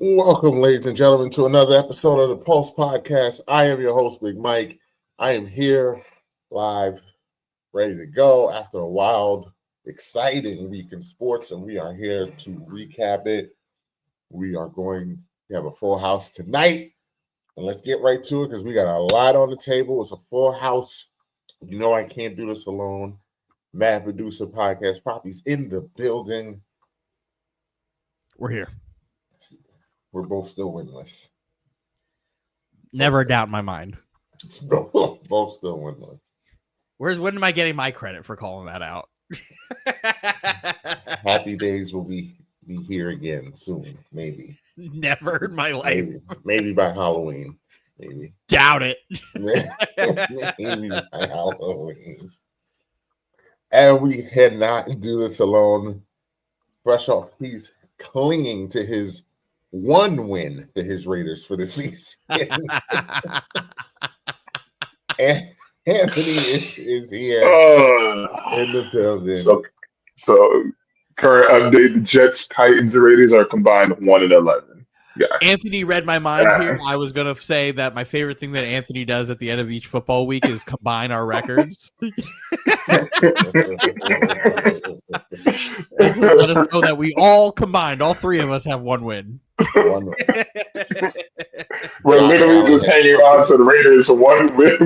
Welcome, ladies and gentlemen, to another episode of the Pulse Podcast. I am your host, Big Mike. I am here live, ready to go after a wild, exciting week in sports, and we are here to recap it. We are going to have a full house tonight, and let's get right to it because we got a lot on the table. It's a full house. You know I can't do this alone. Mad Producer Podcast Poppy's in the building. We're here. We're both still winless. Never a doubt in my mind. Both still winless. When am I getting my credit for calling that out? Happy days will be here again soon, maybe. Never in my life. Maybe by Halloween. Maybe. Doubt it. Maybe by Halloween. And we cannot do this alone. Fresh off, he's clinging to his one win to his Raiders for the season. And Anthony is here in the building. So current update: the Jets, Titans, and Raiders are combined 1-11. Yeah. Anthony read my mind here. I was gonna say that my favorite thing that Anthony does at the end of each football week is combine our records. Let us know that we all combined, all three of us have one win. We're literally just hanging on to the Raiders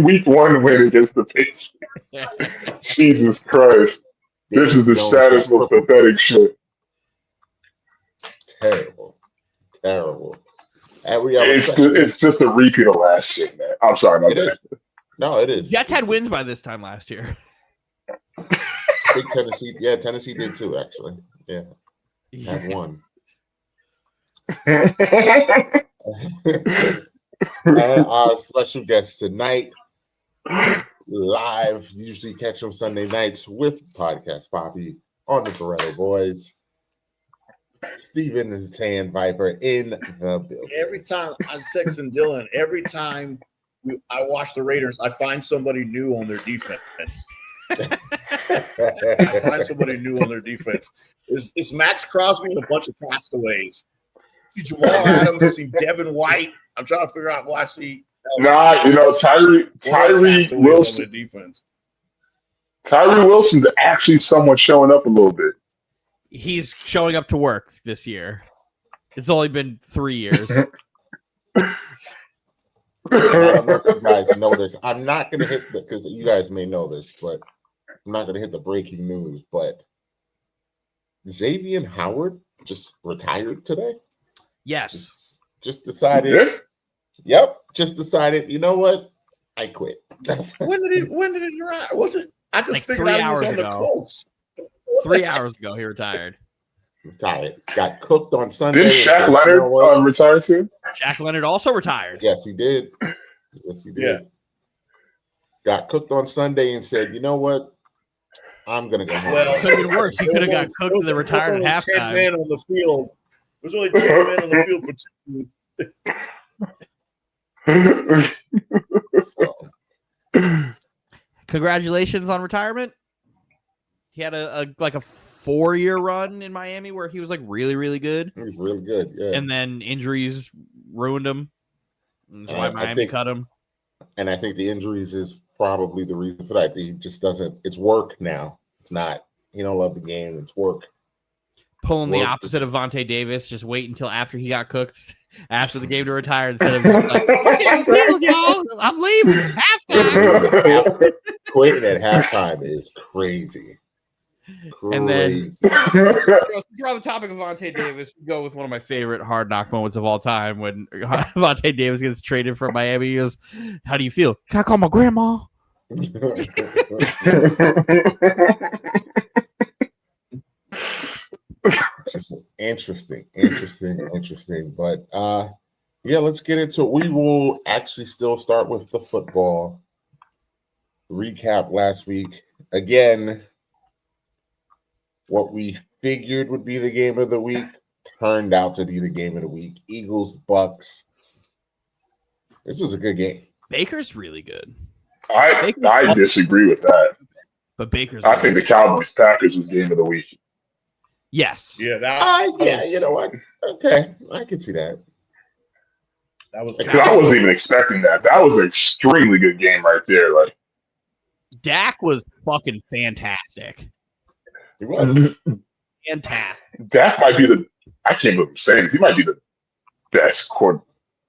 week one win against the Patriots. Jesus Christ. This is the saddest, most pathetic shit. Terrible. And it's just a repeat of last shit, man. I'm sorry about that. No, it is. Jets had wins by this time last year. I think Tennessee. Yeah, Tennessee did too, actually. Yeah. Have one. And our special guest tonight, live, usually catch them Sunday nights with Podcast Poppy on the Barretto Boys. Steven is Tan Viper in the building. Every time I'm texting Dylan, every time I watch the Raiders, I find somebody new on their defense. It's Max Crosby and a bunch of castaways. See Jamal Adams, I see Devin White. I'm trying to figure out who I see. Tyree Wilson. Defense. Tyree Wilson's actually somewhat showing up a little bit. He's showing up to work this year. It's only been 3 years. I don't know if you guys know this. I'm not going to hit because you guys may know this, but I'm not going to hit the breaking news. But Xavier Howard just retired today. Yes. Just decided. Yes. Yep. Just decided. You know what? I quit. When did it retire? Was it? I just Like figured 3 out hours he was on the ago. Colts. 3 hours ago, he retired. Got cooked on Sunday. Did Shaq Leonard retire too? Jack Leonard also retired. Yes, he did. Yeah. Got cooked on Sunday and said, "You know what? I'm gonna go home." Well, It could have been worse. He could have got cooked and then retired at halftime. 10 men on the field. There's only 10 men on the field for 2. So, Congratulations on retirement. He had a 4-year run in Miami where he was like really, really good. he was really good. Yeah. And then injuries ruined him. That's why Miami cut him. And I think the injuries is probably the reason for that. He just doesn't. It's work now. It's not. He don't love the game. It's work. Pulling the opposite of Vontae Davis. Just wait until after he got cooked after the game to retire instead of just like, I'm leaving. Halftime. Quitting at halftime is crazy. And then, since we're on the topic of Vontae Davis, we go with one of my favorite hard knock moments of all time when Vontae Davis gets traded from Miami. He goes, "How do you feel? Can I call my grandma?" Just interesting. But yeah, let's get into it. We will actually still start with the football recap last week. Again, what we figured would be the game of the week turned out to be the game of the week. Eagles, Bucks. This was a good game. Baker's really good. I disagree with that. But Baker's I think the Cowboys Packers was game of the week. Yes. Yeah, that. Yeah, you know what? Okay, I can see that. That was. I wasn't even expecting that. That was an extremely good game right there. Like Dak was fucking fantastic. He was. Fantastic. Dak might be I can't believe I'm saying this. He might be the best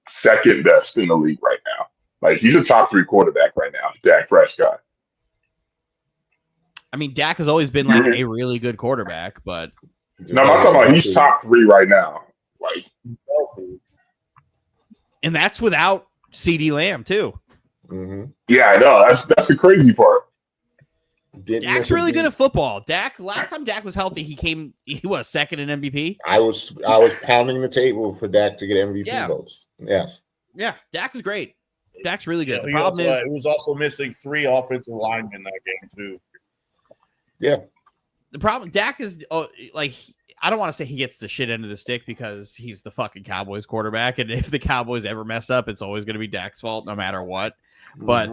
second best in the league right now. Like he's a top 3 quarterback right now. Dak Prescott. I mean, Dak has always been like a really good quarterback, but no, I'm not talking about he's top 3 right now. Like, and that's without CD Lamb too. Mm-hmm. Yeah, I know. That's the crazy part. Dak's really good at football. Last time Dak was healthy, he was second in MVP. I was pounding the table for Dak to get MVP votes. Yes. Yeah, Dak is great. Dak's really good. Yeah, the problem is it was also missing 3 offensive linemen in that game too. Yeah. The problem, Dak is like, I don't want to say he gets the shit end of the stick because he's the fucking Cowboys quarterback, and if the Cowboys ever mess up, it's always going to be Dak's fault, no matter what. But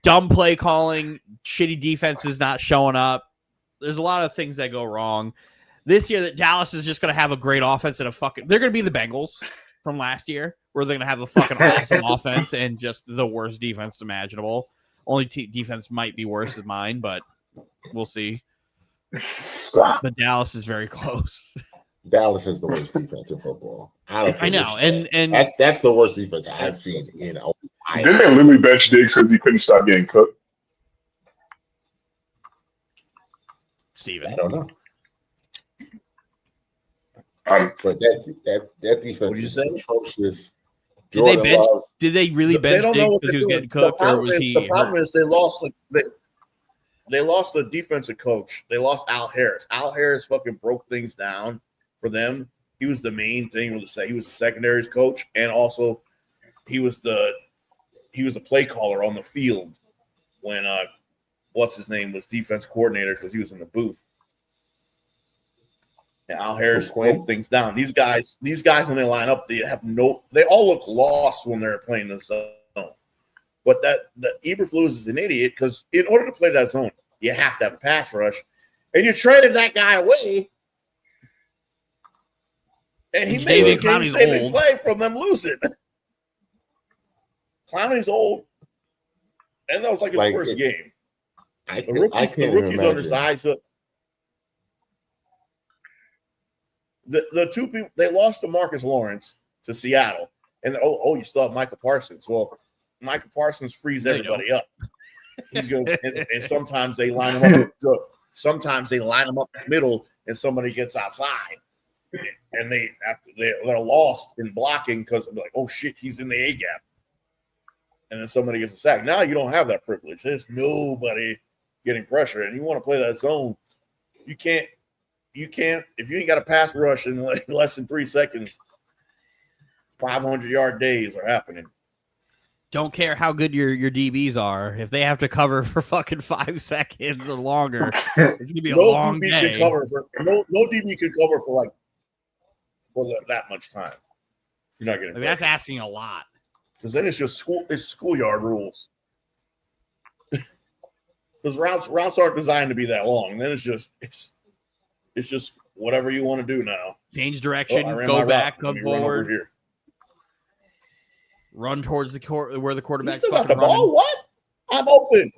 dumb play calling, shitty defenses not showing up. There's a lot of things that go wrong. This year, that Dallas is just going to have a great offense and they're going to be the Bengals from last year, where they're going to have a fucking awesome offense and just the worst defense imaginable. Only defense might be worse as mine, but we'll see. But Dallas is very close. Dallas is the worst defense in football. I know, and that's the worst defense I've seen in a while. Didn't they literally bench Diggs because he couldn't stop getting cooked? Steven. I don't know. But that defense is atrocious. Did they really bench Diggs because he was getting cooked, or was he? The problem is they lost. They lost the defensive coach. They lost Al Harris. Al Harris fucking broke things down for them. He was the main thing to say. He was the secondaries coach, and also he was the play caller on the field when what's his name was defense coordinator because he was in the booth. And Al Harris broke things down. These guys when they line up, they all look lost when they're playing the zone. But the Eberflus is an idiot because in order to play that zone, you have to have a pass rush. And you traded that guy away. And he made a game-saving play from them losing. Clowney's old. And that was like his first game. The rookie's undersized. The two people, they lost to Marcus Lawrence to Seattle. And you still have Michael Parsons. Well, Michael Parsons frees everybody up. He's going, and sometimes they line him up. Sometimes they line him up in the middle, and somebody gets outside, and they're lost in blocking because they're like, oh shit, he's in the A gap, and then somebody gets a sack. Now you don't have that privilege. There's nobody getting pressure, and you want to play that zone. You can't if you ain't got a pass rush in less than 3 seconds. 500-yard days are happening. Don't care how good your DBs are. If they have to cover for fucking 5 seconds or longer, it's gonna be a long day. No DB can cover for that much time. If you're not getting that's asking a lot. Because then it's just schoolyard rules. Because routes aren't designed to be that long. And then it's just whatever you want to do now. Change direction, go back, come forward. Here. Run towards the court where the quarterback's still got the running. ball. What? I'm open.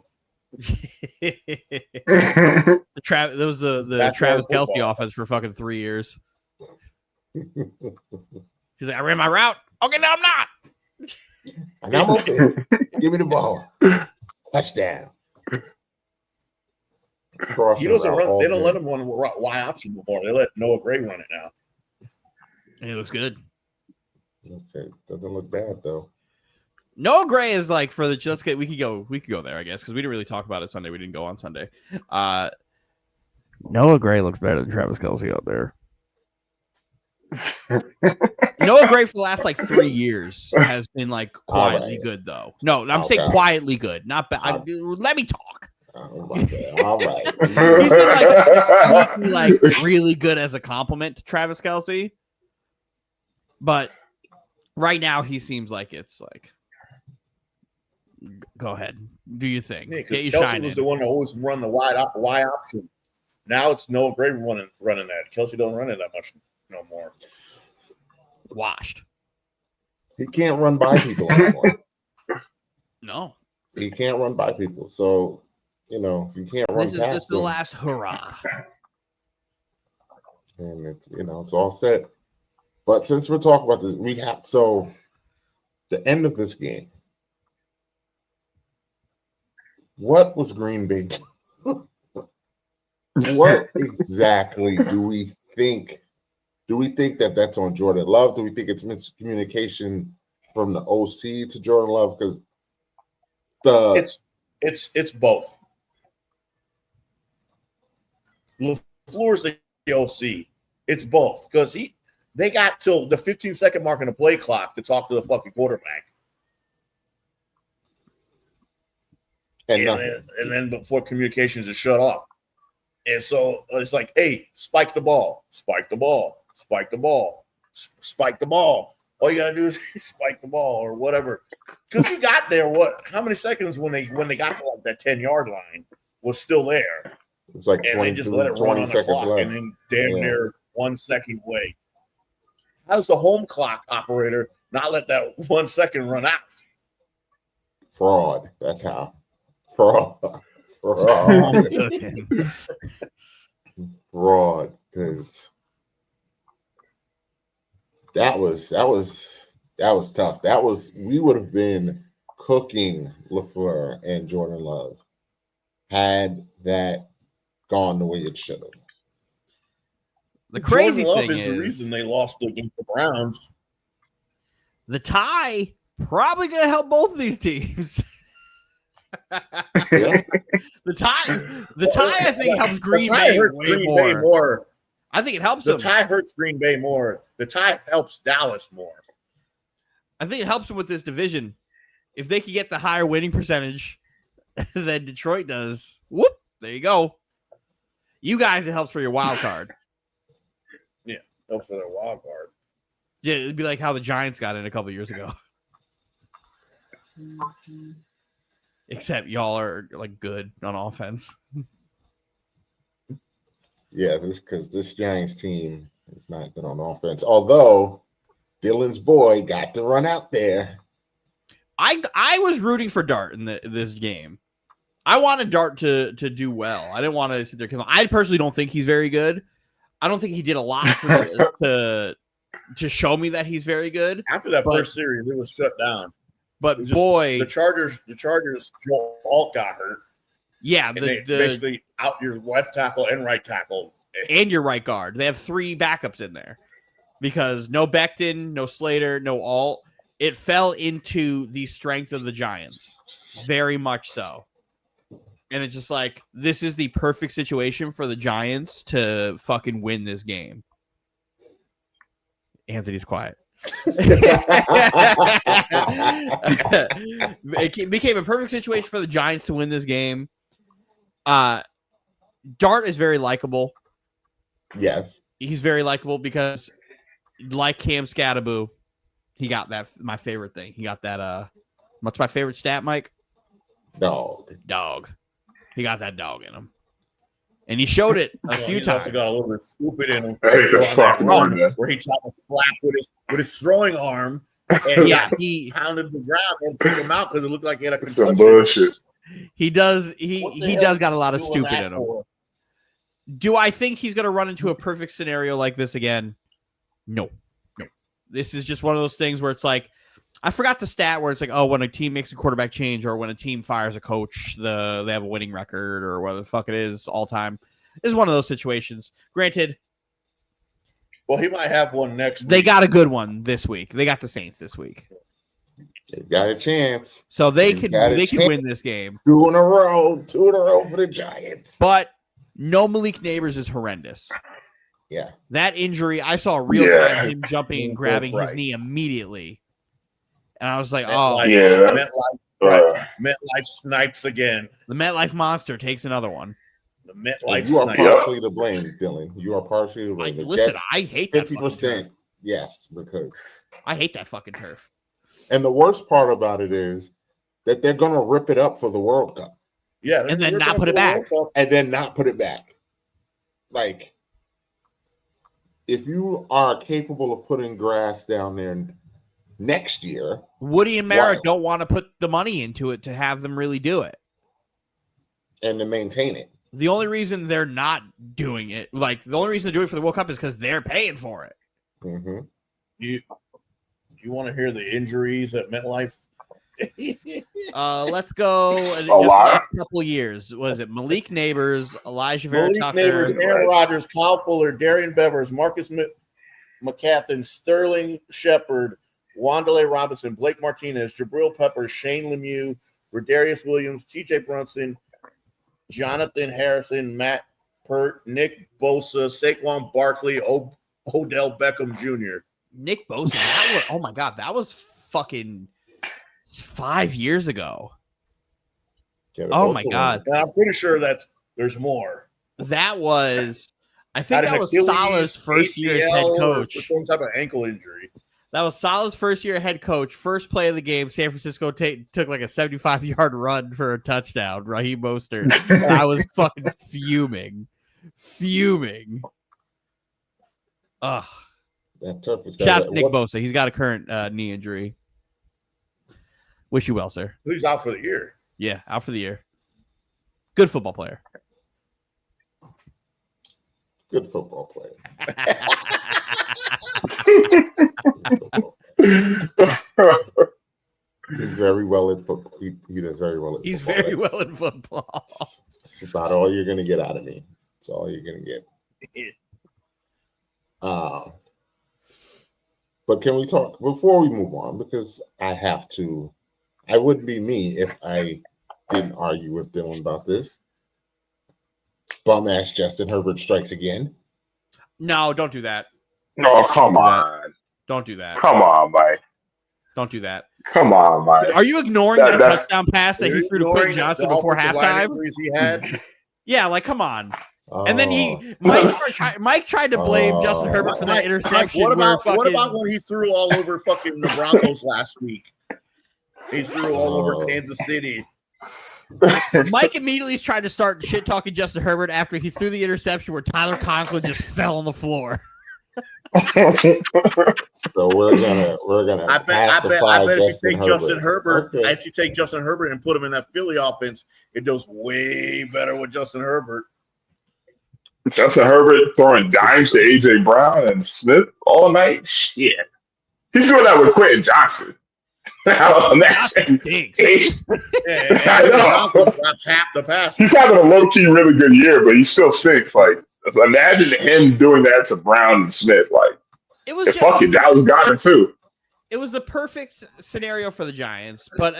That was the Travis Kelce offense for fucking 3 years. He's like, I ran my route. Okay, now I'm not. And I'm open. Give me the ball. Touchdown. He doesn't run. They don't let him run Y option before. They let Noah Gray run it now, and he looks good. Okay, doesn't look bad though. Noah Gray is like for the we could go there, I guess, because we didn't really talk about it Sunday. We didn't go on Sunday. Noah Gray looks better than Travis Kelce out there. Noah Gray for the last 3 years has been quietly good though. No, I'm saying quietly good, not bad. Let me talk. All right. He's been really good as a compliment to Travis Kelce. But right now he seems like it's go ahead. Do you think? Yeah, because Kelce was the one that always run the Y option. Now it's Noah Gray running that. Kelsey don't run it that much no more. Washed. He can't run by people anymore. No. He can't run by people. So, if you can't run This is past just the him, last hurrah. and it's all set. But since we're talking about this, the end of this game. What was Green Bay? What exactly do we think? Do we think that that's on Jordan Love? Do we think it's miscommunication from the OC to Jordan Love? Because it's both. LaFleur's the OC. It's both because they got till the 15-second mark in the play clock to talk to the fucking quarterback. And then before communications is shut off. And so it's like, hey, spike the ball, spike the ball, spike the ball, spike the ball. All you gotta do is spike the ball or whatever. Because he got there, how many seconds when they got to like that 10-yard line was still there. It was like and they just let it run on the clock left. and then damn near 1 second away. How's the home clock operator not let that 1 second run out? Fraud. That's how. Fraud. Fraud. Because that was tough. We would have been cooking LaFleur and Jordan Love had that gone the way it should have. The crazy Jordan Love thing is the reason they lost against the Browns. The tie probably going to help both of these teams. Yeah. The tie, I think, helps Green Bay way more. I think it helps them. The tie hurts Green Bay more. The tie helps Dallas more. I think it helps them with this division. If they could get the higher winning percentage than Detroit does, whoop, there you go. You guys, it helps for your wild card. Yeah, helps for their wild card. Yeah, it'd be like how the Giants got in a couple years ago. Except y'all are like good on offense. Yeah, because this Giants team is not good on offense. Although Dylan's boy got to run out there. I was rooting for Dart in this game. I wanted Dart to do well. I didn't want to sit there. I personally don't think he's very good. I don't think he did a lot to show me that he's very good. After that first series, it was shut down. But boy, the Chargers, Joel Alt got hurt. Yeah, they basically out your left tackle and right tackle and your right guard. They have 3 backups in there because no Becton, no Slater, no Alt. It fell into the strength of the Giants, very much so. And it's just like, this is the perfect situation for the Giants to fucking win this game. Anthony's quiet. It became a perfect situation for the Giants to win this game. Dart is very likable. Yes. He's very likable because, like Cam Scattaboo, he got that, my favorite thing. He got that, what's my favorite stat, Mike? Dog. He got that dog in him. And he showed it a few times. Also got a little bit stupid in him. Where he tried to flap with his throwing arm. And he pounded the ground and took him out because it looked like he had a concussion. Some bullshit. He does got a lot of stupid in him. Do I think he's going to run into a perfect scenario like this again? No. This is just one of those things where it's like, I forgot the stat where it's like, oh, when a team makes a quarterback change or when a team fires a coach, they have a winning record or whatever the fuck it is all time. This is one of those situations. Granted. Well, he might have one next week. They got a good one this week. They got the Saints this week. They've got a chance. So they could win this game. 2 in a row for the Giants. But no Malik Neighbors is horrendous. Yeah. That injury, I saw real time him jumping and grabbing his knee immediately. And I was like, MetLife snipes again. The MetLife monster takes another one. The MetLife you are partially to blame, Dylan. You are partially to blame. Listen, I hate that 50%. Yes, because I hate that fucking turf. And the worst part about it is that they're going to rip it up for the World Cup. Yeah. And then not put it back. And then not put it back. like, if you are capable of putting grass down there next year, Woody and Mara don't want to put the money into it to have them really do it and to maintain it. The only reason they're not doing it, like the only reason they're doing it for the World Cup is because they're paying for it. Mm-hmm. You want to hear the injuries at MetLife? Let's go. Just lot. a couple years. Was it Malik Neighbors, Elijah Vera Tucker, Neighbors, Aaron Rodgers, Kyle Fuller, Darian Bevers, Marcus McCaffin, Sterling Shepard, Wanderlei Robinson, Blake Martinez, Jabril Peppers, Shane Lemieux, Rodarius Williams, T.J. Brunson, Jonathan Harrison, Matt Pert, Nick Bosa, Saquon Barkley, Odell Beckham Jr. Nick Bosa. Oh my God, that was fucking 5 years ago. Yeah, oh my God. And I'm pretty sure there's more. That was, I think that was Salah's first year as head coach. Some type of ankle injury. That was Salah's first year head coach. First play of the game, San Francisco took like a 75-yard run for a touchdown. Raheem Mostert. And I was fucking fuming. Ugh. Shout out to Nick Bosa. He's got a current knee injury. Wish you well, sir. He's out for the year. Yeah, out for the year. Good football player. Good football player. He's very well in football. He does very well in He's football. Very well in football. That's about all you're going to get out of me. That's all you're going to get. But can we talk before we move on? Because I have to. I wouldn't be me if I didn't argue with Dylan about this. Bum ass Justin Herbert strikes again. No, don't do that. No, come on. Don't do that. Come on, Mike. Don't do that. Come on, Mike. Are you ignoring that touchdown pass that he threw to Quentin Johnson before halftime? He had? Yeah, like come on. And then Mike tried to blame Justin Herbert for that interception. What about when he threw all over fucking the Broncos last week? He threw all over Kansas City. Mike immediately tried to start shit talking Justin Herbert after he threw the interception where Tyler Conklin just fell on the floor. So we're gonna. I bet if you take Justin Herbert, if you take Justin Herbert and put him in that Philly offense, it does way better with Justin Herbert. Justin Herbert throwing dimes to AJ Brown and Smith all night. Shit, he's doing that with Quentin Johnson. Johnson stinks. I know. Johnson tapped the pass. He's having a low-key really good year, but he still stinks. Like, imagine him doing that to Brown and Smith. Like, it was fuck it, that was Goddard too. It was the perfect scenario for the Giants, but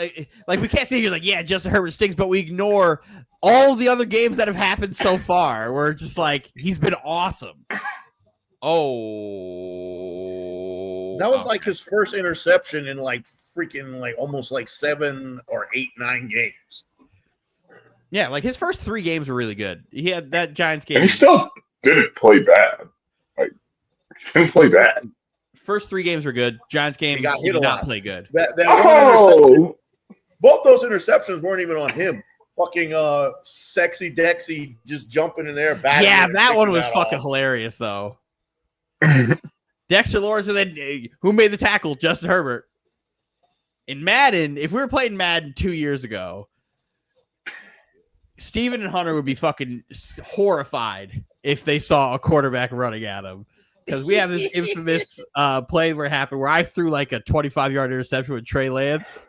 like we can't say here like, yeah, Justin Herbert stinks, but we ignore all the other games that have happened so far. Where it's just like he's been awesome. Oh, that was like his first interception in like freaking like almost like 7 or 8, 9 games. Yeah, like his first 3 games were really good. He had that Giants game. And he still didn't play bad. Like, didn't play bad. First 3 games were good. Giants game, he got hit did a not lot. Play good. That interception, both those interceptions weren't even on him. Fucking sexy Dexy just jumping in there. Yeah, that one was fucking hilarious though. Dexter Lawrence, and then who made the tackle? Justin Herbert. In Madden, if we were playing Madden 2 years ago, Steven and Hunter would be fucking horrified if they saw a quarterback running at him. Because we have this infamous play where it happened where I threw like a 25-yard interception with Trey Lance.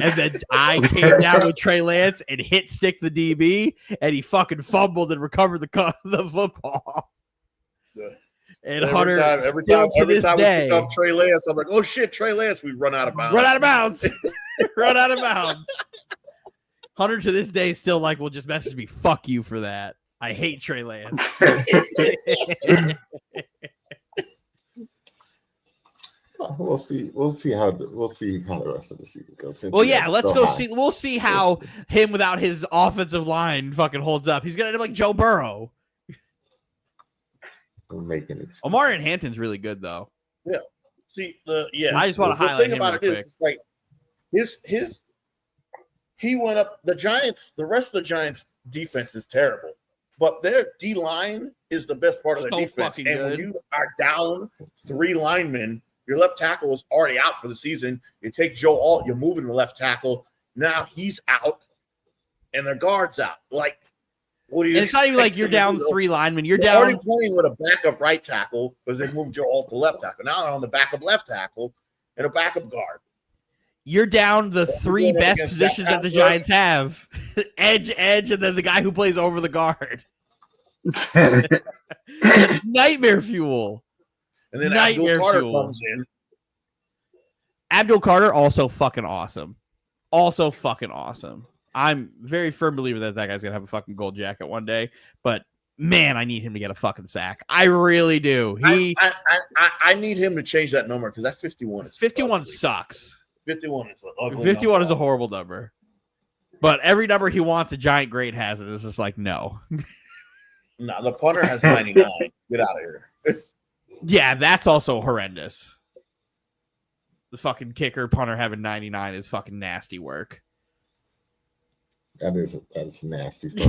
And then I came down with Trey Lance and hit stick the DB, and he fucking fumbled and recovered the football. And Hunter, every time we pick up Trey Lance, I'm like, oh shit, Trey Lance, we run out of bounds. Run out of bounds. Hunter to this day still like will just message me, fuck you for that. I hate Trey Lance. We'll see how the rest of the season goes. Well, yeah, let's go see. We'll see how him without his offensive line fucking holds up. He's gonna end up like Joe Burrow. We're making it. Omarion Hampton's really good though. Yeah. See, I just want to highlight him. The thing about it is, like he went up. The Giants, the rest of the Giants' defense is terrible. but their D line is the best part of their defense. And when you are down 3 linemen, your left tackle is already out for the season. You take Joe Alt, you're moving the left tackle. Now he's out, and their guard's out. Like, what do you? And it's not even like you're down 3 linemen. You're down already playing with a backup right tackle because they moved Joe Alt to left tackle. Now they're on the backup left tackle and a backup guard. You're down the 3 best positions that the Giants have: edge, and then the guy who plays over the guard. It's nightmare fuel. And then Abdul Carter comes in. Abdul Carter, also fucking awesome. I'm very firm believer that guy's gonna have a fucking gold jacket one day. But man, I need him to get a fucking sack. I really do. I need him to change that number because that 51 is 51 sucks. 51 is an ugly 51 number. is a horrible number. But every number he wants, a Giant great has it. It's just like, no. No, the punter has 99. Get out of here. Yeah, that's also horrendous. The fucking kicker punter having 99 is fucking nasty work. That's nasty. I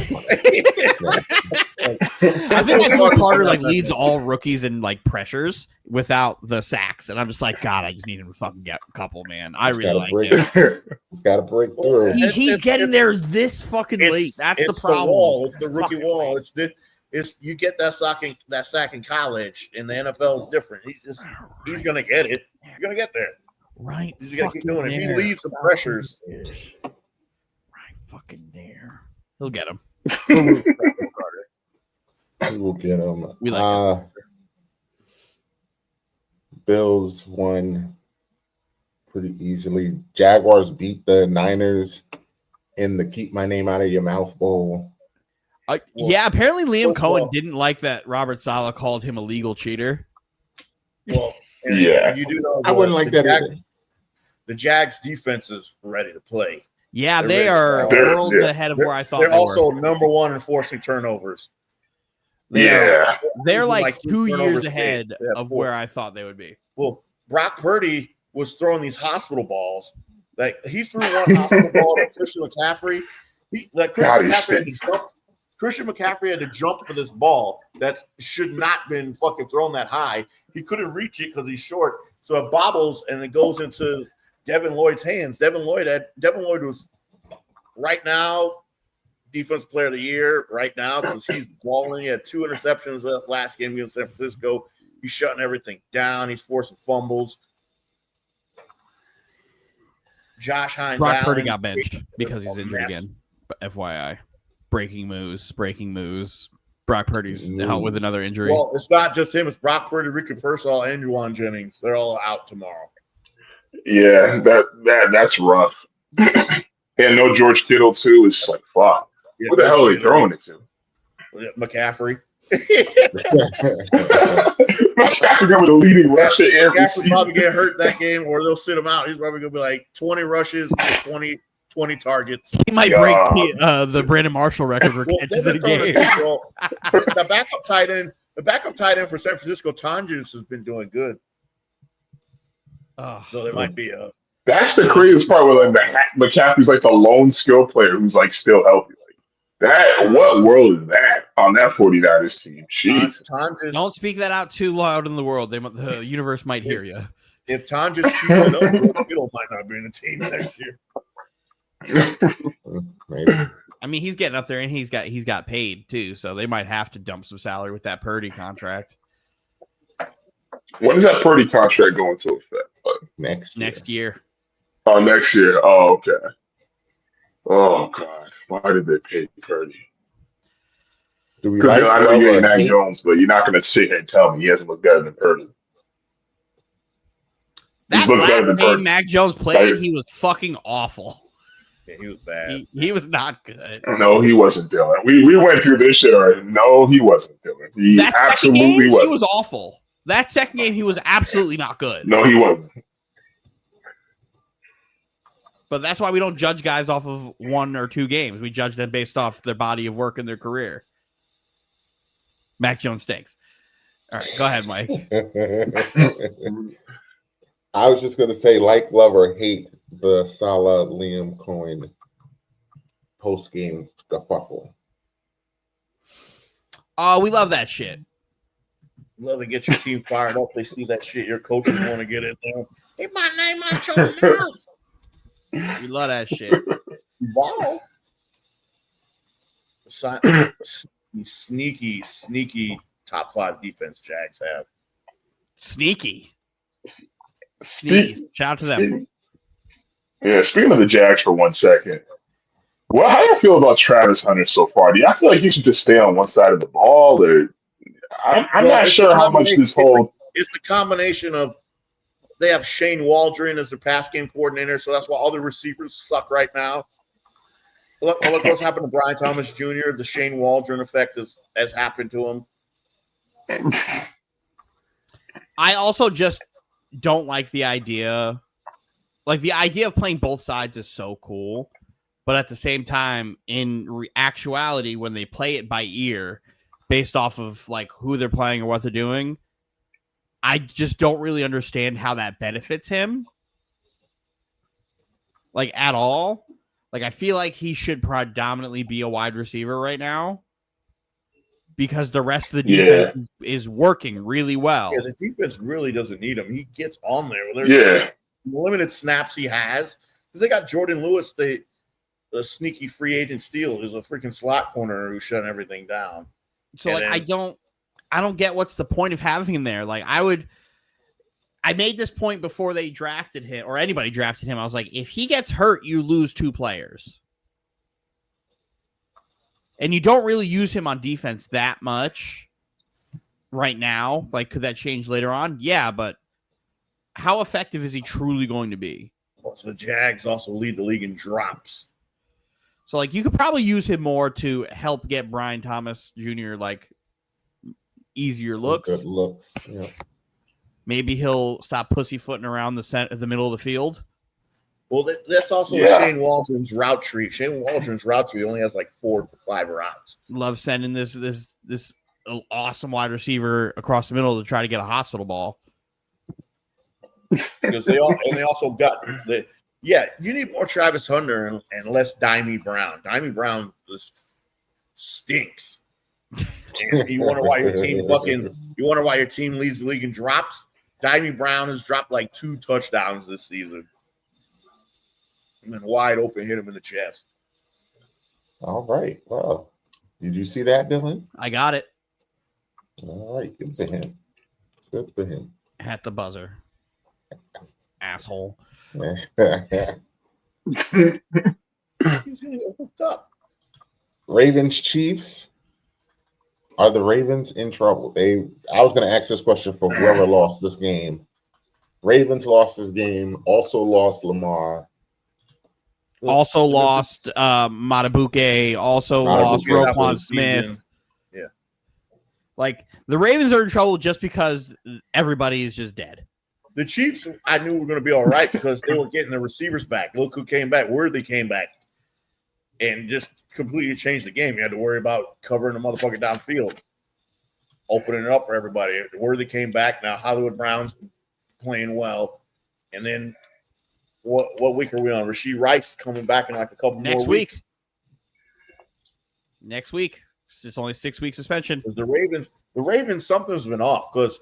think Abdul Carter leads all rookies in pressures without the sacks, and I'm just like, God, I just need him to fucking get a couple, man. I really like him. He's got to break through. He's getting there this fucking late. That's the problem. The wall. It's the rookie wall. It's you get that sack in college, and the NFL is different. He's gonna get it. You're gonna get there. Right. He's gonna keep doing it. He leads some pressures. Fucking there. He'll get him. We will get him. We like him. Bills won pretty easily. Jaguars beat the Niners in the Keep My Name Out of Your Mouth Bowl. Yeah, apparently Liam Cohen didn't like that Robert Saleh called him a legal cheater. Well, yeah. You do know I wouldn't like that either. The Jags defense is ready to play. Yeah, they are worlds ahead of where I thought they were. They're also number 1 in forcing turnovers. They're like 2 years ahead of where I thought they would be. Well, Brock Purdy was throwing these hospital balls. Like he threw one hospital ball to Christian McCaffrey. Christian McCaffrey had to jump for this ball that should not been fucking thrown that high. He couldn't reach it because he's short, so it bobbles and it goes into Devin Lloyd's hands. Devin Lloyd was right now defensive player of the year right now because he's balling. He had 2 interceptions last game against San Francisco. He's shutting everything down. He's forcing fumbles. Josh Hines. Brock Purdy got benched because he's injured again. But FYI, breaking moves. Brock Purdy's out with another injury. Well, it's not just him. It's Brock Purdy, Ricky Pearsall, and Juwan Jennings. They're all out tomorrow. Yeah, that's rough. And no George Kittle too. It's like fuck. Yeah, what the hell are they throwing it to? McCaffrey. McCaffrey with a leading rusher every season. Probably get hurt that game, or they'll sit him out. He's probably gonna be like 20 rushes, 20 targets. He might break the Brandon Marshall record for catches in a game. The backup tight end for San Francisco, Tonjes, has been doing good. So there might be a. That's the craziest part where McCaffrey's like the lone skill player who's like still healthy. What world is that on that 49ers team? Jeez. Don't speak that out too loud in the world. The universe might hear you. If Tonjes keeps it up, George Kittle might not be in the team next year. Maybe. I mean, he's getting up there and he's got paid too, so they might have to dump some salary with that Purdy contract. When is that Purdy contract going to effect? Next year. Oh, next year. Oh, okay. Oh God, why did they pay Purdy? Do we like? I know you ain't Mac Jones, but you're not going to sit here and tell me he hasn't looked better than Purdy. That last game Mac Jones played, he was fucking awful. Yeah, he was bad. He was not good. No, he wasn't, Dylan. We went through this shit already. No, he wasn't, Dylan. He absolutely wasn't. He was awful. That second game, he was absolutely not good. No, he wasn't. But that's why we don't judge guys off of 1 or 2 games. We judge them based off their body of work and their career. Mac Jones stinks. All right, go ahead, Mike. I was just going to say, like, love or hate the Saleh Liam Cohen post-game scuffle. Oh, we love that shit. Love to get your team fired up. They see that shit. Your coaches want to get in there. Keep my name out your mouth. We love that shit. Wow. Sneaky top 5 defense Jags have. Sneaky. Shout out to them. Yeah, speaking of the Jags for 1 second, how do you feel about Travis Hunter so far? Do you feel like he should just stay on one side of the ball, or I'm not sure how much this whole it's the combination of they have Shane Waldron as their pass game coordinator, so that's why all the receivers suck right now. Look what's happened to Brian Thomas Jr. The Shane Waldron effect has happened to him. I also just don't like the idea. Like, the idea of playing both sides is so cool, but at the same time, in actuality, when they play it by ear, based off of like who they're playing or what they're doing, I just don't really understand how that benefits him, like, at all. Like, I feel like he should predominantly be a wide receiver right now because the rest of the defense is working really well. Yeah, the defense really doesn't need him. He gets on there. Yeah. Limited snaps he has, because they got Jordan Lewis, the sneaky free agent steal, who's a freaking slot corner who's shutting everything down. So, like, I don't get what's the point of having him there. Like, I made this point before they drafted him, or anybody drafted him. I was like, if he gets hurt, you lose 2 players. And you don't really use him on defense that much right now. Like, could that change later on? Yeah, but how effective is he truly going to be? Well, so the Jags also lead the league in drops. So, like, you could probably use him more to help get Brian Thomas Jr., like, easier looks. Good looks, yeah. Maybe he'll stop pussyfooting around the middle of the field. Well, that's also Shane Waldron's route tree. Shane Waldron's route tree only has like 4 or 5 routes. Love sending this awesome wide receiver across the middle to try to get a hospital ball. Because they also got you need more Travis Hunter and less Dimey Brown. Dimey Brown just stinks. And you wonder why your team leads the league in drops. Dimey Brown has dropped like 2 touchdowns this season. And then wide open hit him in the chest. All right. Well, did you see that, Dylan? I got it. All right. Good for him. Good for him. At the buzzer. Asshole. He's gonna get hooked up. Ravens Chiefs. Are the Ravens in trouble? I was going to ask this question for whoever lost this game. Ravens lost this game. Also lost Lamar. Also lost Matabuke. Also lost Roquan Smith. Yeah. Like, the Ravens are in trouble just because everybody is just dead. The Chiefs, I knew were going to be all right because they were getting the receivers back. Look who came back. Worthy came back and just completely changed the game. You had to worry about covering the motherfucker downfield, opening it up for everybody. Worthy came back. Now Hollywood Brown's playing well. And then what week are we on? Rashee Rice coming back in like a couple more weeks. Next week. It's only 6-week suspension. The Ravens, something's been off because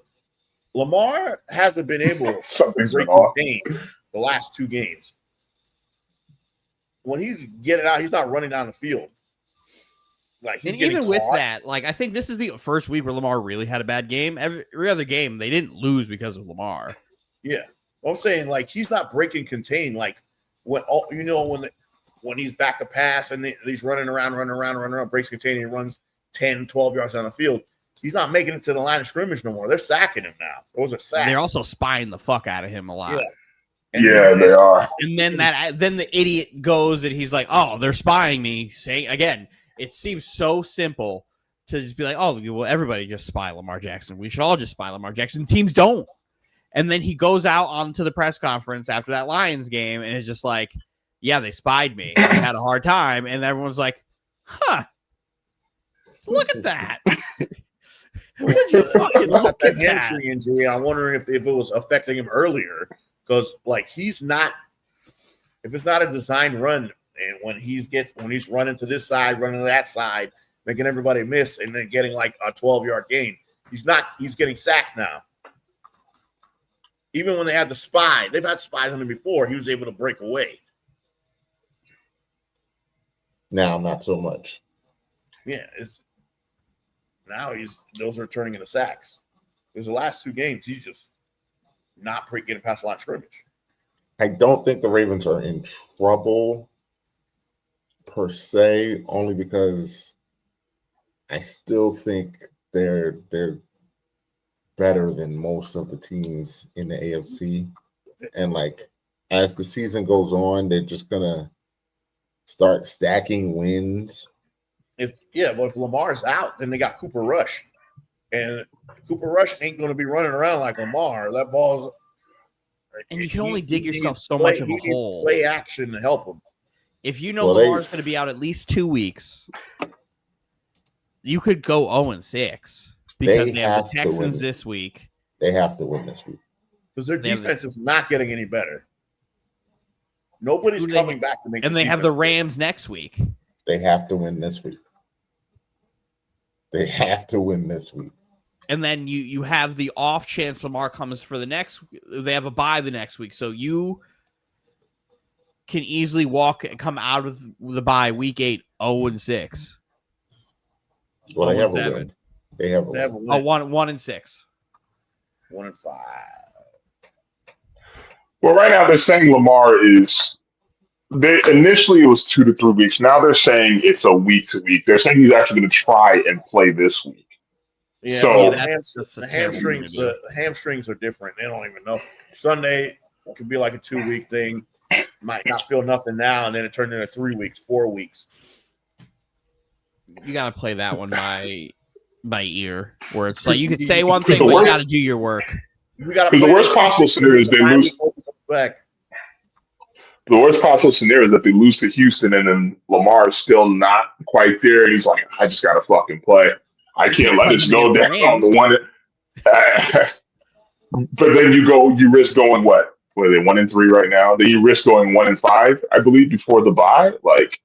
Lamar hasn't been able to break the game the last 2 games. When he's getting out, he's not running down the field. Like, he's even with that, like, I think this is the first week where Lamar really had a bad game. Every other game, they didn't lose because of Lamar. Yeah, well, I'm saying, like, he's not breaking contain. Like, when he's back to pass and he's running around, breaks contain, and he runs 10, 12 yards down the field. He's not making it to the line of scrimmage no more. They're sacking him now. Those are sacks. They're also spying the fuck out of him a lot. Yeah. They are. And then the idiot goes and he's like, "Oh, they're spying me." Saying again, it seems so simple to just be like, "Oh, well, everybody just spy Lamar Jackson. We should all just spy Lamar Jackson." Teams don't. And then he goes out onto the press conference after that Lions game and is just like, "Yeah, they spied me. I had a hard time." And everyone's like, "Huh? Look at that." Would you fucking look at that hamstring injury? I'm wondering if it was affecting him earlier because, like, he's not. If it's not a design run, and when he's running to this side, running to that side, making everybody miss, and then getting like a 12-yard gain. He's getting sacked now. Even when they had the spy, they've had spies on him before. He was able to break away. Now, not so much. Yeah, those are turning into sacks. Because the last 2 games, he's just not getting past the line of scrimmage. I don't think the Ravens are in trouble per se, only because I still think they're better than most of the teams in the AFC. And like as the season goes on, they're just gonna start stacking wins. But if Lamar's out, then they got Cooper Rush. And Cooper Rush ain't going to be running around like Lamar. That ball's and you can only dig yourself so much of a hole. Play action to help him. If you know Lamar's going to be out at least 2 weeks, you could go 0-6 because they have the Texans this week. They have to win this week because their defense is not getting any better. Nobody's coming back to make. And they have the Rams next week. They have to win this week. They have to win this week. And then you have the off chance Lamar comes for the next. They have a bye the next week, so you can easily come out of the bye week 8 0-6. Well, they have a win. They have a win. 1-6. 1-5. Well, right now they're saying Lamar is. Initially it was 2 to 3 weeks. Now they're saying it's a week to week. They're saying he's actually going to try and play this week. Yeah, so the hamstrings are different. They don't even know. Sunday could be like a 2-week thing. Might not feel nothing now, and then it turned into 3 weeks, 4 weeks. You got to play that one by ear, where it's like you could say one thing, but you got to do your work. The worst possible scenario is they lose. The worst possible scenario is that they lose to Houston and then Lamar is still not quite there. And he's like, I just got to fucking play. I can't let this go down on the one. But then you risk going what? What are they 1-3 right now? Then you risk going 1-5, I believe, before the bye. Like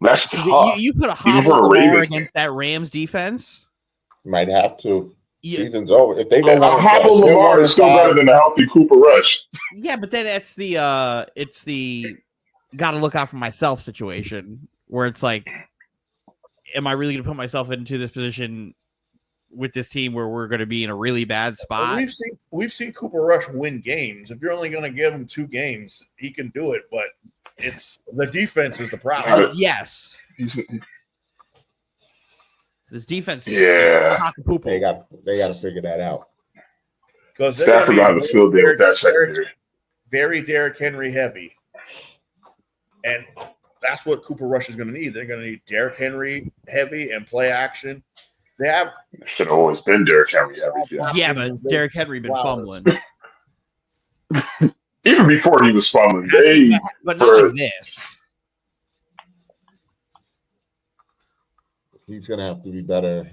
that's tough. You put a hobble Lamar against that Rams defense. Might have to. Season's over. If they go a hobble Lamar is still better than a healthy Cooper Rush. Yeah, but then it's the got to look out for myself situation where it's like, am I really going to put myself into this position with this team where we're going to be in a really bad spot? Well, we've seen Cooper Rush win games. If you're only going to give him 2 games, he can do it. But it's the defense is the problem. Yes. This defense, yeah, they got to figure that out. Because Stafford got the field there with that secondary. Very Derrick Henry heavy, and that's what Cooper Rush is going to need. They're going to need Derrick Henry heavy and play action. It should have always been Derrick Henry heavy. Yeah, but Derrick Henry been fumbling. Even before he was fumbling, but not like this. He's going to have to be better.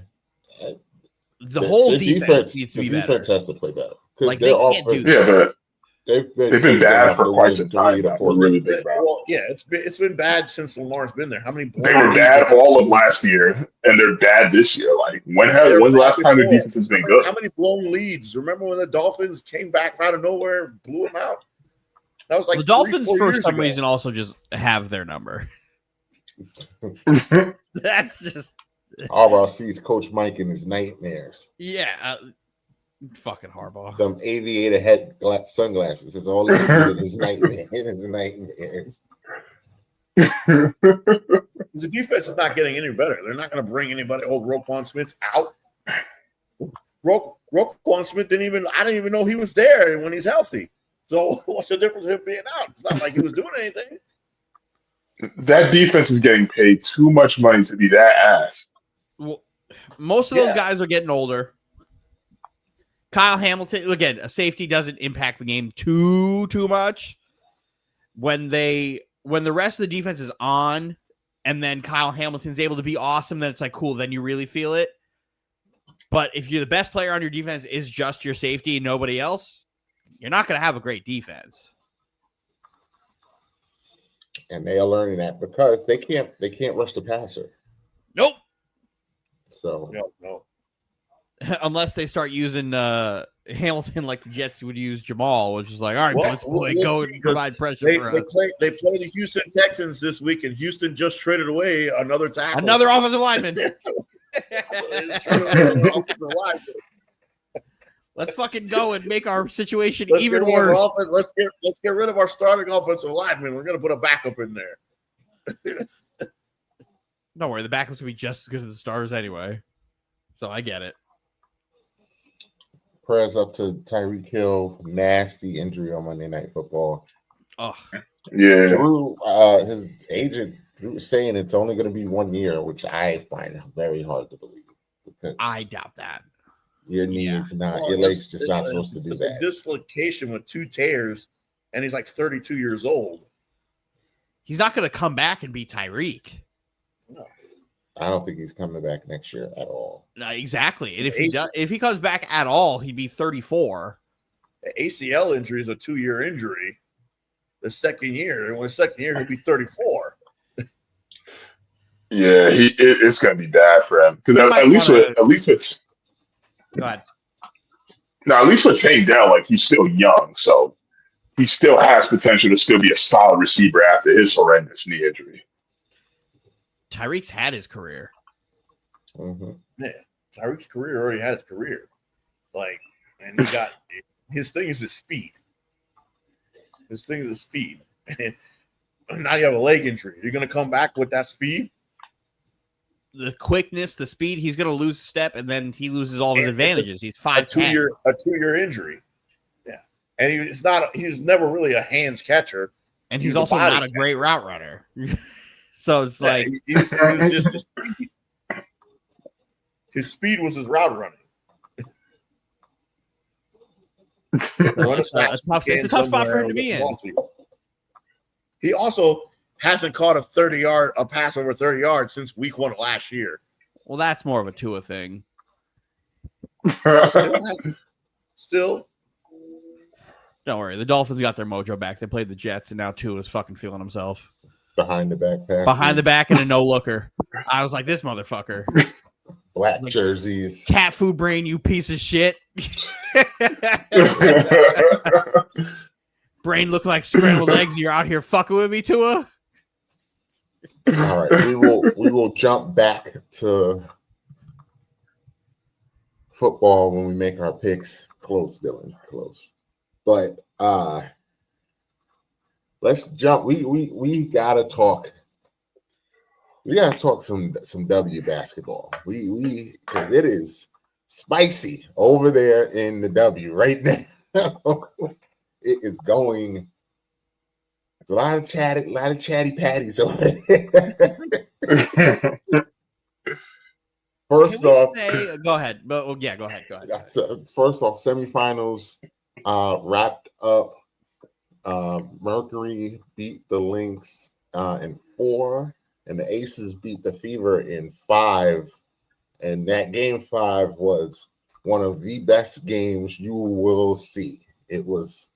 The whole defense needs to be better. The defense has to play better. Like they can't do this. Yeah, but they've been bad for quite some time. Really big well, yeah, it's been bad since Lamar's been there. How many? They were bad all of last year, and they're bad this year. Like when's the last time the defense has been good? How many blown leads? Remember when the Dolphins came back out of nowhere and blew them out? That was like the Dolphins for some reason also just have their number. That's just Harbaugh sees Coach Mike in his nightmares. Yeah, fucking Harbaugh. Them aviator sunglasses. It's all he sees in his nightmares. The defense is not getting any better. They're not going to bring anybody. Oh, Roquan Smith's out. Roquan Smith I didn't even know he was there when he's healthy. So what's the difference of him being out? It's not like he was doing anything. That defense is getting paid too much money to be that ass. Well, most of those guys are getting older. Kyle Hamilton, again, a safety doesn't impact the game too much. When the rest of the defense is on, and then Kyle Hamilton's able to be awesome, then it's like cool. Then you really feel it. But if you're the best player on your defense is just your safety and nobody else, you're not going to have a great defense. And they are learning that because they can't rush the passer. Nope. So no. Unless they start using Hamilton like the Jets would use Jamal, which is like, all right, Blitz boy, go and provide pressure for us. They play the Houston Texans this week, and Houston just traded away another tackle. Another offensive lineman. Let's fucking go and make our situation even worse. Let's get rid of our starting offensive lineman. We're gonna put a backup in there. Don't worry, the backups will be just as good as the starters anyway. So I get it. Prayers up to Tyreek Hill. Nasty injury on Monday Night Football. Oh, yeah. Drew, his agent, Drew, is saying it's only going to be 1 year, which I find very hard to believe. I doubt that. Your knees your legs just not supposed to do that. A dislocation with 2 tears, and he's like 32 years old. He's not going to come back and be Tyreek. No. I don't think he's coming back next year at all. No, exactly. And if he comes back at all, he'd be 34. The ACL injury is a 2-year injury. The second year, he'll be 34. Yeah, it's going to be bad for him because at least with go ahead. No, at least with Tank Dell, like he's still young, so he still has potential to still be a solid receiver after his horrendous knee injury. Tyreek's had his career. Mm-hmm. Yeah, Tyreek's career already had his career. Like, and he got his thing is his speed. His thing is his speed. And now you have a leg injury. You're going to come back with that speed? The quickness, the speed, he's going to lose a step, and then he loses all his advantages. He's 5'10". A 2-year injury. Yeah. And he's never really a hands catcher. And he's also not a great route runner. So it's like he was just his speed was his route running. It's a tough spot for him to be in. He also hasn't caught a pass over 30 yards since week 1 of last year. Well, that's more of a Tua thing. Still. Don't worry. The Dolphins got their mojo back. They played the Jets, and now Tua is fucking feeling himself. Behind the back passes. Behind the back and a no-looker. I was like, this motherfucker. Black jerseys. Cat food brain, you piece of shit. Brain look like scrambled eggs. You're out here fucking with me, Tua? All right. We will jump back to football when we make our picks. Close, Dylan. Close. But let's jump. We gotta talk. We gotta talk some W basketball. We because it is spicy over there in the W right now. It is going. It's a lot of chatty patties over there. First off, go ahead. Go ahead. So first off, semifinals wrapped up. Mercury beat the Lynx in 4, and the Aces beat the Fever in 5. And that game 5 was one of the best games you will see. It was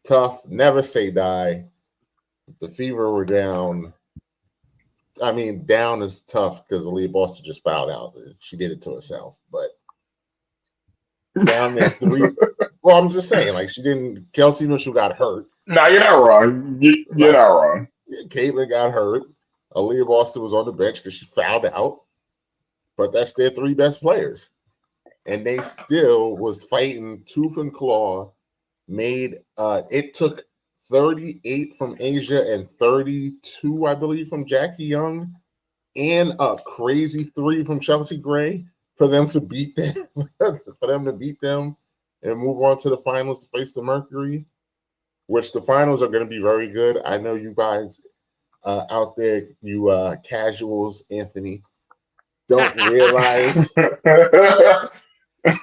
tough. Never say die. The Fever were down. I mean, down is tough because Aaliyah Boston just fouled out. She did it to herself, but down there 3. Well, I'm just saying, like, she didn't. Kelsey Mitchell got hurt. No, you're not wrong. You're not wrong. Caitlin got hurt. Aaliyah Boston was on the bench because she fouled out. But that's their 3 best players. And they still was fighting tooth and claw. It took 38 from Asia and 32, I believe, from Jackie Young, and a crazy 3 from Chelsea Gray for them to beat them. And move on to the finals to face the Mercury, which the finals are going to be very good. I know you guys out there, you casuals, Anthony, don't realize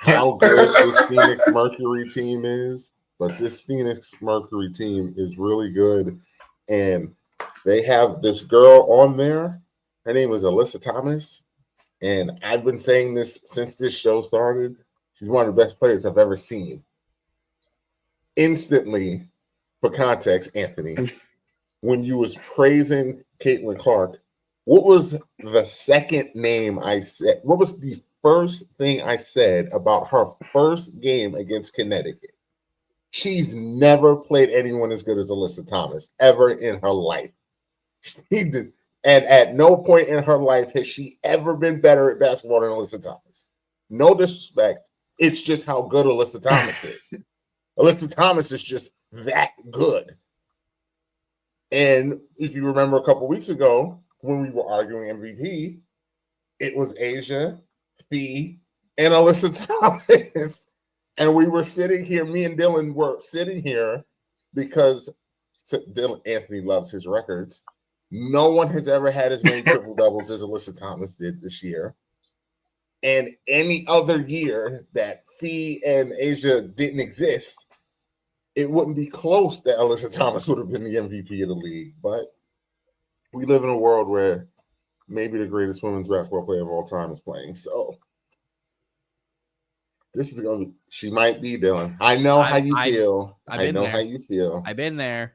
how good this Phoenix Mercury team is. But this Phoenix Mercury team is really good. And they have this girl on there. Her name is Alyssa Thomas. And I've been saying this since this show started. She's one of the best players I've ever seen. Instantly, for context, Anthony, when you was praising Caitlin Clark, What was the second name I said? What was the first thing I said about her first game against Connecticut? She's never played anyone as good as Alyssa Thomas ever in her life. She did, and at no point in her life has she ever been better at basketball than Alyssa Thomas. No disrespect. It's just how good Alyssa Thomas is. Alyssa Thomas is just that good. And if you remember a couple weeks ago when we were arguing MVP, it was Asia, Fee, and Alyssa Thomas. And we were sitting here, me and Dylan were sitting here because Anthony loves his records. No one has ever had as many triple doubles as Alyssa Thomas did this year. And any other year that Fee and Asia didn't exist, it wouldn't be close that Alyssa Thomas would have been the MVP of the league. But we live in a world where maybe the greatest women's basketball player of all time is playing. So this is going to be, she might be, Dylan. I know how you feel. I know how you feel. I've been there.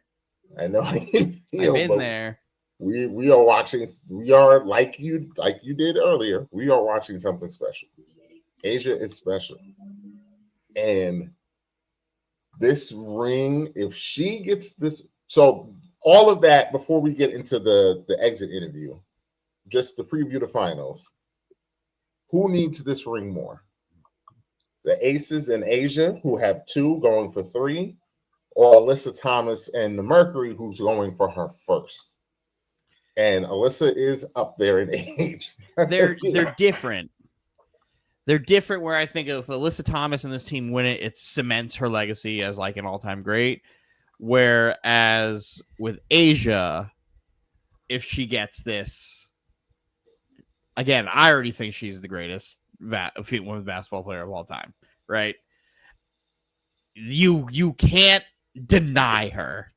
I know how you feel. I've been there. We are watching. We are like you did earlier. We are watching something special. Asia is special, and this ring, if she gets this, so all of that before we get into the exit interview, just to preview the finals. Who needs this ring more? The Aces and Asia, who have 2 going for 3, or Alyssa Thomas and the Mercury, who's going for her first? And Alyssa is up there in age. They're different. They're different where I think if Alyssa Thomas and this team win it, it cements her legacy as like an all-time great. Whereas with Asia, if she gets this, again, I already think she's the greatest women's basketball player of all time, right? You can't deny her.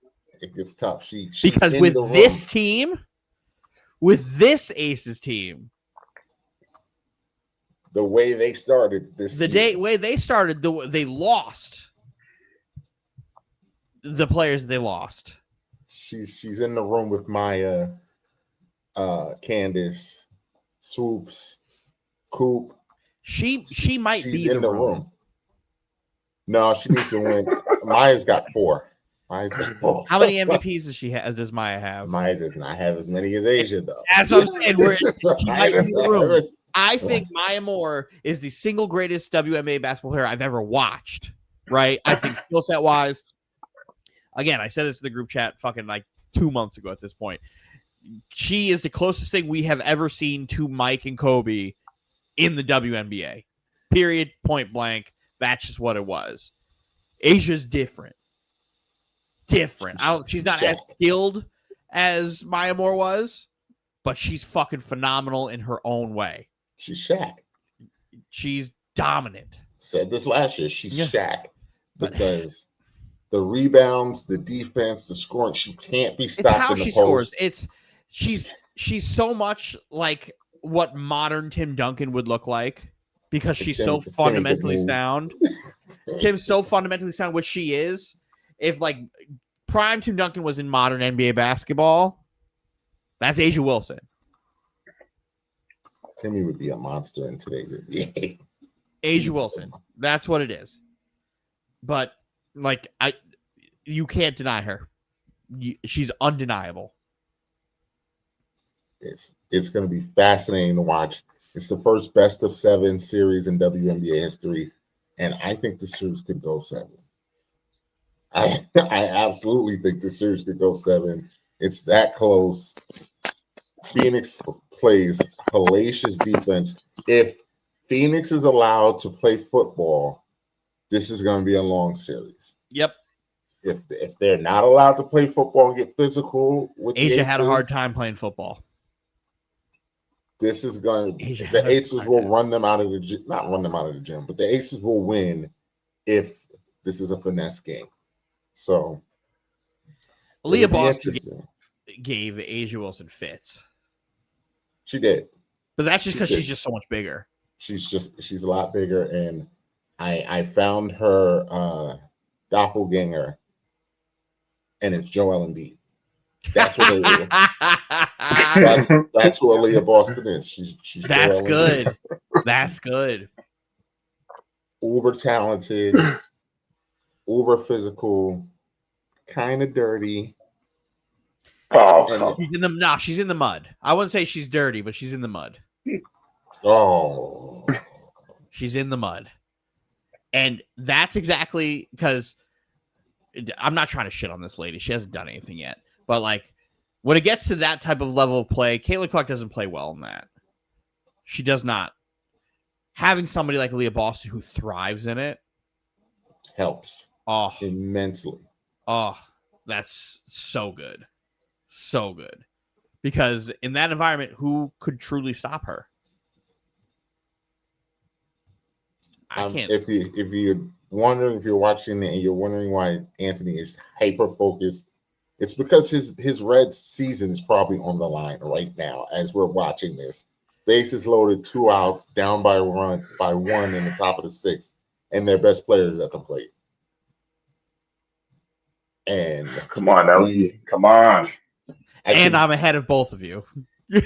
It gets tough. Because with this team, with this Aces team, the way they started this, way they started, they lost the players they lost. She's in the room with Maya, Candace, Swoops, Coop. She might be in the room. No, she needs to win. Maya's got 4. How many MVPs does Maya have? Maya does not have as many as Asia, though. That's what I'm saying. She might be in the room. I think Maya Moore is the single greatest WNBA basketball player I've ever watched. Right? I think skill set wise. Again, I said this in the group chat fucking like 2 months ago at this point. She is the closest thing we have ever seen to Mike and Kobe in the WNBA. Period. Point blank. That's just what it was. Asia's different. She's not as skilled as Maya Moore was, but she's fucking phenomenal in her own way. She's Shaq. She's dominant. Said this last year. She's Shaq. Because the rebounds, the defense, the scoring, she can't be stopped. It's how in the she post. Scores. She's so much like what modern Tim Duncan would look like because she's so fundamentally sound. Tim's so fundamentally sound, which she is. If like prime Tim Duncan was in modern NBA basketball, that's Asia Wilson. Timmy would be a monster in today's NBA. Asia Wilson. That's what it is. But like you can't deny her. She's undeniable. It's going to be fascinating to watch. It's the first best of 7 series in WNBA history, and I think the series could go 7. I absolutely think the series could go 7. It's that close. Phoenix plays hellacious defense. If Phoenix is allowed to play football, this is going to be a long series. Yep. If they're not allowed to play football and get physical with Asia had a hard time playing football. This is going to the Aces will run them out of the gym, not run them out of the gym, but the Aces will win if this is a finesse game. So Leah Boston gave Asia Wilson fits. She did. But that's just because she's just so much bigger. She's a lot bigger, and I found her doppelganger, and it's Joel Embiid. That's what it is. That's who Aaliyah Boston is. She's That's still good. That's good. Uber talented, uber physical, kind of dirty. Oh, She's in the mud. I wouldn't say she's dirty, but she's in the mud. Oh, She's in the mud. And that's exactly because I'm not trying to shit on this lady. She hasn't done anything yet. But like when it gets to that type of level of play, Caitlin Clark doesn't play well in that. She does not. Having somebody like Leah Boston who thrives in it helps immensely. Oh, that's so good. So good. Because in that environment, who could truly stop her? I can't. If you're wondering, if you're watching it and you're wondering why Anthony is hyper focused, it's because his Reds season is probably on the line right now as we're watching this. Bases loaded, 2 outs, down by 1 in the top of the 6th, and their best player is at the plate. And come on, Ellie, come on. I'm ahead of both of you.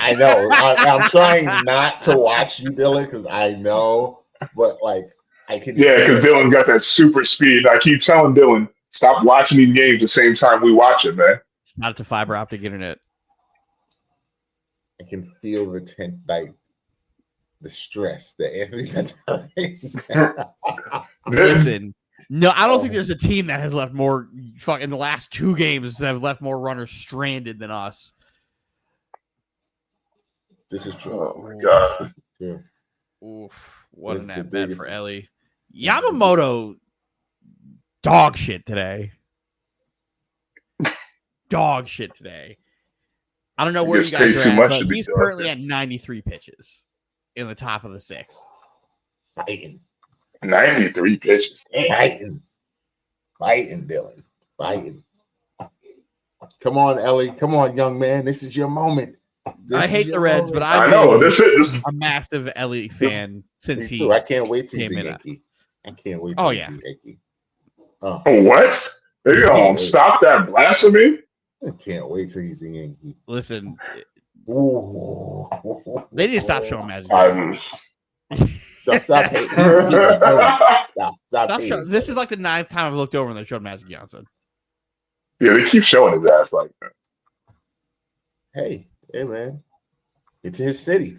I know. I'm trying not to watch you, Dylan, because I know, but like I can. Yeah, because Dylan got that super speed. I keep telling Dylan, stop watching these games the same time we watch it, man. Not to fiber optic internet. I can feel the stress that Anthony's Listen, no, I don't think there's a team that has left more in the last 2 games that have left more runners stranded than us. This is true. Oh my god. This is true. Oof, what an at bat for Ellie. Yamamoto dog shit today. Dog shit today. I don't know where you guys are at, but he's currently at 93 pitches in the top of the 6th. Fighting. 93 pitches. Fighting, Dylan. Fighting. Come on, Ellie. Come on, young man. This is your moment. I hate the Reds, but I know this is a massive Ellie fan since he. Too. I can't wait to he's a Yankee. I can't wait. Oh yeah. Yankee. What? They don't stop that blasphemy. I can't wait till he's a Yankee. Listen, ooh. They need to stop showing Magic. Stop hating. Stop hating. This is like the 9th time I've looked over and they showed Magic Johnson. Yeah, they keep showing his ass like that. Hey, man. It's his city.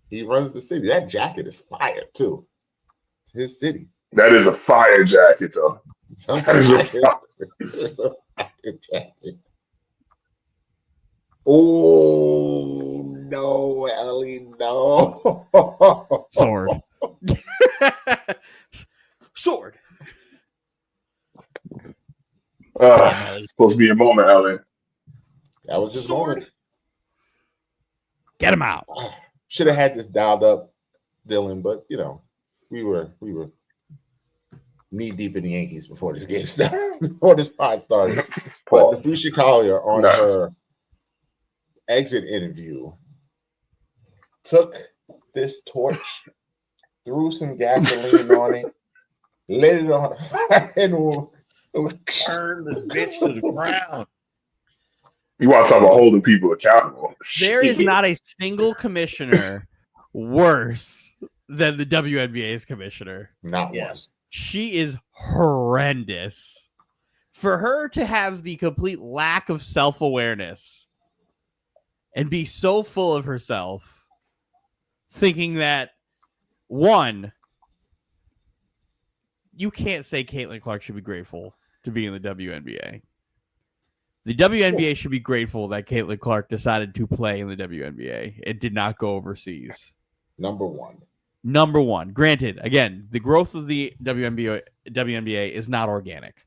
He runs the city. That jacket is fire, too. It's his city. That is a fire jacket, though. It's a fire jacket. Oh, no, Ellie, no. Sword. Sword. It's supposed to be a moment, Ellie. That was his moment. Get him out. Should have had this dialed up, Dylan, but we were knee deep in the Yankees before this game started, before this pod started. But Nafisha Collier on her exit interview took this torch, threw some gasoline on it, lit it on fire, and turned this bitch to the ground. You want to talk about holding people accountable? There is not a single commissioner worse than the WNBA's commissioner. Not yes. one. She is horrendous. For her to have the complete lack of self-awareness and be so full of herself, thinking that, one, you can't say Caitlin Clark should be grateful to be in the WNBA. The WNBA should be grateful that Caitlin Clark decided to play in the WNBA. It did not go overseas. Number one. Granted, again, the growth of the WNBA is not organic,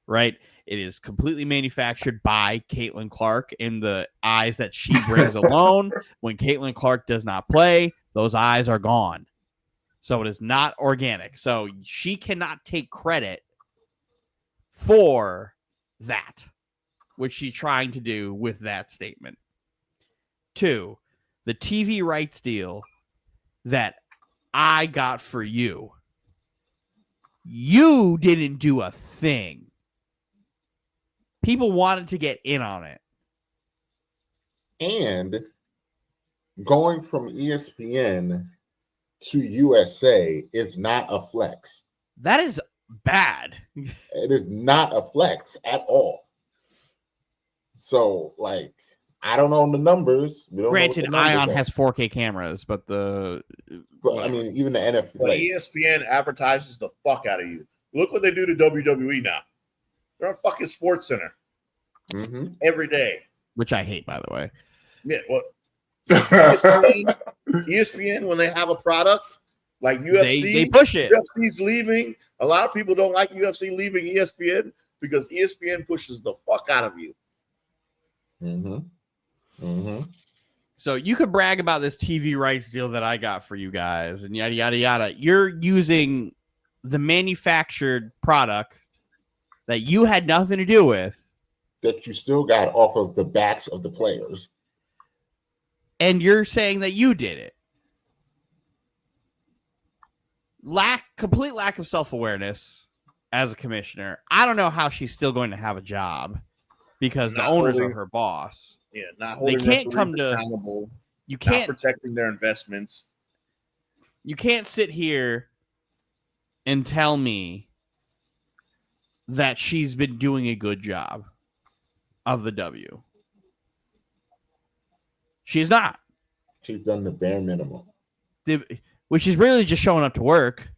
right? It is completely manufactured by Caitlin Clark in the eyes that she brings alone. When Caitlin Clark does not play, those eyes are gone. So it is not organic. So she cannot take credit for that, which she's trying to do with that statement. 2, the TV rights deal that I got for you. You didn't do a thing. People wanted to get in on it. And going from ESPN to USA is not a flex. That is bad. It is not a flex at all. So, like, I don't know the numbers. We don't Granted, know what the numbers Ion are. has 4K cameras, but I mean, even the NFL. But ESPN advertises the fuck out of you. Look what they do to WWE now. They're on fucking Sports Center every day. Which I hate, by the way. Yeah, well, ESPN, when they have a product like UFC, they push it. UFC's leaving. A lot of people don't like UFC leaving ESPN because ESPN pushes the fuck out of you. So you could brag about this TV rights deal that I got for you guys and yada, yada, yada. You're using the manufactured product that you had nothing to do with. That you still got off of the backs of the players. And you're saying that you did it. Complete lack of self-awareness as a commissioner. I don't know how she's still going to have a job because the owners are her boss. Yeah, not holding they can't come to accountable. You can't not protecting their investments. You can't sit here and tell me that she's been doing a good job of the W. She's not. She's done the bare minimum. Which is really just showing up to work.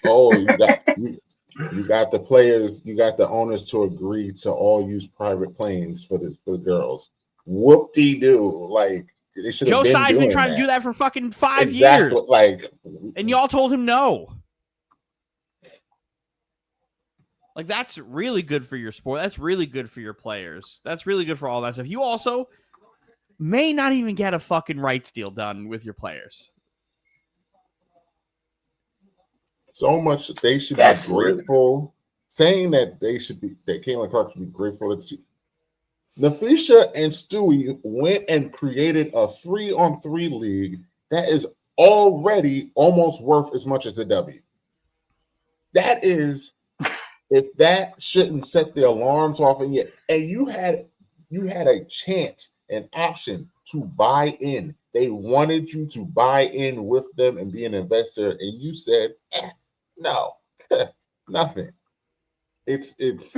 Oh, you got the players, you got the owners to agree to all use private planes for the girls. Whoop-de-doo. Like, they should have Joe been Tsai's doing been trying that. to do that for fucking 5 exactly, years. Like, and y'all told him no. Like, that's really good for your sport. That's really good for your players. That's really good for all that stuff. You also may not even get a fucking rights deal done with your players. So much they should be grateful. Saying that that Caitlin Clark should be grateful that Nafisha and Stewie went and created a 3-on-3 league that is already almost worth as much as a W. That is, if that shouldn't set the alarms off, and you had a chance, an option to buy in. They wanted you to buy in with them and be an investor, and you said, no, nothing. It reeks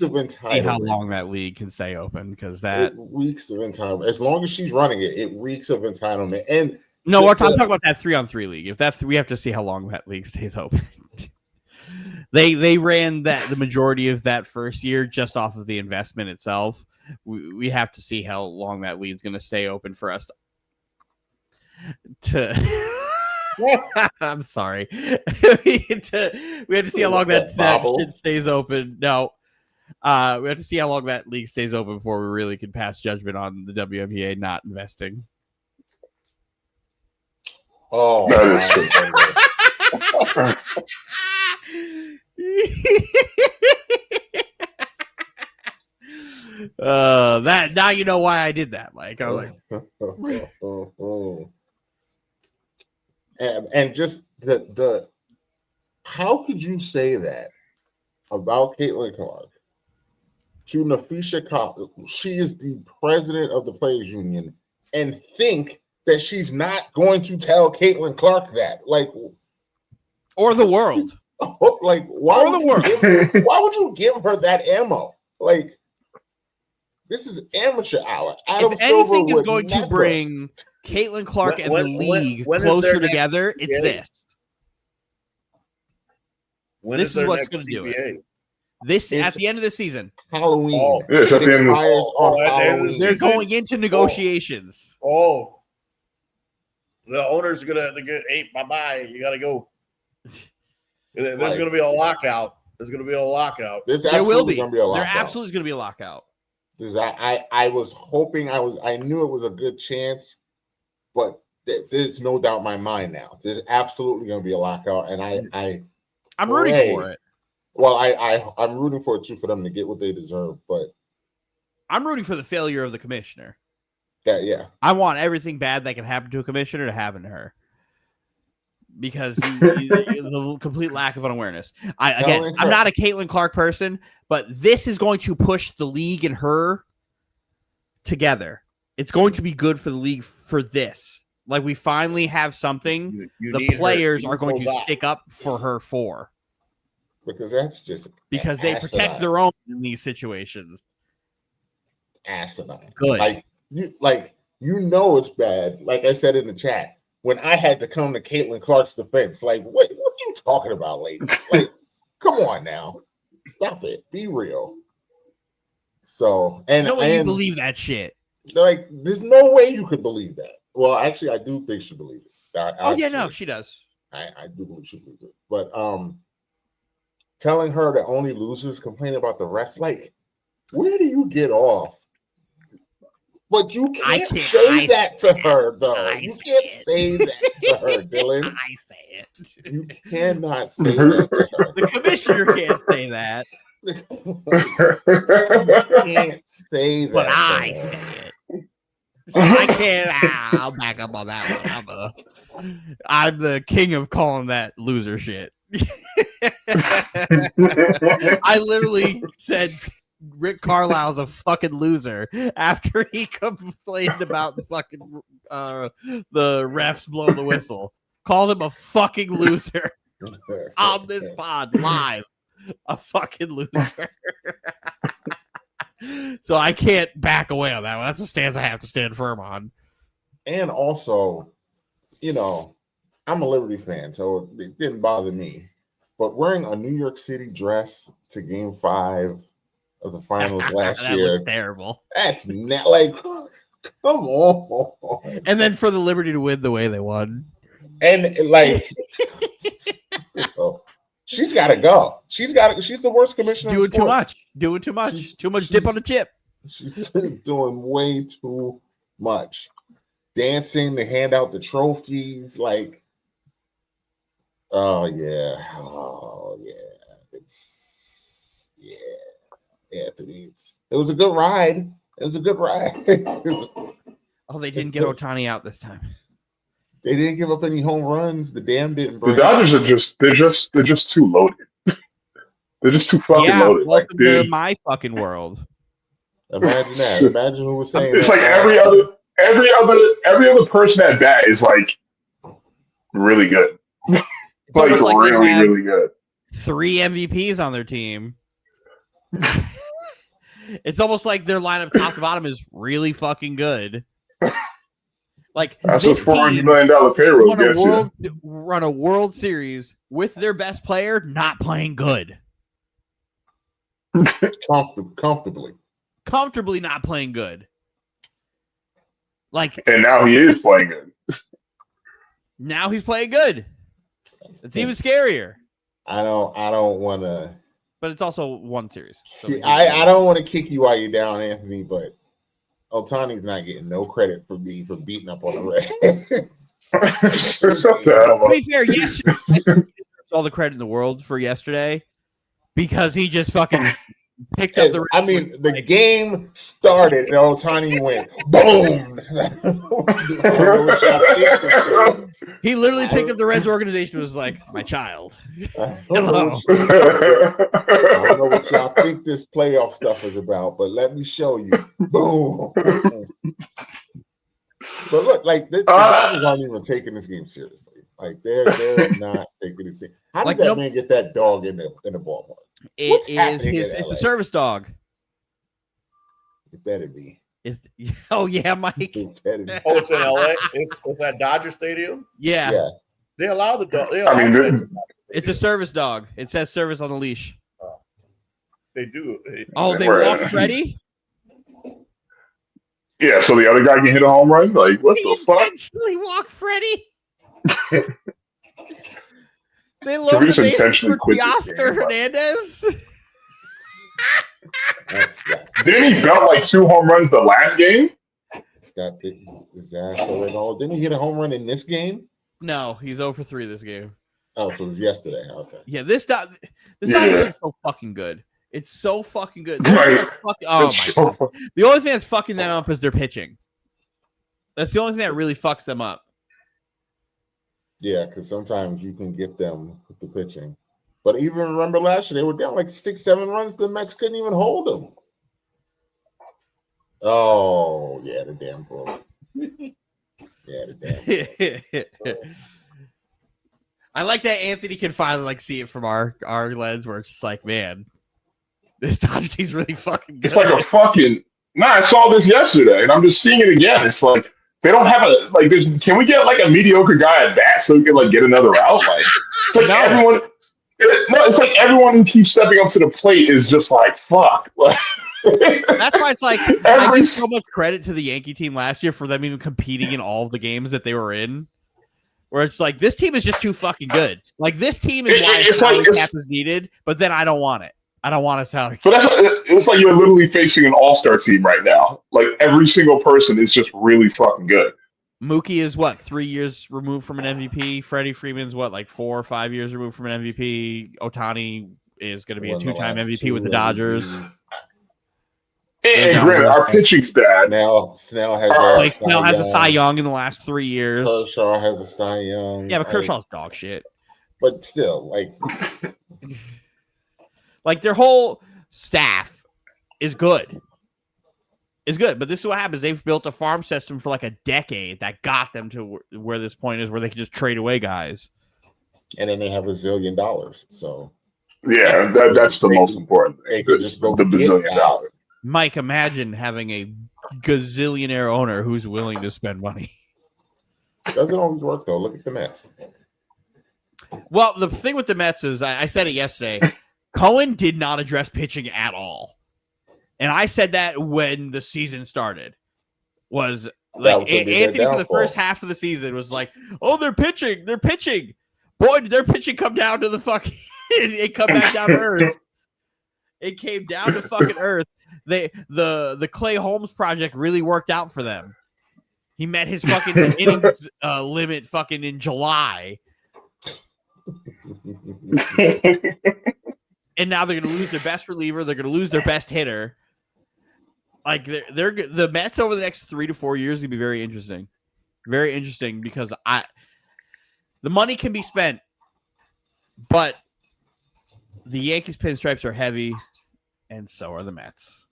of entitlement. See how long that league can stay open, because that reeks of entitlement. As long as she's running it, it reeks of entitlement. And no, we're talking about that 3-on-3 league. If we have to see how long that league stays open. They ran the majority of that first year just off of the investment itself. We have to see how long that league's going to stay open for us to I'm sorry. we have to see how long that shit stays open. No. We have to see how long that league stays open before we really can pass judgment on the WNBA not investing. Oh, that is that now you know why I did that. Like I was like, and just the how could you say that about Caitlin Clark to Nafisha Cobb? She is the president of the Players Union, and think that she's not going to tell Caitlin Clark that, like, or the world, like, why would you give her that ammo? Like, this is amateur hour. Adam if Silver anything is would going never to bring Caitlin Clark and the league closer together, it's this. This is what's going to do it. This at the end of the season, Halloween. Yes, at the end of Halloween. They're going into negotiations. The owner's gonna get bye. You gotta go. There's gonna be a lockout. There will be. Gonna be a lockout. There absolutely is gonna be a lockout. I was hoping I knew it was a good chance, but there's no doubt in my mind now. There's absolutely gonna be a lockout, and I'm rooting for it. Well, I'm rooting for it too, for them to get what they deserve, but I'm rooting for the failure of the commissioner. Yeah. I want everything bad that can happen to a commissioner to happen to her. because the complete lack of awareness. I'm not a Caitlin Clark person, but this is going to push the league and her together. It's going to be good for the league for this. Like, we finally have something the players are going to stick up for her for. Because that's just because they protect their own in these situations. Asinine. Good. You know it's bad. Like I said in the chat, when I had to come to Caitlin Clark's defense, like, what are you talking about, lady? Like, come on now. Stop it. Be real. So, and you believe that shit. Like, there's no way you could believe that. Well, actually, I do think she believes it. She does. I do believe she believes it. But telling her that only losers complain about the refs, like, where do you get off? But you can't say that to her, though. You can't say that to her, Dylan. I say it. You cannot say that to her. The commissioner can't say that. You can't say that. But I say it. I can't. I'll back up on that one. I'm the king of calling that loser shit. I literally said Rick Carlisle's a fucking loser after he complained about the fucking the refs blowing the whistle. Called him a fucking loser on this pod live. A fucking loser. So I can't back away on that one. That's a stance I have to stand firm on. And also, I'm a Liberty fan, so it didn't bother me. But wearing a New York City dress to Game 5 of the finals last that year, was terrible. That's not like, come on. And then for the Liberty to win the way they won, and like, she's got to go. She's the worst commissioner. Doing too much. Too much dip on the chip. She's doing way too much. Dancing to hand out the trophies, like. Oh yeah. Anthony. It was a good ride. Oh, they didn't get Ohtani out this time. They didn't give up any home runs. The dam didn't break. The Dodgers are just too loaded. They're just too fucking loaded. Welcome to my fucking world. Imagine that. Imagine who was saying it's that. Like every other person at bat is like really good. It's like really good. 3 MVPs on their team. It's almost like their lineup top to bottom is really fucking good. Like, that's what $400 million payroll gets you. Run a World Series with their best player not playing good. Comfortably not playing good. Like, and now he is playing good. Now he's playing good. It's even scarier. I don't want to. But it's also one series. So I don't want to kick you while you're down, Anthony, but Ohtani's not getting no credit for beating up on the Reds. To be fair, yes, all the credit in the world for yesterday because he just fucking picked up the. I mean, the game started and Ohtani went boom. He literally picked up the Reds organization and was like, my child. I don't know what y'all think this playoff stuff is about, but let me show you. Boom. But look, like the Dodgers aren't even taking this game seriously. Like they're not taking it seriously. How did that man get that dog in the ballpark? It's a service dog. It better be. Oh yeah, Mike. It better be. Oh, it's in LA. It's at Dodger Stadium. Yeah. They allow the dog. It's a service dog. It says service on the leash. They do. They walk Freddie. Yeah, so the other guy can hit a home run. Like, what the fuck? Intentionally walk Freddie. They load the bases for Teoscar Hernandez. Didn't he belt like 2 home runs the last game? It's got the disaster and all. Didn't he hit a home run in this game? No, he's 0 for 3 this game. Oh, so it was yesterday. Okay. Yeah, this dog is so fucking good. It's so fucking good. The only thing that's fucking them up is their pitching. That's the only thing that really fucks them up. Yeah, because sometimes you can get them with the pitching. But even remember last year, they were down like 6-7 runs. The Mets couldn't even hold them. Oh, yeah, the damn bro. Yeah, the damn bro. I like that Anthony can finally see it from our lens where it's just like, man, this Dodger team's really fucking good. It's like a fucking. Nah, I saw this yesterday, and I'm just seeing it again. It's like they don't have a like. Can we get like a mediocre guy at bat so we can get another out? Like it's like everyone. No, it's like everyone who keeps stepping up to the plate is just like fuck. That's why it's like I give so much credit to the Yankee team last year for them even competing in all of the games that they were in. Where it's like this team is just too fucking good. Like this team is why a salary cap is needed, but then I don't want it. I don't want a salary cap. But it's like you're literally facing an all-star team right now. Like every single person is just really fucking good. Mookie is 3 years removed from an MVP. Freddie Freeman's 4 or 5 years removed from an MVP. Otani is going to be a 2-time MVP with the Dodgers. And granted, our pitching's bad. Snell has a Cy Young in the last 3 years. Kershaw has a Cy Young. Yeah, but Kershaw's dog shit. But still, like their whole staff is good. But this is what happens. They've built a farm system for a decade that got them to where this point is, where they can just trade away guys. And then they have $1 zillion. So yeah, that's the most important thing. They could just go the bazillion dollars. Mike, imagine having a gazillionaire owner who's willing to spend money. Doesn't always work though. Look at the Mets. Well, the thing with the Mets is, I said it yesterday, Cohen did not address pitching at all. And I said that when the season started. Was Anthony for the first half of the season was like, oh, they're pitching. Boy, did their pitching come down to the fucking it come back down to earth. It came down to fucking earth. The Clay Holmes project really worked out for them. He met his fucking innings limit fucking in July. And now they're going to lose their best reliever. They're going to lose their best hitter. Like they're the Mets over the next 3 to 4 years going to be very interesting. Very interesting because the money can be spent, but the Yankees pinstripes are heavy, and so are the Mets.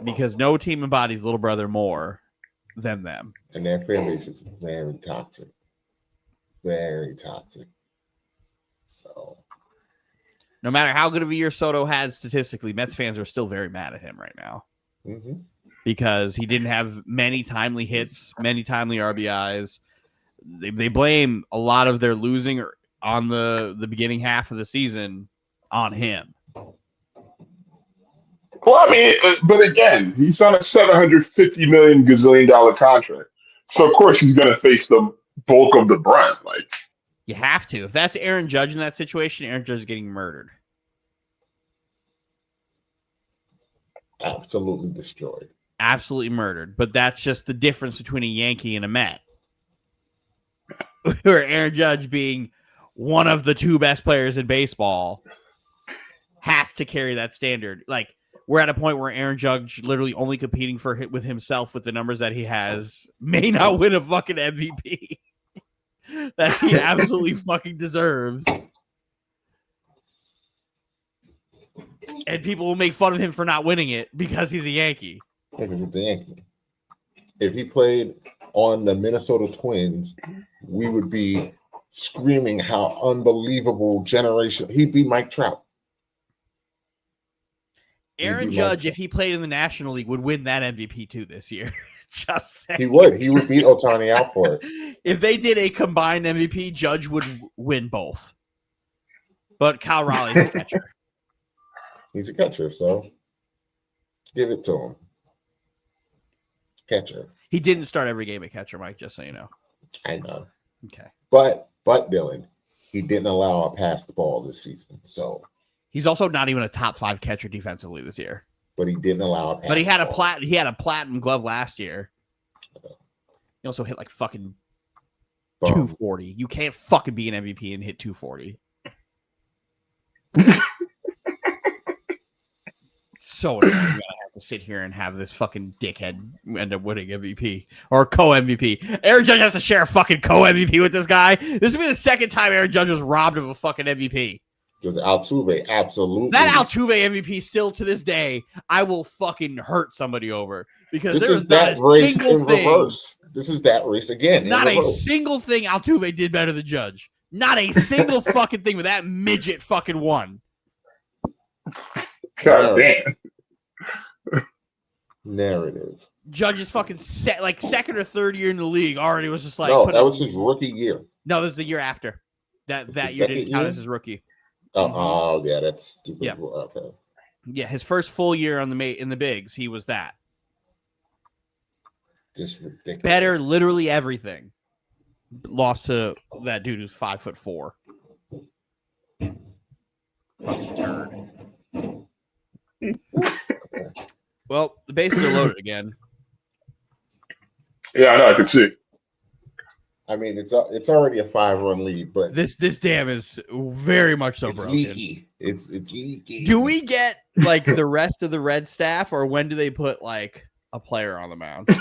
Because no team embodies little brother more than them. And their fan base is very toxic. Very toxic. So no matter how good of a year Soto had statistically, Mets fans are still very mad at him right now. Mm-hmm. Because he didn't have many timely hits, many timely RBIs. They blame a lot of their losing on the beginning half of the season on him. Well, I mean, but again, he's on a $750 million gazillion contract. So, of course, he's going to face the bulk of the brunt. Like, you have to. If that's Aaron Judge in that situation, Aaron Judge is getting murdered. Absolutely destroyed. Absolutely murdered. But that's just the difference between a Yankee and a Met. Where Aaron Judge, being one of the 2 best players in baseball, has to carry that standard. Like, we're at a point where Aaron Judge, literally only competing for hit with himself with the numbers that he has, may not win a fucking MVP that he absolutely fucking deserves. And people will make fun of him for not winning it because he's a Yankee. Because he's a Yankee. If he played on the Minnesota Twins, we would be screaming how unbelievable generation. He'd be Mike Trout. Aaron Judge, if he played in the National League, would win that MVP too this year. Just saying. He would. He would beat Otani out for it. If they did a combined MVP, Judge would win both. But Kyle Raleigh's a catcher. He's a catcher, so give it to him. Catcher. He didn't start every game at catcher, Mike, just so you know. I know. Okay. But Dylan, he didn't allow a passed ball this season, so he's also not even a top 5 catcher defensively this year. But he didn't allow a pass. But he had a platinum glove last year. He also hit fucking 240. You can't fucking be an MVP and hit 240. So annoying. You gotta have to sit here and have this fucking dickhead end up winning MVP or co-MVP. Aaron Judge has to share a fucking co-MVP with this guy. This will be the second time Aaron Judge was robbed of a fucking MVP. Because Altuve, absolutely. That Altuve MVP still to this day, I will fucking hurt somebody over because this there is that race in thing, reverse. This is that race again. Not a single thing Altuve did better than Judge. Not a single fucking thing with that midget fucking won. God damn. Narrative. Judge is fucking like second or third year in the league already was just like no, that was his rookie year. No, this is the year after. That year didn't count as his rookie. Oh, yeah, that's stupid. Yeah. Okay. Yeah, his first full year on in the bigs, he was that. Just ridiculous. Better, literally everything. Lost to that dude who's 5'4". Fucking turd. Well, the bases are loaded again. Yeah, I know. I can see. I mean, it's already a 5-run lead, but this dam is very much so broken. Leaky. It's leaky. Do we get like the rest of the Red staff, or when do they put like a player on the mound?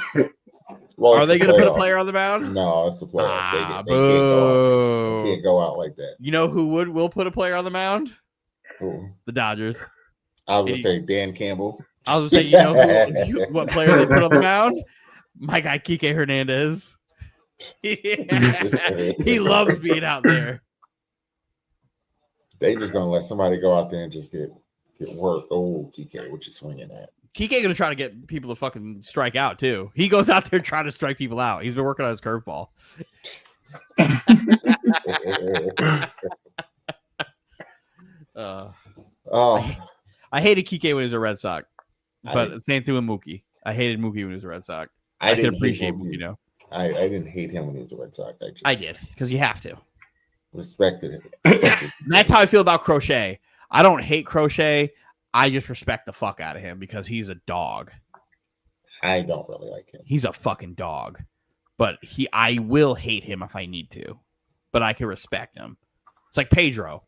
Well, are they going to put a player on the mound? No, it's the playoffs. They can't go out like that. You know who will put a player on the mound? Who? The Dodgers. I was going to say Dan Campbell. I was going to say, what player they put on the mound? My guy, Kike Hernandez. He loves being out there. They just going to let somebody go out there and just get work. Oh, Kike, what you swinging at? Kike going to try to get people to fucking strike out, too. He goes out there trying to strike people out. He's been working on his curveball. I hated Kike when he was a Red Sox, but same thing with Mookie. I hated Mookie when he was a Red Sox. I can appreciate Mookie now. I didn't hate him when he was a Red Sox. I did, because you have to. Respected it. That's how I feel about Crochet. I don't hate Crochet. I just respect the fuck out of him because he's a dog. I don't really like him. He's a fucking dog. But I will hate him if I need to. But I can respect him. It's like Pedro.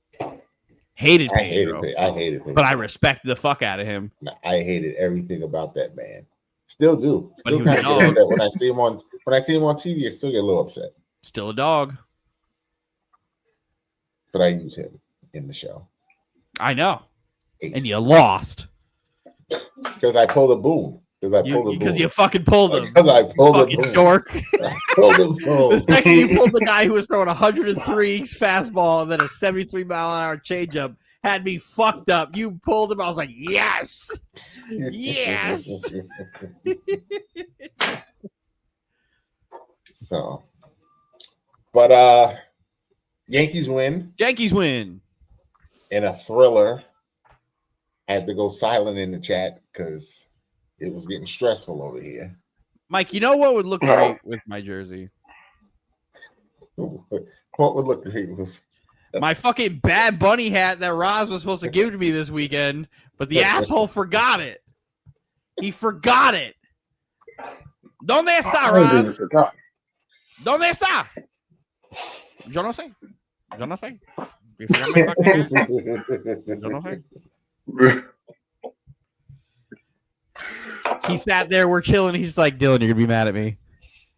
Hated Pedro. I hated him. But I respect the fuck out of him. I hated everything about that man. Still do. Still kind of get upset when I see him on TV. I still get a little upset. Still a dog. But I use him in the show. I know. Ace. And you lost. Because I pulled a boom. Because you fucking pulled him. Because I pulled a boom. Dork. I pulled a boom. The second you pulled the guy who was throwing 103 fastball and then a 73-mile-an-hour changeup had me fucked up. You pulled him. I was like, yes. Yes. So, but Yankees win. In a thriller. I had to go silent in the chat because it was getting stressful over here. Mike, you know what would look great with my jersey? What would look great was my fucking Bad Bunny hat that Roz was supposed to give to me this weekend, but the asshole forgot it. He forgot it. ¿Dónde está, Roz? ¿Dónde está? Yo no sé. You forgot my fucking hat? Yo no sé. He sat there, we're chilling. He's like, Dylan, you're gonna be mad at me.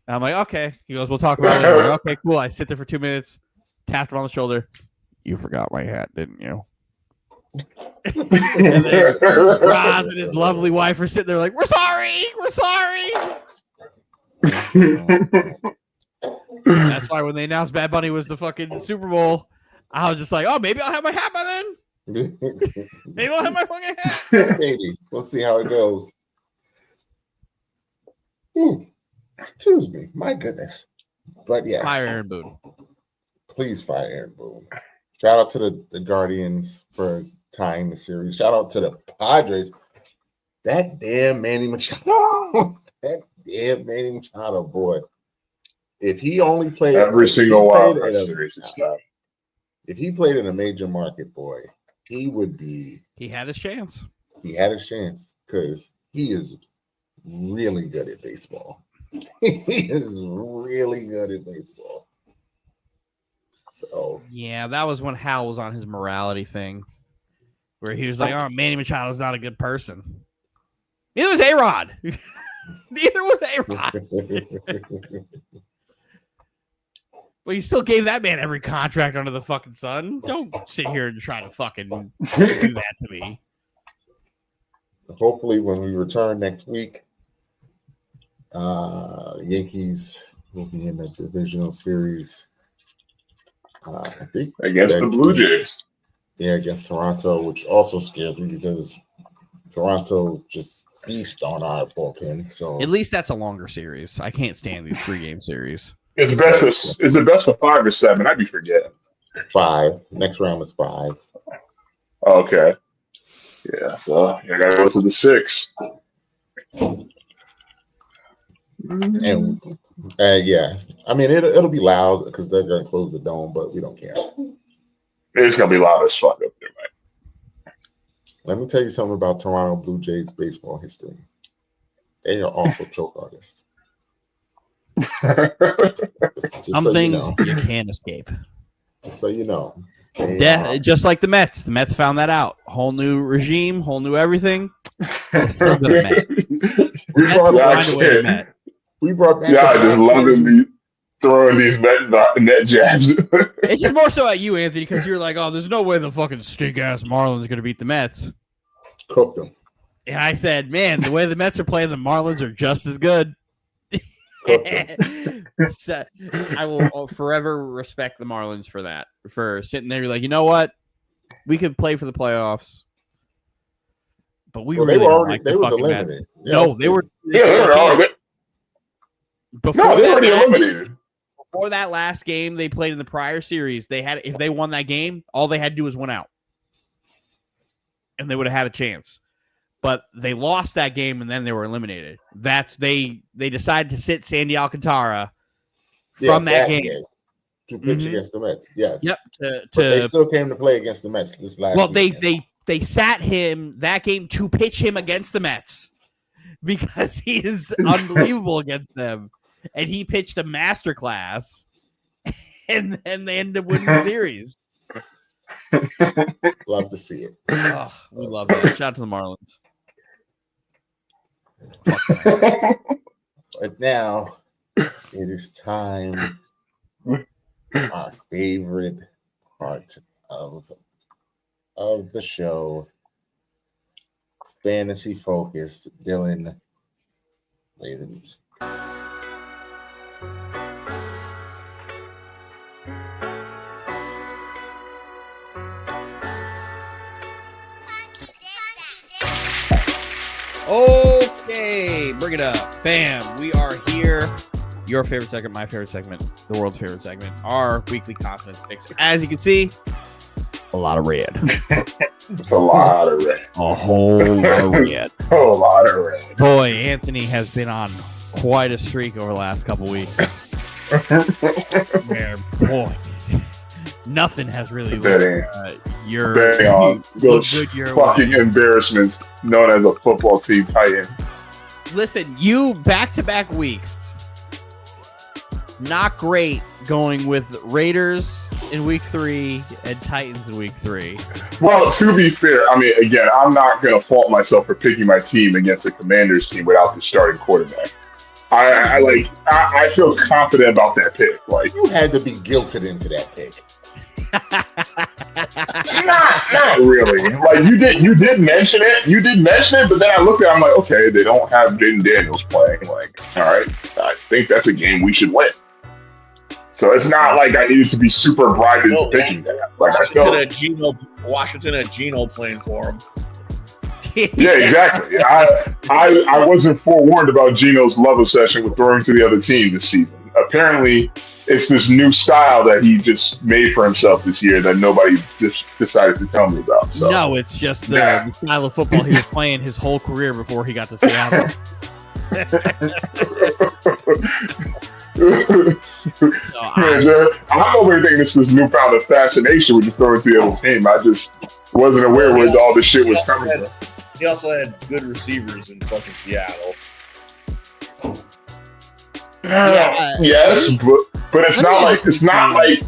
And I'm like, okay. He goes, we'll talk about it later. Like, okay, cool. I sit there for 2 minutes, tapped him on the shoulder. You forgot my hat, didn't you? And then Roz and his lovely wife are sitting there like, we're sorry. That's why when they announced Bad Bunny was the fucking Super Bowl, I was just like, oh, maybe I'll have my hat by then. Maybe I'll have my fucking hat. Maybe. We'll see how it goes. Excuse me. My goodness. But yeah. Fire Aaron Boone. Please fire Aaron Boone. Shout out to the Guardians for tying the series. Shout out to the Padres. That damn Manny Machado. Boy. If he only played every single wild card series is tough. If he played in a major market, boy, he would be. He had his chance. He had his chance because he is really good at baseball. He is really good at baseball. So yeah, that was when Hal was on his morality thing, where he was like, "Oh, Manny Machado's not a good person." Neither was A-Rod. Neither was A-Rod. Well, you still gave that man every contract under the fucking sun. Don't sit here and try to fucking do that to me. Hopefully, when we return next week, Yankees will be in the divisional series. I think against the Blue Jays. Yeah, against Toronto, which also scares me because Toronto just feast on our bullpen. So at least that's a longer series. I can't stand these 3-game series. Is the best of 5 or 7? I'd be forgetting. 5. Next round is 5. Okay. Yeah, so I gotta go to the 6. And yeah, I mean it'll be loud because they're gonna close the dome, but we don't care. It's gonna be loud as fuck up there, man. Let me tell you something about Toronto Blue Jays baseball history. They are also choke artists. Some so things you can't escape. So you know. Just like the Mets. The Mets found that out. Whole new regime, whole new everything. Still gonna Met. We brought back. Yeah, I just love them throwing these net jabs. It's just more so at you, Anthony, because you're like, oh, there's no way the fucking stink ass Marlins are gonna beat the Mets. Cook them. And I said, man, the way the Mets are playing, the Marlins are just as good. So, I will forever respect the Marlins for that. For sitting there, like, you know what? We could play for the playoffs, but we really they were already like they was eliminated. Yeah, no, they were. Yeah, they were already. Before they were already eliminated. Before that last game they played in the prior series, they had if they won that game, all they had to do was win out, and they would have had a chance. But they lost that game, and then they were eliminated. They decided to sit Sandy Alcantara from that game to pitch against the Mets. Yes. Yep. But they still came to play against the Mets this last. Well, weekend. they sat him that game to pitch him against the Mets because he is unbelievable against them, and he pitched a masterclass, and then they ended up winning the series. Love to see it. Oh, we love that. Shout out to the Marlins. But now it is time. Our favorite part of the show, fantasy focused. Dylan, play the music. Okay, bring it up. Bam. We are here. Your favorite segment, my favorite segment, the world's favorite segment, our weekly confidence picks. As you can see, a lot of red. It's a lot of red. A whole lot of red. A lot of red. Boy, Anthony has been on quite a streak over the last couple weeks. Where, boy, nothing has really looked those fucking embarrassments known as a football team titan. Listen, you back-to-back weeks. Not great going with Raiders in week 3 and Titans in week 3. Well, to be fair, I mean, again, I'm not going to fault myself for picking my team against the Commanders team without the starting quarterback. I feel confident about that pick. Like, you had to be guilted into that pick. Not really. Like you did mention it. You did mention it, but then I looked at it, I'm like, okay, they don't have Jaden Daniels playing. Like, all right, I think that's a game we should win. So it's not like I needed to be super bribed into picking that. Like Washington had Geno playing for him. Yeah, exactly. I wasn't forewarned about Geno's love obsession with throwing to the other team this season. Apparently, it's this new style that he just made for himself this year that nobody just decided to tell me about. So. No, it's just the style of football he was playing his whole career before he got to Seattle. I'm over thinking this is newfound fascination with just throwing to the other team. I just wasn't aware where all this shit was coming from. He also had good receivers in fucking Seattle. Yes, but it's not like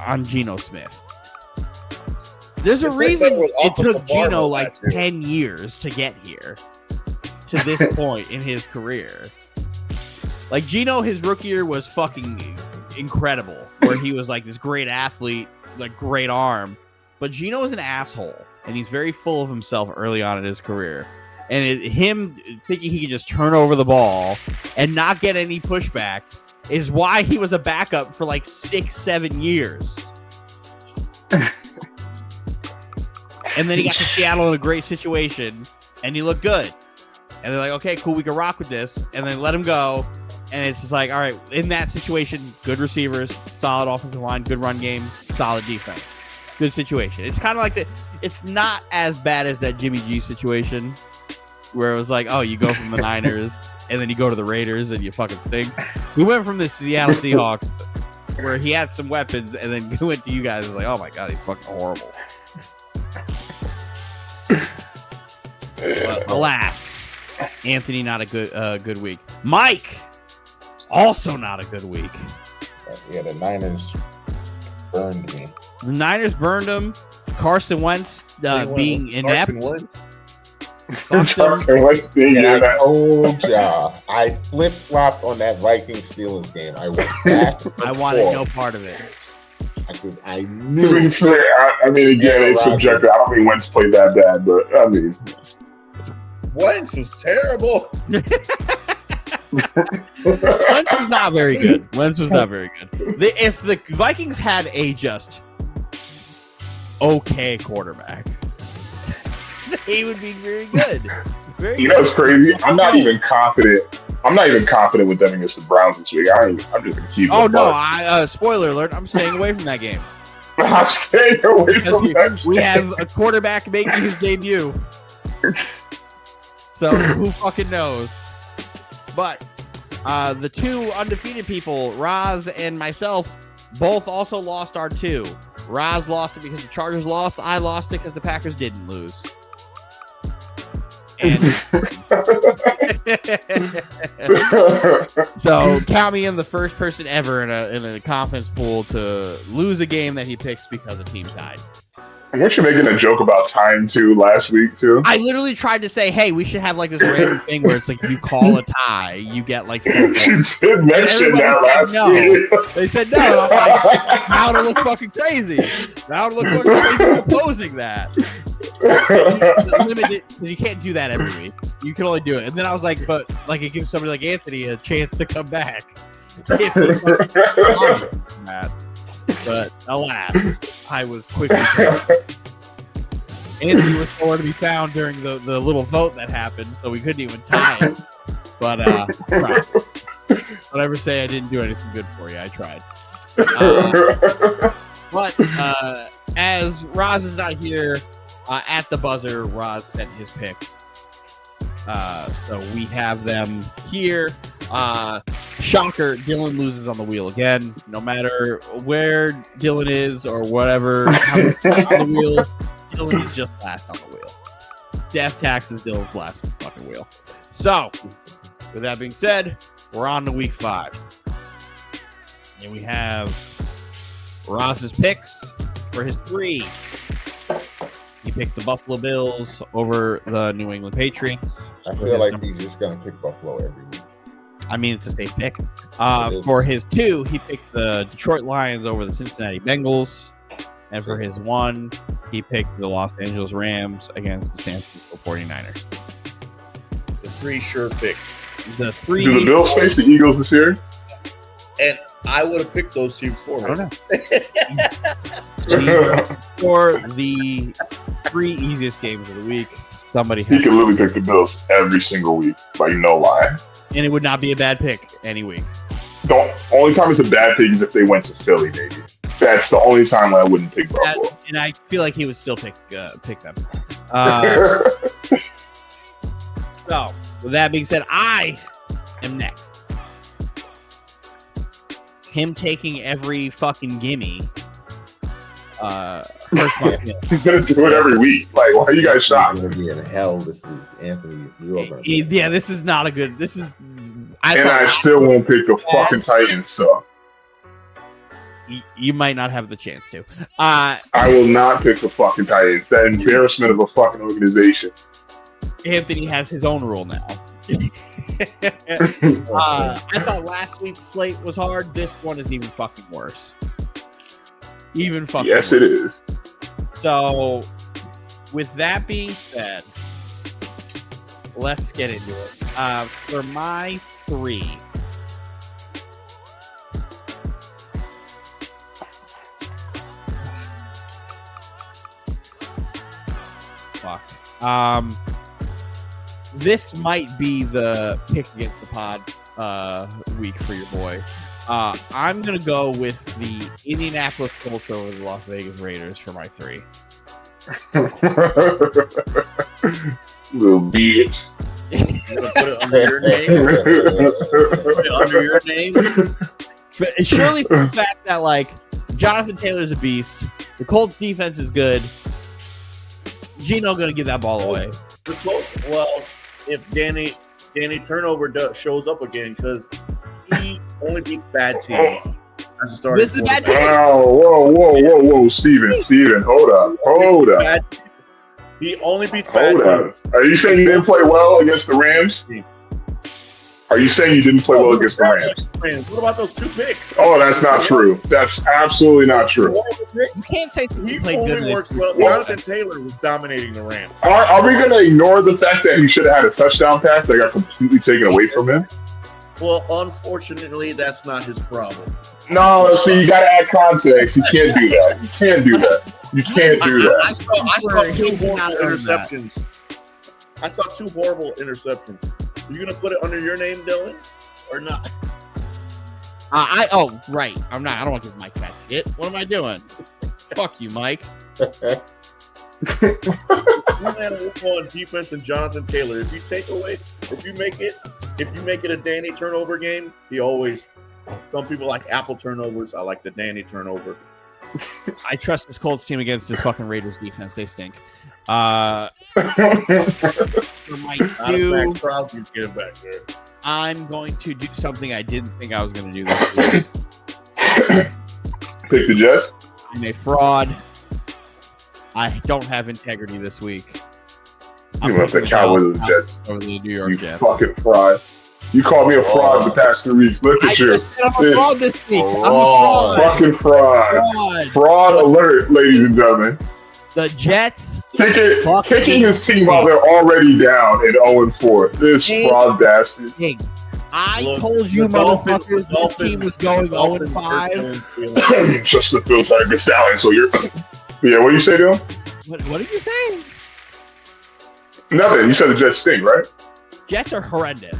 on Geno Smith. There's a reason it took Geno like 10 years to get here. to this point in his career. Like Geno, his rookie year was fucking incredible, where he was like this great athlete, like great arm. But Geno is an asshole, and he's very full of himself early on in his career. And him thinking he could just turn over the ball and not get any pushback is why he was a backup for like 6-7 years. And then he got to Seattle in a great situation, and he looked good. And they're like, okay, cool, we can rock with this. And then let him go. And it's just like, all right, in that situation, good receivers, solid offensive line, good run game, solid defense. Good situation. It's kind of like it's not as bad as that Jimmy G situation where it was like, oh, you go from the Niners and then you go to the Raiders and you fucking stink. We went from the Seattle Seahawks where he had some weapons and then he went to you guys and was like, oh my God, he's fucking horrible. But alas, Anthony, not a good week. Mike, also not a good week. Yeah, the Niners burned me. The Niners burned him. Carson Wentz being inept. Carson Wentz being inept. I told ya, I flip-flopped on that Vikings-Steelers game. I went back. I wanted no part of it. I knew. To be fair, I mean, again, it's subjective. I don't think Wentz played that bad, but I mean, Wentz was terrible. Wentz was not very good. If the Vikings had a just okay quarterback, they would be very good. You know what's crazy? I'm not even confident with them against the Browns this week. I'm just gonna keep. Oh no! Spoiler alert! I'm staying away from that game. I'm staying away from that. We have a quarterback making his debut, so who fucking knows? But the two undefeated people, Roz and myself, both also lost our two. Roz lost it because the Chargers lost. I lost it because the Packers didn't lose. And so count me in the first person ever in a confidence pool to lose a game that he picks because a team tied. Weren't you making a joke about time too last week too? I literally tried to say, hey, we should have like this random thing where it's like you call a tie, you get like 4 points. You did mention that last week. They said no. I was like, now it'll look fucking crazy. Now it'll look fucking crazy proposing that. Limited, because you can't do that every week. You can only do it. And then I was like, but like it gives somebody like Anthony a chance to come back. If but alas, I was quickly killed. Anthony was nowhere to be found during the little vote that happened, so we couldn't even tie it. But right. Don't ever say I didn't do anything good for you. I tried. But as Roz is not here, at the buzzer, Roz sent his picks. So we have them here. Shocker, Dylan loses on the wheel again. No matter where Dylan is or whatever on the wheel, Dylan is just last on the wheel. Death tax is Dylan's last fucking wheel. So, with that being said, we're on to week 5. And we have Ross's picks for his 3. He picked the Buffalo Bills over the New England Patriots. I feel like he's just going to pick Buffalo every week. I mean, it's a safe pick. For his 2, he picked the Detroit Lions over the Cincinnati Bengals. And for his 1, he picked the Los Angeles Rams against the San Francisco 49ers. The 3 sure pick. The 3. Do the Bills face the Eagles this year? And I would have picked those teams for I me. don't know. For the 3 easiest games of the week, somebody has He could literally pick the Bills every single week, like no lie. And it would not be a bad pick any week. The only time it's a bad pick is if they went to Philly, maybe. That's the only time I wouldn't pick Buffalo. And I feel like he would still pick them. So, with that being said, I am next. Him taking every fucking gimme hurts my feelings. He's gonna do it every week. Like, why are you guys shocked? He's gonna be in hell this week, Anthony. Yeah, this is not a good. This is. I still won't pick the fucking Titans. So you might not have the chance to. I will not pick the fucking Titans. That embarrassment of a fucking organization. Anthony has his own rule now. I thought last week's slate was hard. This one is even fucking worse. Even fucking Yes, worse. it is. So, with that being said, let's get into it. For my 3, fuck. This might be the pick against the pod week for your boy. I'm gonna go with the Indianapolis Colts over the Las Vegas Raiders for my 3. Little bitch. You gonna put it under your name? Put it under your name? But surely for the fact that like Jonathan Taylor's a beast, the Colts defense is good. Gino gonna give that ball away. The Colts. Well, if Danny Turnover shows up again, because he only beats bad teams as a starter. This is a bad team. Whoa, Steven, hold up. He only beats bad teams. Are you saying you didn't play well against the Rams? Are you saying you didn't play well against the Rams? What about those 2 picks? Oh, that's not true. That's absolutely not true. You can't say He played good. only works well. Jonathan Taylor was dominating the Rams. Are we going to ignore the fact that he should have had a touchdown pass that got completely taken away from him? Well, unfortunately, that's not his problem. No, see, you got to add context. You can't do that. You can't do that. I saw 2 horrible interceptions. I saw 2 horrible interceptions. Are you gonna put it under your name, Dylan, or not? Right. I'm not. I don't want to give Mike that shit. What am I doing? Fuck you, Mike. You man on defense and Jonathan Taylor. If you make it a Danny turnover game, some people like apple turnovers. I like the Danny turnover. I trust this Colts team against this fucking Raiders defense. They stink. For my 2, Max Crosby's getting back there. I'm going to do something I didn't think I was going to do this week. Pick the Jets? I'm a fraud. I don't have integrity this week. You want the Cowboys or the Jets? Over the New York Jets. Fucking fraud. You called me a fraud the past 3 weeks. Look at you. I'm a fraud this week. I'm a fraud. Fucking fraud. Fraud alert, ladies and gentlemen. The Jets kicking his team while they're already down at 0-4. This fraud bastard. I told you, motherfuckers, this team was going 0-5. Just the Bills are good stallion, so you're. Yeah, what you say, Dylan? What did you say? Nothing. You said the Jets stink, right? Jets are horrendous.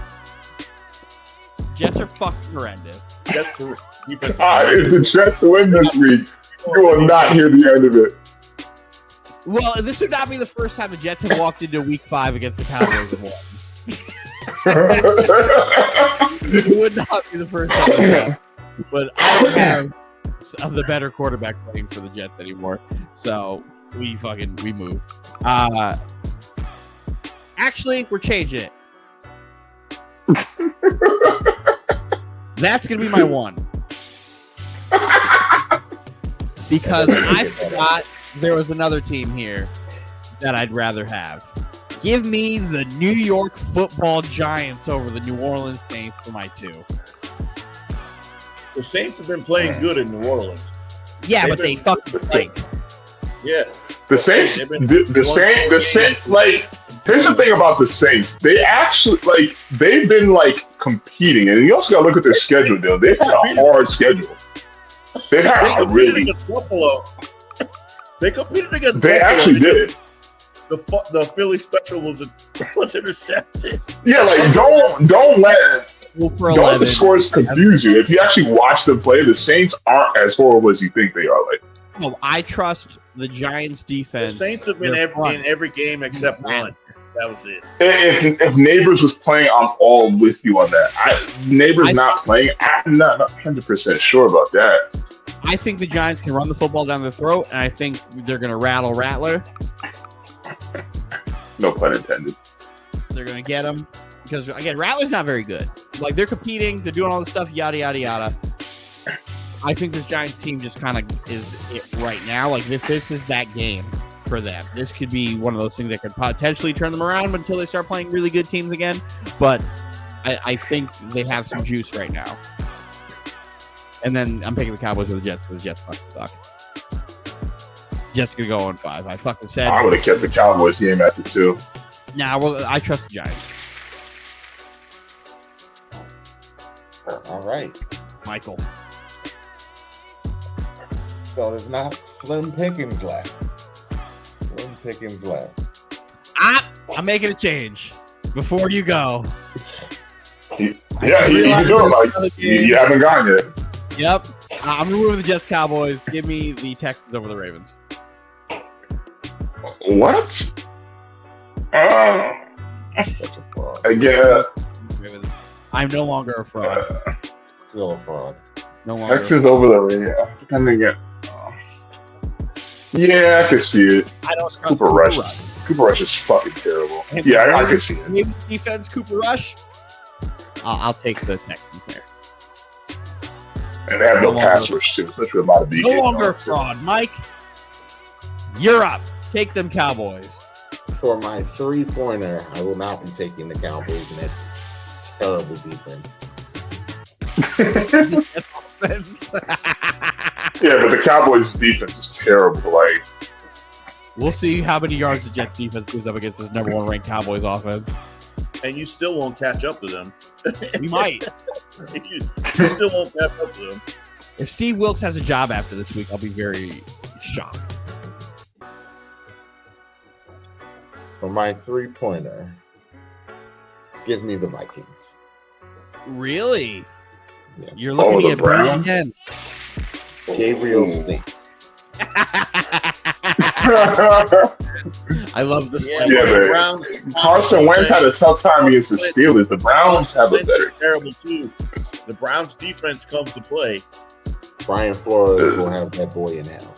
Jets are fucking horrendous. If the Jets win this week, you will not hear the end of it. Well, this would not be the first time the Jets have walked into Week 5 against the Cowboys and won. It would not be the first time. But I don't have the better quarterback playing for the Jets anymore. So we move. Actually, we're changing it. That's going to be my 1. Because I forgot there was another team here that I'd rather have. Give me the New York Football Giants over the New Orleans Saints for my 2. The Saints have been playing good in New Orleans. Yeah, but they fucking stink. Yeah. The Saints, the Saints, like, here's the thing about the Saints. They actually, like, they've been, like, competing. And you also got to look at their schedule, though. They've had a hard schedule. They've had a really... Buffalo. They competed against They Buffalo. actually did. The Philly special was intercepted. Yeah, like, don't let the scores confuse you. If you actually watch them play, the Saints aren't as horrible as you think they are. Like, no, I trust the Giants' defense. The Saints have been in every game except one. That was it. If Neighbors was playing, I'm all with you on that. Neighbors not playing, I'm not 100% sure about that. I think the Giants can run the football down their throat, and I think they're going to rattle Rattler. No pun intended. They're going to get him. Because, again, Rattler's not very good. Like, they're competing. They're doing all this stuff, yada, yada, yada. I think this Giants team just kind of is it right now. Like, this is that game for them. This could be one of those things that could potentially turn them around until they start playing really good teams again. But I think they have some juice right now. And then I'm picking the Cowboys with the Jets because the Jets fucking suck. Jets gonna go 0-5. I fucking said. I would have kept the Cowboys game after 2. Nah, well, I trust the Giants. All right. Michael. So there's not slim pickings left. Slim pickings left. I'm making a change before you go. Yeah, you can do it. Like, you haven't gone yet. Yep. I'm removing the Jets Cowboys. Give me the Texans over the Ravens. What? Such a fraud. Again. Ravens. I'm no longer a fraud. Still a fraud. No longer. Texans over the Ravens. Yeah, I can see it. I don't trust Cooper Rush. Cooper Rush is fucking terrible. And Yeah, I can see it. Ravens defense, Cooper Rush. I'll take the Texans there. And they have no pass rush too, especially a lot of BK. No longer a fraud. Mike, you're up. Take them Cowboys. For my 3-pointer, I will not be taking the Cowboys in that terrible defense. Yeah, but the Cowboys' defense is terrible. Like, we'll see how many yards the Jets defense goes up against this number 1 ranked Cowboys offense. And you still won't catch up to them. We might. you still won't catch up to them. If Steve Wilkes has a job after this week, I'll be very shocked. For my 3-pointer, give me the Vikings. Really? Yeah. You're looking at Browns again. Gabriel stinks. I love this. Yeah, Yeah, the but Browns. Carson Wentz had a tough time against the Steelers. The Browns have a Wentz is better. terrible too. The Browns defense comes to play. Brian Flores will have that boy in hell.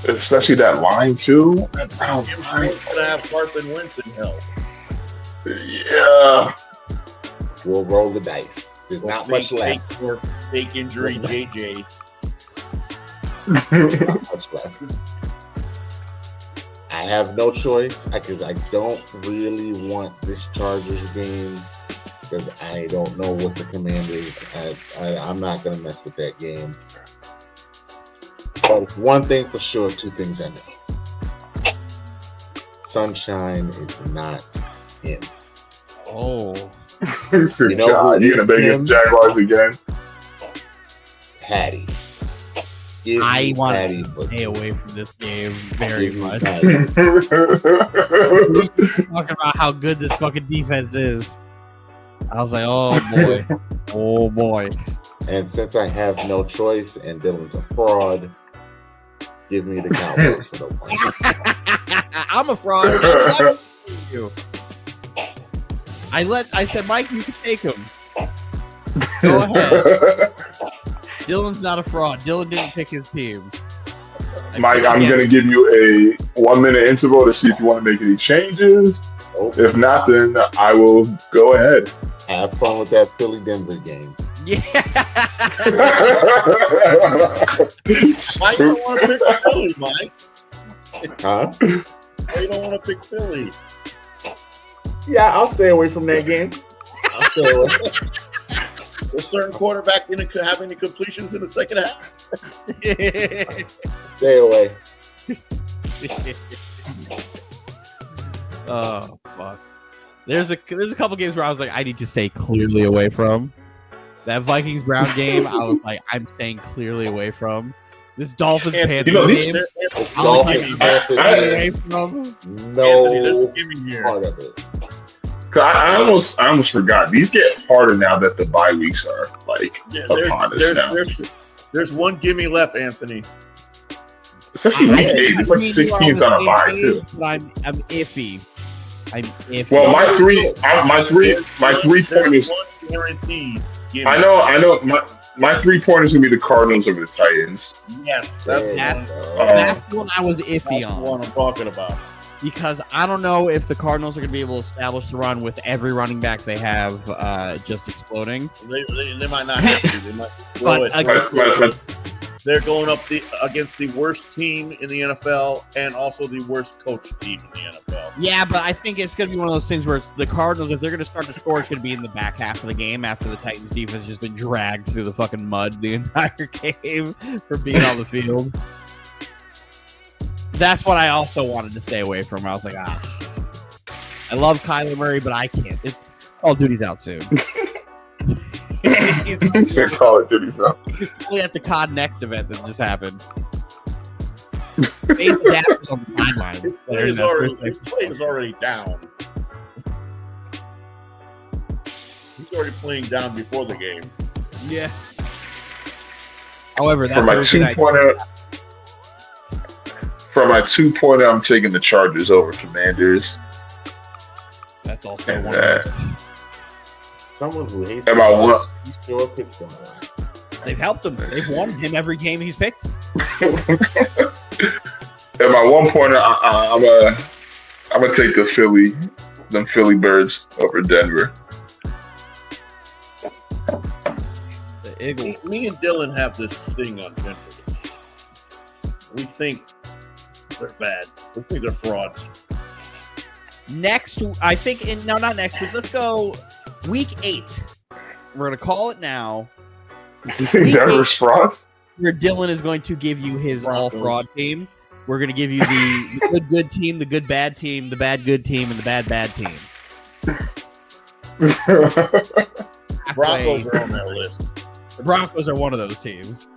Especially that line too. That Browns Jim line. Schwartz gonna have Carson Wentz in hell. Yeah. We'll roll the dice. There's not much left. For fake injury, JJ. Not much left. I have no choice because I don't really want this Chargers game because I don't know what the Commanders. I'm not going to mess with that game. But one thing for sure, 2 things I know. Sunshine is not him. Oh. You know who You're gonna bet against Jaguars again. Patty. Give I me want Patty to for stay 2. away from this game very Give me much. Patty. Talking about how good this fucking defense is. I was like, oh boy. Oh boy. And since I have no choice and Dylan's a fraud, give me the Cowboys for the one. I'm a fraud. I said, Mike, you can take him. Go ahead. Dylan's not a fraud. Dylan didn't pick his team. Mike, I'm going to give you a 1-minute interval to see if you want to make any changes. Oh, If not, then I will go ahead. have fun with that Philly-Denver game. Yeah. Why you don't want to pick Philly, Mike? Huh? Why you don't want to pick Philly? Yeah, I'll stay away from that game. I'll stay away. A certain quarterback didn't have any completions in the second half. Stay away. Oh fuck! There's a couple games where I was like, I need to stay clearly away from. That Vikings Brown game, I was like, I'm staying clearly away from. This Dolphins Panthers game, Dolphins Panthers away game. from. No part of it. I almost forgot. These get harder now that the bye weeks are like upon us now. There's one gimme left, Anthony. Especially week 8. It's like 6 teams on a bye too. But I'm iffy. I'm iffy. Well, my three pointers. One guaranteed. Gimme. I know. My 3-pointers gonna be the Cardinals over the Titans. Yes, that's That's one I was iffy the on. one I'm talking about. Because I don't know if the Cardinals are going to be able to establish the run with every running back they have just exploding. They might not have to. They might blow But it. They're going up against the worst team in the NFL and also the worst coach team in the NFL. Yeah, but I think it's going to be one of those things where the Cardinals, if they're going to start to score, it's going to be in the back half of the game after the Titans defense has been dragged through the fucking mud the entire game for being on the field. That's what I also wanted to stay away from. I was like, I love Kyler Murray, but I can't. Call of Duty's out soon. He's Call of Duty's out. He's probably at the COD Next event that just happened. Face adapters on the sideline. His play is already down. He's already playing down before the game. Yeah. However, for my 2-pointer, I'm taking the Chargers over Commanders. That's also one of those. Someone who hates he still picks them. They've helped him. They've won him every game he's picked. At my 1-pointer, I'm gonna take them Philly Birds over Denver. The Eagles. Me and Dylan have this thing on Denver. We think they're bad. We think they're frauds. Next, I think not next week. Let's go week 8. We're gonna call it now. You think Denver's frauds? Where Dylan is going to give you his all fraud team. We're going to give you the good team, the good bad team, the bad good team, and the bad bad team. Broncos are on that list. The Broncos are one of those teams.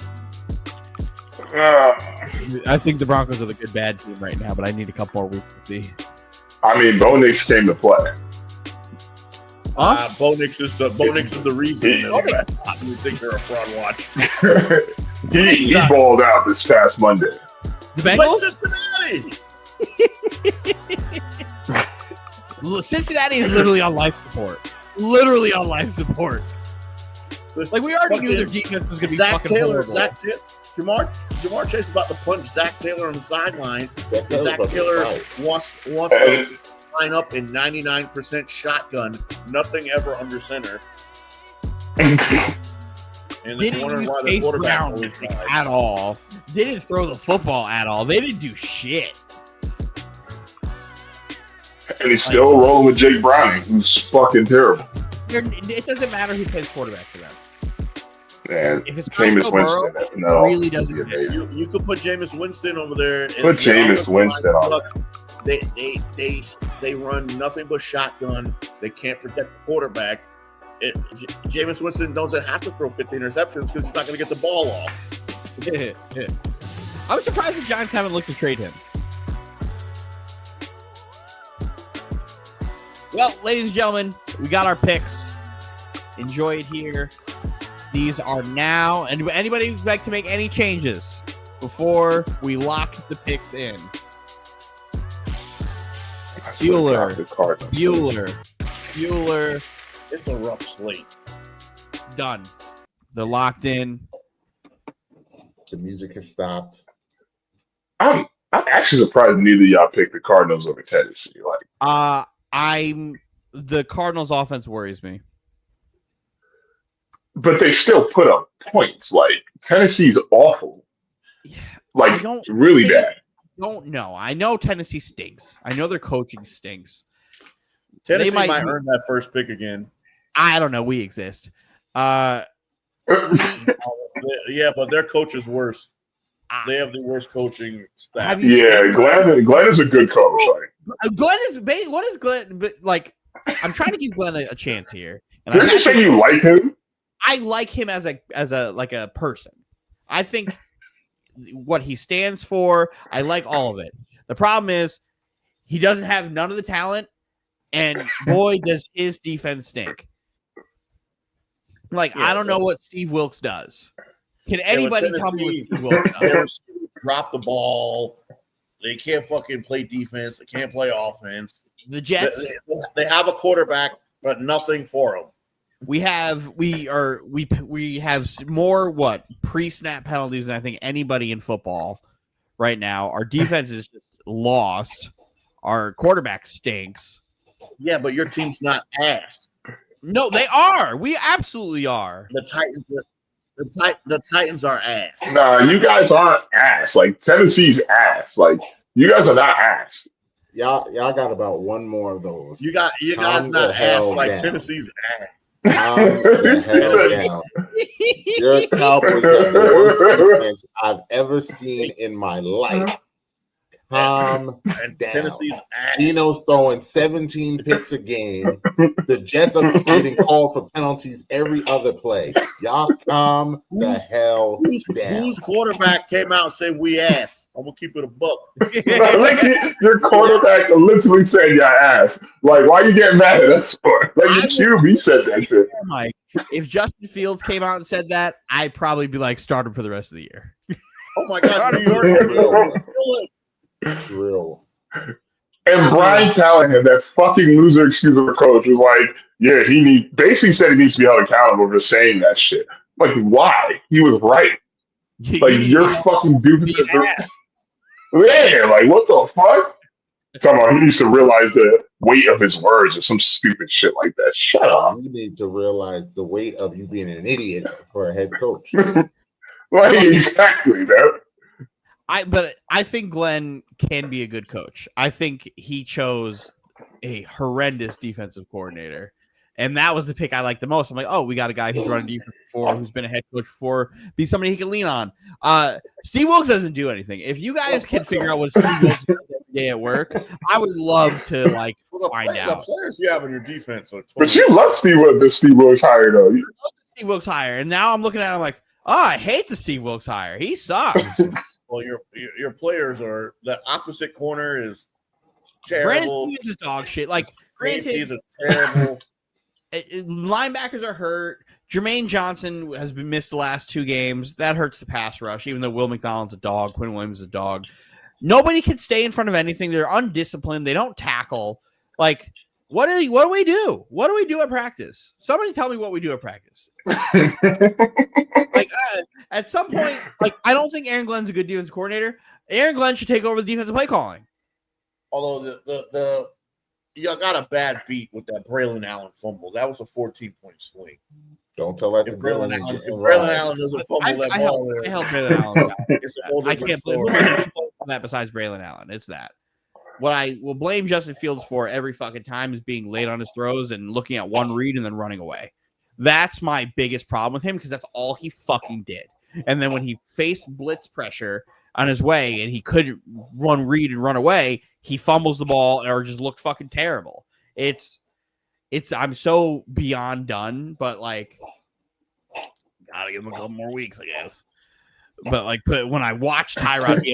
I think the Broncos are the good bad team right now, but I need a couple more weeks to see. I mean, Bo Nix came to play. Bo Nix is the reason you think they're a fraud watch. he balled out this past Monday. The Bengals? Cincinnati. Cincinnati is literally on life support. Literally on life support. Like, we already knew their defense was going to be fucking horrible. Jamar Chase is about to punch Zach Taylor on the sideline. Zach Taylor wants to line up in 99% shotgun, nothing ever under center. And they didn't use Chase Brown at all. They didn't throw the football at all. They didn't do shit. And he's still rolling with Jake Browning, who's fucking terrible. It doesn't matter who plays quarterback for them. Man, if it's Jameis Winston, no, really doesn't matter. You could put Jameis Winston over there. Put Jameis Winston on. They run nothing but shotgun. They can't protect the quarterback. Jameis Winston doesn't have to throw 50 interceptions because he's not going to get the ball off. Yeah. I'm surprised the Giants haven't looked to trade him. Well, ladies and gentlemen, we got our picks. Enjoy it here. These are now. And anybody would like to make any changes before we lock the picks in? Bueller. It's a rough slate. Done. They're locked in. The music has stopped. I'm actually surprised neither of y'all picked the Cardinals over Tennessee. The Cardinals' offense worries me. But they still put up points. Like, Tennessee's awful. Yeah, like, really bad. Don't know. I know Tennessee stinks. I know their coaching stinks. Tennessee might earn that first pick again. I don't know. We exist. Yeah, but their coach is worse. They have the worst coaching staff. Yeah, Glenn is a good coach. Like. Glenn is. What is Glenn? But like, I'm trying to give Glenn a chance here. Did you say you like him? I like him as a person. I think what he stands for. I like all of it. The problem is he doesn't have none of the talent, and boy, does his defense stink. Like, I don't know what Steve Wilks does. Can anybody tell me what Steve Wilks does? Drop the ball. They can't fucking play defense. They can't play offense. The Jets. They have a quarterback, but nothing for them. We have more pre-snap penalties than I think anybody in football right now. Our defense is just lost. Our quarterback stinks. Yeah, but your team's not ass. No, they are. We absolutely are. The The Titans are ass. Nah, you guys aren't ass. Like Tennessee's ass. Like you guys are not ass. Y'all got about one more of those. You guys Calm not the hell ass like down. Tennessee's ass. Calm the hell down. Your Cowboys have the worst defense I've ever seen in my life. Calm And down. Tennessee's ass. Gino's throwing 17 picks a game. The Jets are getting called for penalties every other play. Y'all calm the hell down. Whose quarterback came out and said we ass? I'm gonna keep it a buck. Like your quarterback literally said your ass. Like, why you getting mad at us for? Like your QB said that shit. Mike, if Justin Fields came out and said that, I'd probably be like, start him for the rest of the year. Oh my God, New York. Real. And Brian Callahan, that fucking loser excuse of a coach, was like, yeah, basically said he needs to be held accountable for saying that shit. Like, why? He was right. Like, you're fucking dude. Yeah, like, what the fuck? Talking about he needs to realize the weight of his words or some stupid shit like that. Shut up. You need to realize the weight of you being an idiot for a head coach. Like, exactly, man. But I think Glenn can be a good coach. I think he chose a horrendous defensive coordinator. And that was the pick I liked the most. I'm like, oh, we got a guy who's run defense before, who's been a head coach before, be somebody he can lean on. Steve Wilkes doesn't do anything. If you guys can figure out what Steve Wilkes does every day at work, I would love to find out. The players you have in your defense are But you love Steve Wilkes hire, though. Steve Wilkes hire, and now I'm looking at him like, oh, I hate the Steve Wilkes hire. He sucks. Well, your players are the opposite corner is terrible. Brandon Stevens is dog shit. Like, granted, he's a terrible. Linebackers are hurt. Jermaine Johnson has been missed the last 2 games. That hurts the pass rush, even though Will McDonald's a dog, Quinn Williams is a dog. Nobody can stay in front of anything. They're undisciplined. They don't tackle. Like, what do we do? What do we do at practice? Somebody tell me what we do at practice. At some point, I don't think Aaron Glenn's a good defensive coordinator. Aaron Glenn should take over the defensive play calling. Although you got a bad beat with that Braylon Allen fumble. That was a 14-point swing. Don't tell that to Braylon Allen doesn't fumble that ball there. I held Braylon Allen. I can't blame that besides Braylon Allen. It's that. What I will blame Justin Fields for every fucking time is being late on his throws and looking at one read and then running away. That's my biggest problem with him because that's all he fucking did. And then when he faced blitz pressure on his way and he couldn't read and run away, he fumbles the ball or just looked fucking terrible. I'm so beyond done, but gotta give him a couple more weeks, I guess. But when I watch Tyrod be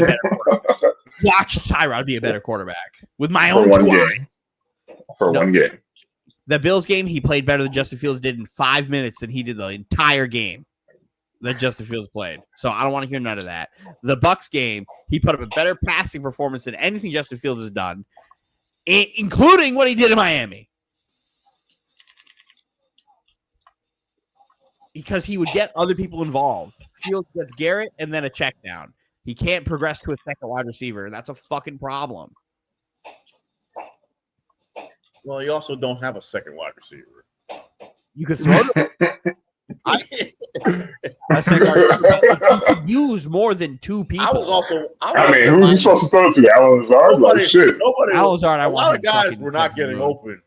a better quarterback with my own 2 eyes. One game. The Bills game, he played better than Justin Fields did in 5 minutes than he did the entire game that Justin Fields played. So I don't want to hear none of that. The Bucs game, he put up a better passing performance than anything Justin Fields has done, including what he did in Miami. Because he would get other people involved. Fields gets Garrett and then a check down. He can't progress to a second wide receiver, and that's a fucking problem. Well, you also don't have a second wide receiver. You could throw them. Use more than 2 people. Who's he supposed to throw to? Alan Lazard? Alan Lazard, a lot of guys were not getting open.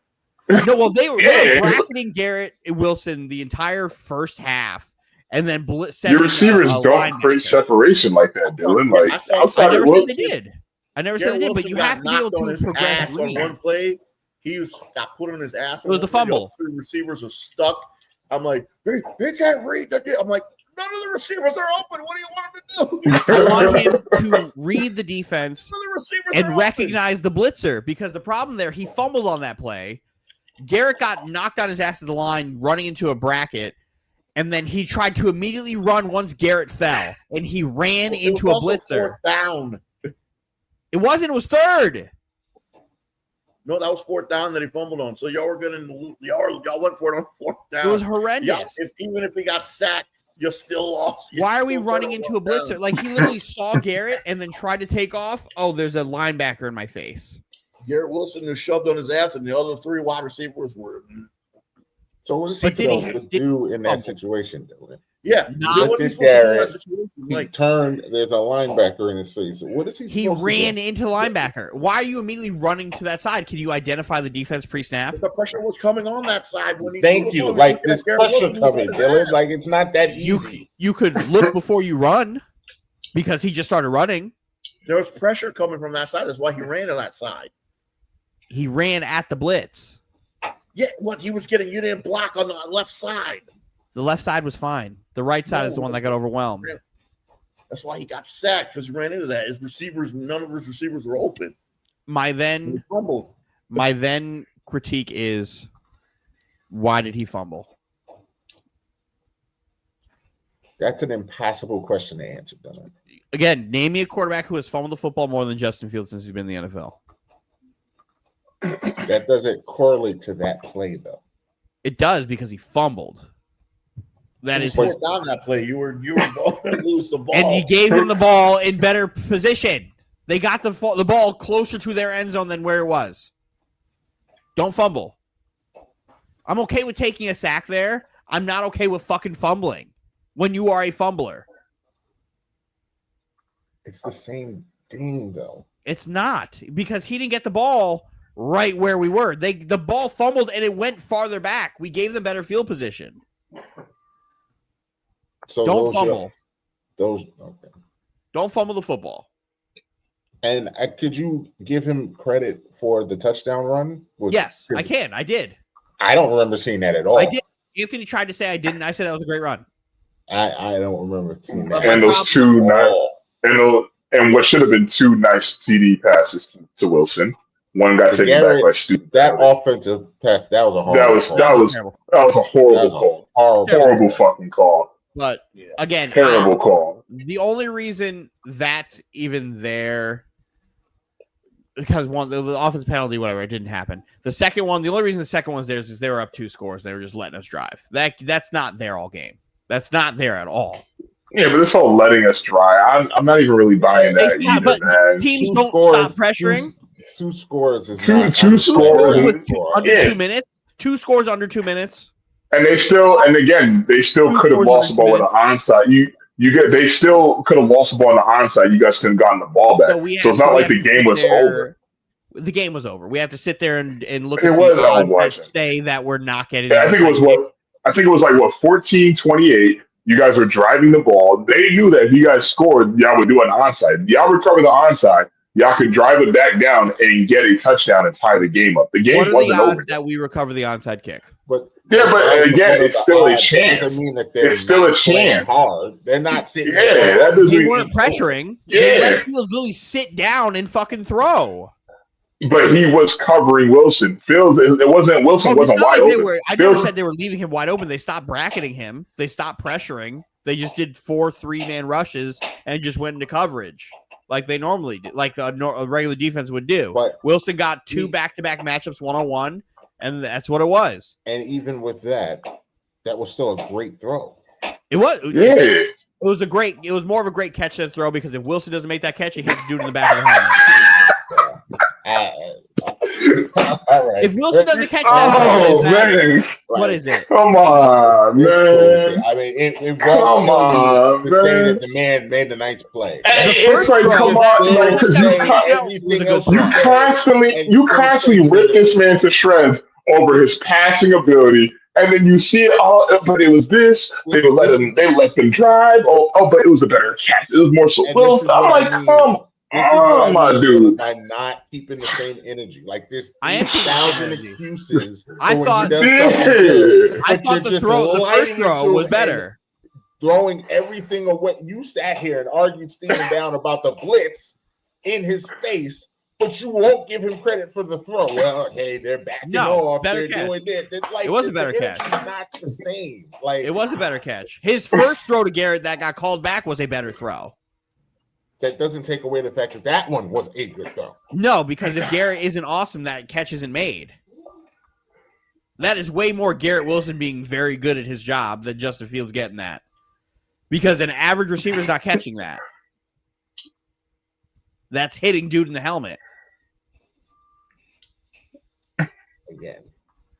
No, well, they were bracketing Garrett and Wilson the entire first half, and then your receivers don't create separation like that, Dylan. I never said they did. I never said they did, but you have to be able to progress. On one play, he got put on his ass. It was the fumble. 3 receivers are stuck. I'm like, hey, can't read that. I'm like, none of the receivers are open. What do you want him to do? I want him to read the defense and recognize the blitzer, because the problem there, he fumbled on that play. Garrett got knocked on his ass to the line running into a bracket, and then he tried to immediately run once Garrett fell, and he ran into a blitzer. Down. It wasn't. It was 3rd. No, that was 4th down that he fumbled on. So y'all went for it on 4th down. It was horrendous. Even if he got sacked, you still lost. Why are we running into a blitzer? Like, he literally saw Garrett and then tried to take off. Oh, there's a linebacker in my face. Garrett Wilson was shoved on his ass, and the other 3 wide receivers were. So what is he supposed to do in that situation, Dylan? Yeah, Look at Garrett. He turned. There's a linebacker in his face. What is he? He ran into the linebacker. Why are you immediately running to that side? Can you identify the defense pre-snap? The pressure was coming on that side when he. Thank you. Like this pressure coming, Dylan. Like it's not that easy. You could look before you run because he just started running. There was pressure coming from that side. That's why he ran to that side. He ran at the blitz. Yeah, what he was getting, you didn't block on the left side. The left side was fine. The right side is the one that got overwhelmed. That's why he got sacked, because he ran into that. His receivers, none of his receivers were open. My then critique is, why did he fumble? That's an impossible question to answer, Dylan. Again, name me a quarterback who has fumbled the football more than Justin Fields since he's been in the NFL. That doesn't correlate to that play, though. It does because he fumbled. That is down that play. You were going to lose the ball, and he gave him the ball in better position. They got the ball closer to their end zone than where it was. Don't fumble. I'm okay with taking a sack there. I'm not okay with fucking fumbling when you are a fumbler. It's the same thing, though. It's not, because he didn't get the ball right where we were. The ball fumbled and it went farther back. We gave them better field position. So don't fumble. Okay. Don't fumble the football. And could you give him credit for the touchdown run? Yes, I can. I did. I don't remember seeing that at all. I did. Anthony tried to say I didn't. I said that was a great run. I don't remember seeing that. And those two and what should have been two nice TD passes to Wilson. One got taken back by Stu. That offensive pass, that was a horrible call. That was a horrible call. Horrible fucking call. But again, terrible call. The only reason that's even there, because one, the offensive penalty, whatever, it didn't happen. The second one, the only reason the second one's there is they were up 2 scores. They were just letting us drive. That's not there all game. That's not there at all. Yeah, but this whole letting us drive, I'm not even really buying that either, but man. Teams don't stop pressuring. 2 scores is two scores under 2 minutes. 2 scores under 2 minutes. And they still could have lost the ball with an onside. They still could have lost the ball on the onside. You guys could have gotten the ball back. So it's not like the game was over. The game was over. We have to sit there and look at the odds and say that we're not getting. I think it was 14-28. You guys were driving the ball. They knew that if you guys scored, y'all would do an onside. Y'all recover the onside. Y'all could drive it back down and get a touchdown and tie the game up. The game wasn't over. What are the odds that we recover the onside kick? But again, it's still a chance. Doesn't mean that they're it's still a chance. Hard. They're not sitting. Yeah, they weren't pressuring. Yeah. They let Fields really sit down and fucking throw. But he was covering Wilson. Wilson wasn't wide open. I never said they were leaving him wide open. They stopped bracketing him. They stopped pressuring. They just did 4 3-man rushes and just went into coverage like they normally do, like a regular defense would do. But Wilson got 2 back-to-back matchups 1-on-1, and that's what it was. And even with that was still a great throw. It was. Yeah. It was more of a great catch than throw, because if Wilson doesn't make that catch, he hits dude in the back of the helmet. All right. If Wilson doesn't catch that, what is it? Come on, man. Cool. I mean, it won't kill you to say that the man made a nice play. It's like, come on, because you constantly rip this man to shreds over his passing ability. And then you see it all, but it was this. They let them drive. But it was a better catch. It was more so. I'm like, come on, dude. By not keeping the same energy, like this, I am 1,000 excuses. I thought the first throw was better. Throwing everything away. You sat here and argued Steven down about the blitz in his face, but you won't give him credit for the throw. Well, hey, they're backing off. They're doing this. Like, it was a better catch. It's not the same. Like, it was a better catch. His first throw to Garrett that got called back was a better throw. That doesn't take away the fact that one was a good throw. No, because if Garrett isn't awesome, that catch isn't made. That is way more Garrett Wilson being very good at his job than Justin Fields getting that. Because an average receiver is not catching that. That's hitting dude in the helmet. Again,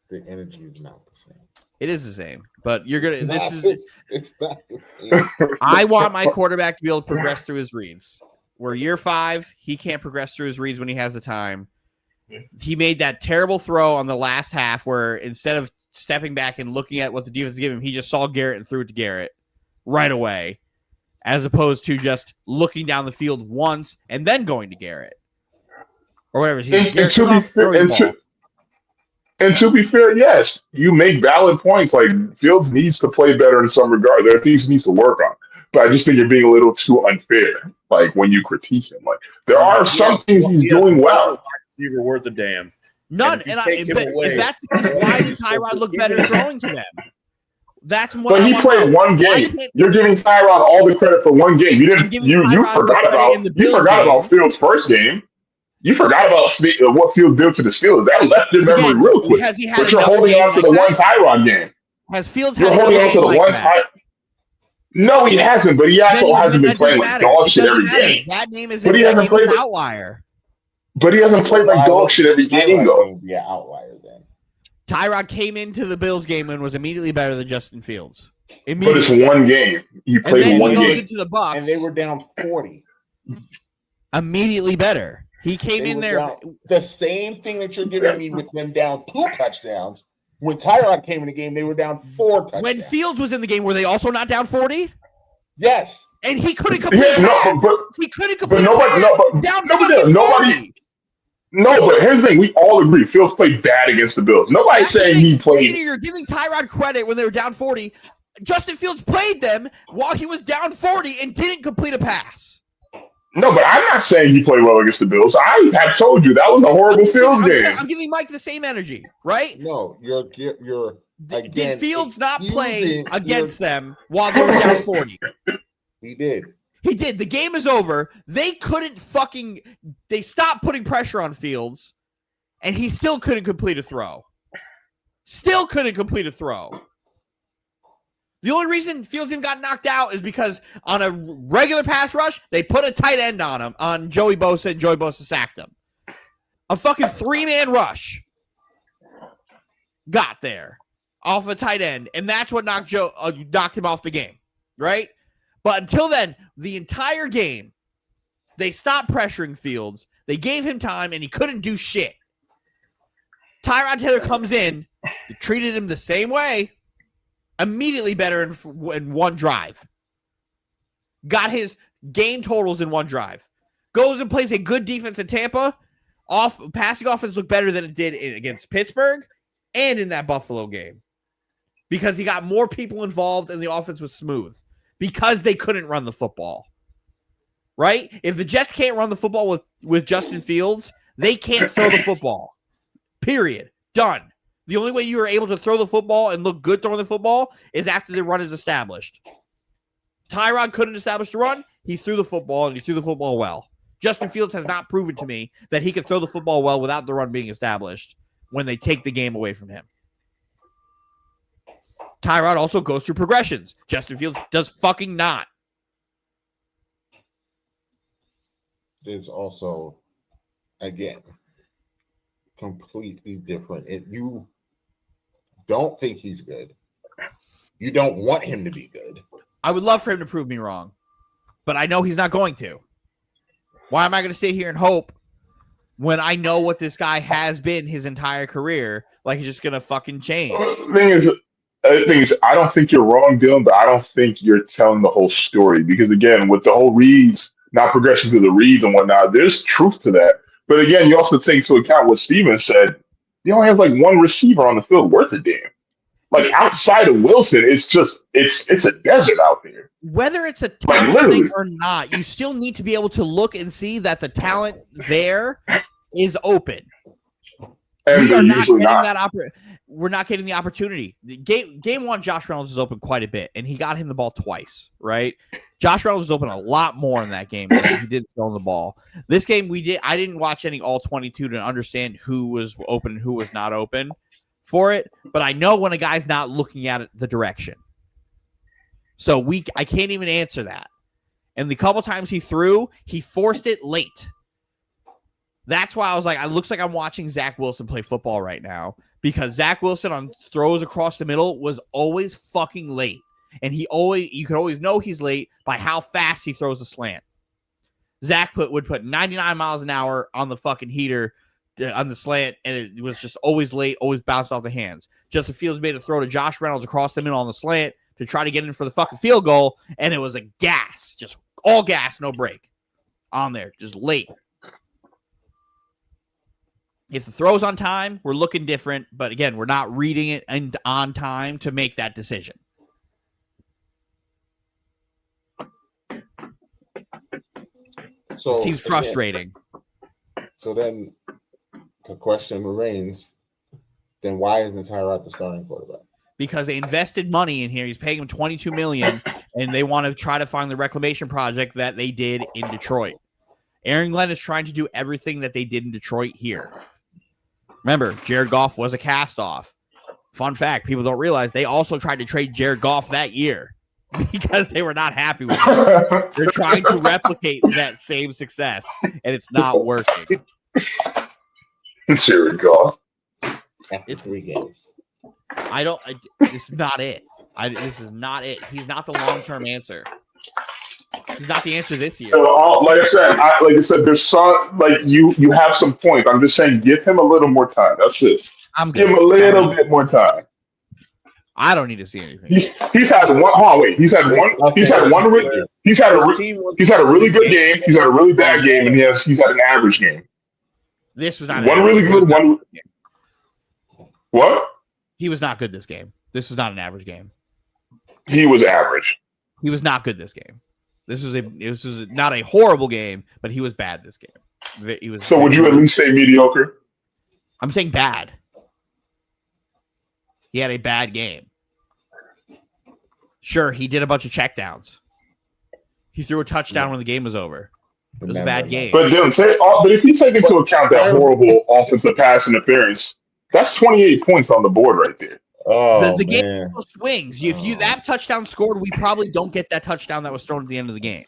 the energy is not the same. It is the same, but you're gonna. It's not the same. I want my quarterback to be able to progress through his reads. Where year 5, he can't progress through his reads when he has the time. He made that terrible throw on the last half where instead of stepping back and looking at what the defense gave him, he just saw Garrett and threw it to Garrett right away, as opposed to just looking down the field once and then going to Garrett or whatever. And to be fair, yes, you make valid points. Like Fields needs to play better in some regard. There are things he needs to work on. But I just think you're being a little too unfair. Like when you critique him, like there are some things he's doing well. You were worth a damn. None. If that's the case, why did Tyrod look better throwing to them? That's what. But he played one game. You're giving Tyrod all the credit for one game. You didn't. You forgot about Fields' first game. You forgot about what Fields did to the Steelers. That left your memory real quick. But you're holding on to the one Tyrod game. Has Fields you're holding on to the one Tyrod? No, he hasn't. But he also hasn't been playing like dog shit every game. That name is an outlier. But he hasn't played like dog shit every game, though. Be an outlier then. Tyrod came into the Bills game and was immediately better than Justin Fields. But it's one game. He played one game. Into the Bucs, and they were down 40. Immediately better. He came in there. The same thing that you're giving me with them down 2 touchdowns. When Tyrod came in the game, they were down 4 touchdowns. When Fields was in the game, were they also not down 40? Yes. And he couldn't complete he couldn't complete nobody. No, but here's the thing. We all agree. Fields played bad against the Bills. Nobody's saying he played. You're giving Tyrod credit when they were down 40. Justin Fields played them while he was down 40 and didn't complete a pass. No, but I'm not saying he played well against the Bills. I have told you that was a horrible Fields game. I'm giving Mike the same energy, right? No, you're again. Did Fields not play against them while they were down 40? He did. He did. The game is over. They stopped putting pressure on Fields, and he still couldn't complete a throw. The only reason Fields even got knocked out is because on a regular pass rush, they put a tight end on him, on Joey Bosa, and Joey Bosa sacked him. A fucking 3-man rush got there off a tight end, and that's what knocked him off the game, right? But until then, the entire game, they stopped pressuring Fields. They gave him time, and he couldn't do shit. Tyrod Taylor comes in, they treated him the same way, immediately better in one drive. Got his game totals in one drive. Goes and plays a good defense in Tampa. Passing offense looked better than it did against Pittsburgh and in that Buffalo game. Because he got more people involved and the offense was smooth. Because they couldn't run the football. Right? If the Jets can't run the football with Justin Fields, they can't throw the football. Period. Done. The only way you are able to throw the football and look good throwing the football is after the run is established. Tyrod couldn't establish the run. He threw the football, and he threw the football well. Justin Fields has not proven to me that he can throw the football well without the run being established when they take the game away from him. Tyrod also goes through progressions. Justin Fields does fucking not. There's also, again, completely different. If you don't think he's good, you don't want him to be good. I would love for him to prove me wrong, but I know he's not going to. Why am I going to sit here and hope when I know what this guy has been his entire career? Like he's just going to fucking change. The thing is, I don't think you're wrong, Dylan, but I don't think you're telling the whole story. Because again, with the whole reads, not progression through the reads and whatnot, there's truth to that. But again, you also take into account what Steven said. He only has like one receiver on the field worth a damn. Like outside of Wilson, it's a desert out there. Whether it's a talent thing or not, you still need to be able to look and see that the talent there is open. And we are not getting that we're not getting the opportunity. Game one, Josh Reynolds was open quite a bit, and he got him the ball twice, right? Josh Reynolds was open a lot more in that game than he did throwing the ball. This game, I didn't watch any all 22 to understand who was open and who was not open for it, but I know when a guy's not looking at it, the direction. So I can't even answer that. And the couple times he threw, he forced it late. That's why I was like, it looks like I'm watching Zach Wilson play football right now, because Zach Wilson on throws across the middle was always fucking late. And you could always know he's late by how fast he throws a slant. Zach would put 99 miles an hour on the fucking heater on the slant, and it was just always late, always bounced off the hands. Justin Fields made a throw to Josh Reynolds across the middle on the slant to try to get in for the fucking field goal, and it was a gas, just all gas, no break on there, just late. If the throw's on time, we're looking different, but again, we're not reading it and on time to make that decision. So this team's frustrating. So then the question remains, then why isn't Tyrod the starting quarterback? Because they invested money in here. He's paying him $22 million, and they want to try to find the reclamation project that they did in Detroit. Aaron Glenn is trying to do everything that they did in Detroit here. Remember, Jared Goff was a cast-off. Fun fact, people don't realize they also tried to trade Jared Goff that year because they were not happy with him. They're trying to replicate that same success, and it's not working. Jared Goff. After 3 games. This is not it. This is not it. He's not the long-term answer. He's not the answer this year. Like I said, there's some you have some points. I'm just saying, give him a little more time. That's it. I'm good. Give him a little bit more time. I don't need to see anything. He's had one. Oh wait, he's had one. He's had a really good game. He's had a really bad game, and he's had an average game. This was not one really good one. What? He was not good this game. This was not an average game. He was average. He was not good this game. This was not a horrible game, but he was bad this game. He was. So would you at least say mediocre? I'm saying bad. He had a bad game. Sure, he did a bunch of checkdowns. He threw a touchdown when the game was over. It was a bad game. But Dylan, but if you take into account that horrible offensive pass interference, that's 28 points on the board right there. Oh, the game swings. If that touchdown scored, we probably don't get that touchdown that was thrown at the end of the game.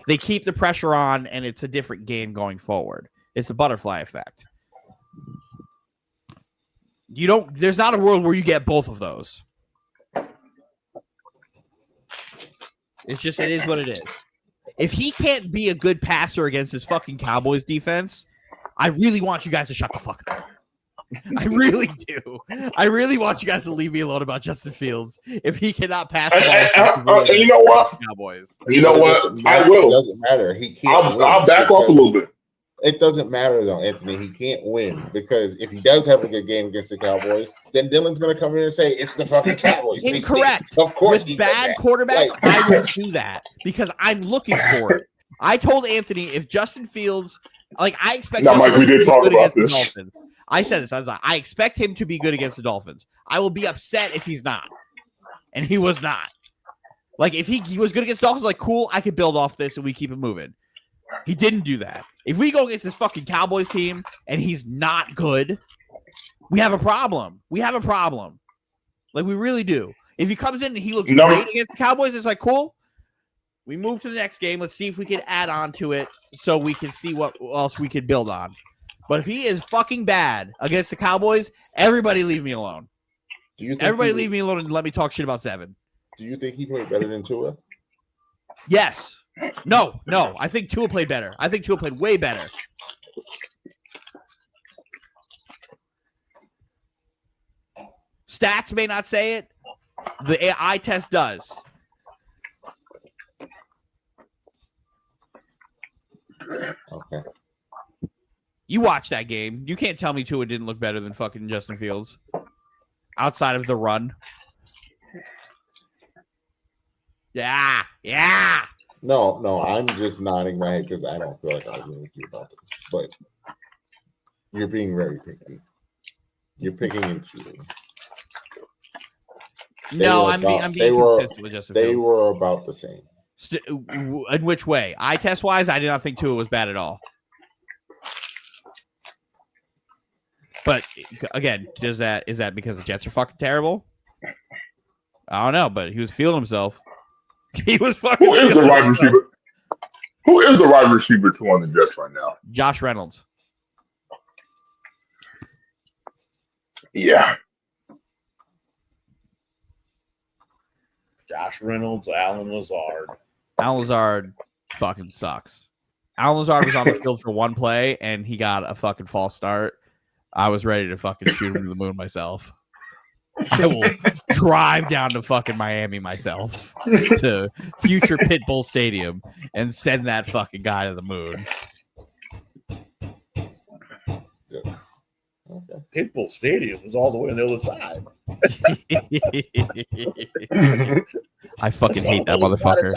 They keep the pressure on, and it's a different game going forward. It's the butterfly effect. There's not a world where you get both of those. It is what it is. If he can't be a good passer against his fucking Cowboys defense, I really want you guys to shut the fuck up. I really do. I really want you guys to leave me alone about Justin Fields. If he cannot pass the ball, you know what? Cowboys. You know what? I will. It doesn't matter. He can't. I'll back off a little bit. It doesn't matter though, Anthony. He can't win because if he does have a good game against the Cowboys, then Dylan's going to come in and say it's the fucking Cowboys. Incorrect. Of course, with bad quarterbacks, I would do that because I'm looking for it. I told Anthony if Justin Fields, I expect. Now, Mike, we did talk about this. Dolphins. I said this. I was like, I expect him to be good against the Dolphins. I will be upset if he's not, and he was not. If he was good against the Dolphins, cool, I could build off this and we keep it moving. He didn't do that. If we go against this fucking Cowboys team and he's not good, we have a problem. We really do. If he comes in and he looks great against the Cowboys, it's cool. We move to the next game. Let's see if we can add on to it so we can see what else we could build on. But if he is fucking bad against the Cowboys, everybody leave me alone. Everybody leave me alone and let me talk shit about 7. Do you think he played better than Tua? Yes. No. I think Tua played better. I think Tua played way better. Stats may not say it. The AI test does. Okay. You watch that game. You can't tell me Tua didn't look better than fucking Justin Fields. Outside of the run. Yeah. No, I'm just nodding my head because I don't feel like arguing with you about this. But you're being very picky. You're picking and choosing. I'm being consistent with Justin Fields. They were about the same. In which way? Eye test wise, I did not think Tua was bad at all. But again, is that because the Jets are fucking terrible? I don't know, but he was feeling himself. He was fucking. Who is the wide receiver? Who is the wide receiver 2 on the Jets right now? Josh Reynolds. Yeah. Josh Reynolds, Alan Lazard. Alan Lazard fucking sucks. Alan Lazard was on the field for one play, and he got a fucking false start. I was ready to fucking shoot him to the moon myself. I will drive down to fucking Miami myself to future Pitbull Stadium and send that fucking guy to the moon. Yes. Okay. Pitbull Stadium was all the way on the other side. I fucking hate that motherfucker.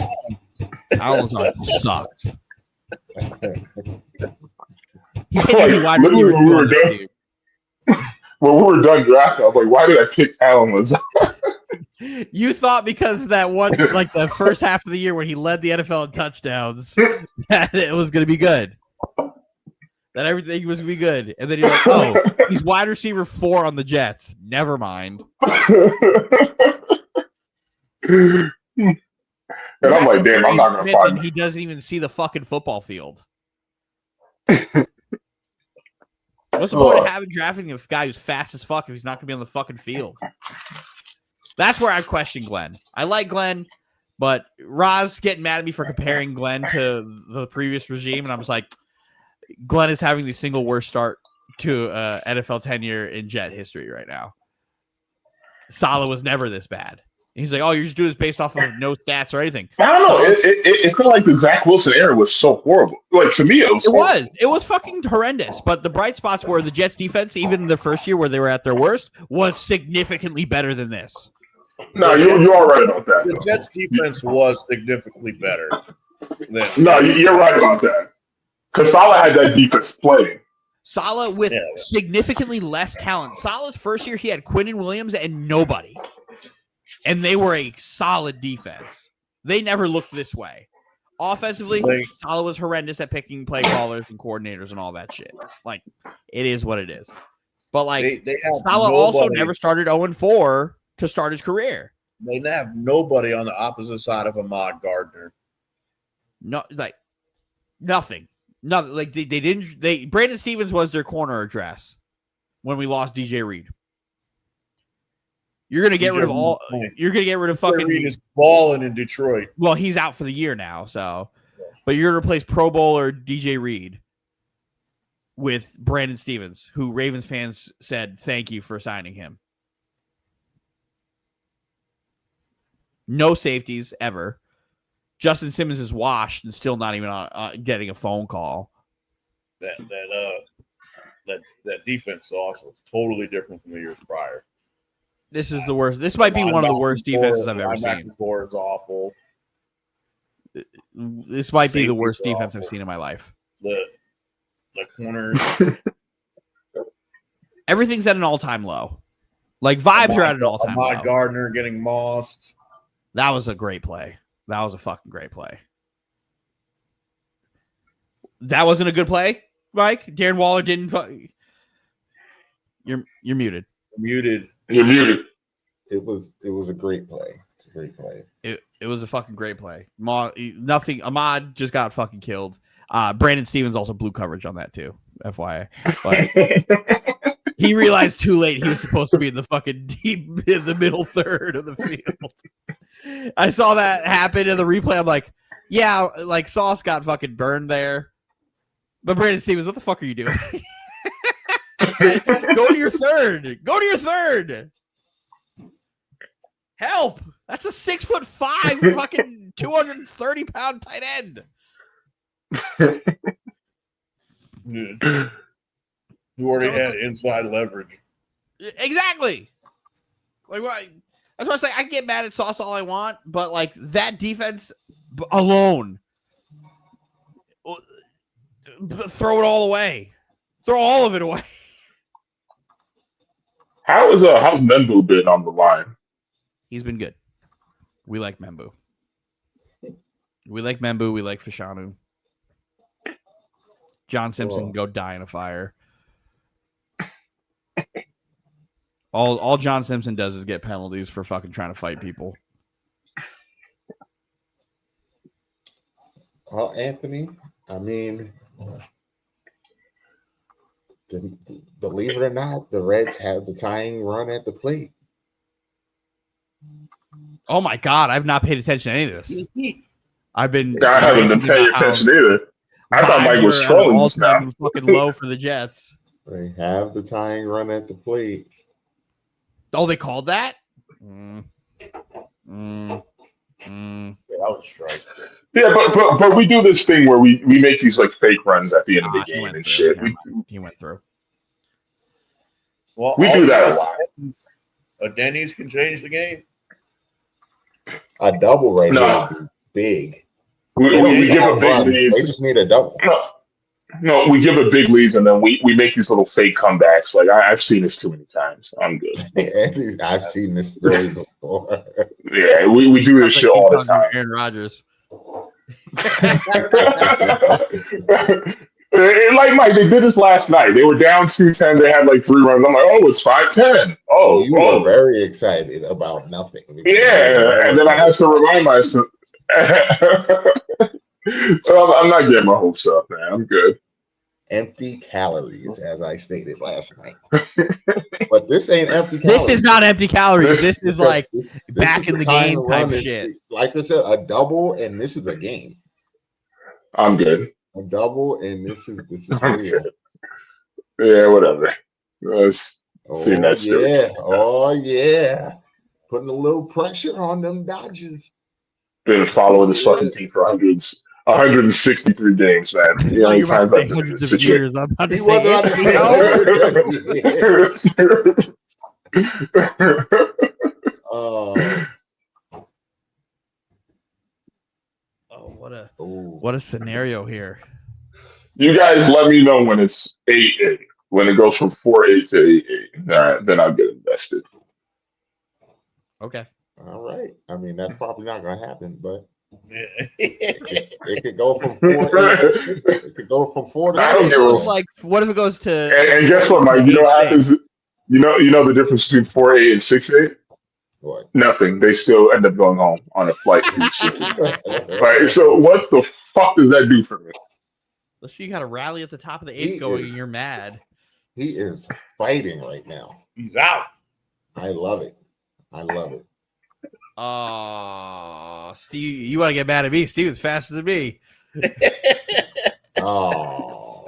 Alan Lazard sucks. He can't even be wide receiver two on this team. When we were done drafting, I was like, why did I pick Alan Lazard? You thought because that one, like the first half of the year when he led the NFL in touchdowns, that it was going to be good. That everything was going to be good. And then you're like, oh, he's wide receiver 4 on the Jets. Never mind. And I'm like, damn, I'm not going to find him. He doesn't even see the fucking football field. What's the point of having drafting a guy who's fast as fuck if he's not going to be on the fucking field? That's where I question Glenn. I like Glenn, but Roz getting mad at me for comparing Glenn to the previous regime, and I was like, Glenn is having the single worst start to NFL tenure in Jet history right now. Saleh was never this bad. And he's like, oh, you're just doing this based off of no stats or anything. I don't know. It felt like the Zach Wilson era was so horrible. Like, to me, it was. It was fucking horrendous. But the bright spots were the Jets defense, even in the first year where they were at their worst, was significantly better than this. No, you are right about that. The Jets defense was significantly better. No, you're right about that. Because Saleh had that defense playing. Saleh with significantly less talent. Saleh's first year, he had Quinnen Williams and nobody. And they were a solid defense. They never looked this way. Offensively, Saleh was horrendous at picking play callers and coordinators and all that shit. Like, it is what it is. But, like, Saleh also never started 0-4 to start his career. They have nobody on the opposite side of Ahmad Gardner. No, like, nothing. Nothing. Like, they didn't. Brandon Stevens was their corner address when we lost DJ Reed. You're gonna get rid of all. You're gonna get rid of fucking. Reed is balling in Detroit. Well, he's out for the year now, so. But you're gonna replace Pro Bowler DJ Reed with Brandon Stevens, who Ravens fans said thank you for signing him. No safeties ever. Justin Simmons is washed and still not even getting a phone call. That defense is also totally different from the years prior. This is the worst. This might be one of the worst defenses I've ever seen. Core is awful. This might be the worst defense I've seen in my life. The corners. Everything's at an all-time low. Like, vibes are at an all-time low. Ahmad Gardner getting mossed. That was a great play. That was a fucking great play. That wasn't a good play, Mike? Darren Waller didn't. You're muted. You're muted. It was a great play. It's a great play. It was a fucking great play. Nothing. Ahmad just got fucking killed. Brandon Stevens also blew coverage on that too. FYI. But he realized too late he was supposed to be in the fucking deep in the middle third of the field. I saw that happen in the replay. I'm like, yeah, like Sauce got fucking burned there. But Brandon Stevens, what the fuck are you doing? Go to your third. Go to your third. Help. That's a 6'5" fucking 230-pound tight end. Who already had inside leverage. Exactly. Like, what? That's why I say I can get mad at Sauce all I want, but like that defense alone, throw it all away. Throw all of it away. How's Membu been on the line? He's been good. We like Membu. We like Membu. We like Fashanu. John Simpson can go die in a fire. All John Simpson does is get penalties for fucking trying to fight people. Well, Anthony, I mean, believe it or not, the Reds have the tying run at the plate. Oh my God, I've not paid attention to any of this. I haven't been paying attention either. I thought Mike was trolling just now. Fucking low for the Jets. They have the tying run at the plate. Oh, they called that? That was a strike. Yeah, but we do this thing where we make these like fake runs at the end of the game and shit. He went through. Well, we do that a lot. A Denny's can change the game. A double right here would be big. We give a big lead. They just need a double. No, we give a big lead and then we make these little fake comebacks. Like I've seen this too many times. I'm good. I've seen this story before. Yeah, we do this shit all the time. Aaron Rodgers. Like Mike, they did this last night. They were down 2-10. They had like 3 runs. I'm like, oh, it's 5-10. Oh, you were very excited about nothing. Yeah, and then I had to remind myself. So I'm not getting my hopes up, man. I'm good. Empty calories, as I stated last night. But this ain't empty calories. This is not empty calories. This is like this back in the game type shit. Like I said, a double, and this is a game. I'm good. A double, and this is real. Yeah, whatever. Oh yeah. Putting a little pressure on them Dodgers. Been following this fucking team for 163 games, man. The only times I've been in this situation. I'm about to He wasn't what a scenario here. You guys let me know when it's 8-8. When it goes from 4-8 to 8-8, then I'll get invested. Okay. All right. I mean, that's probably not going to happen, but it could go from 4-8 to 6. It could go from 4 to 6. Like, what if it goes to? And guess what, Mike? You know what happens? You know the difference between 4-8 and 6-8? What? Nothing. They still end up going home on a flight to right. So what the fuck does that do for me? Let's see. You got a rally at the top of the 8th going, and you're mad. He is fighting right now. He's out. I love it. Steve, you want to get mad at me? Steve is faster than me. Oh.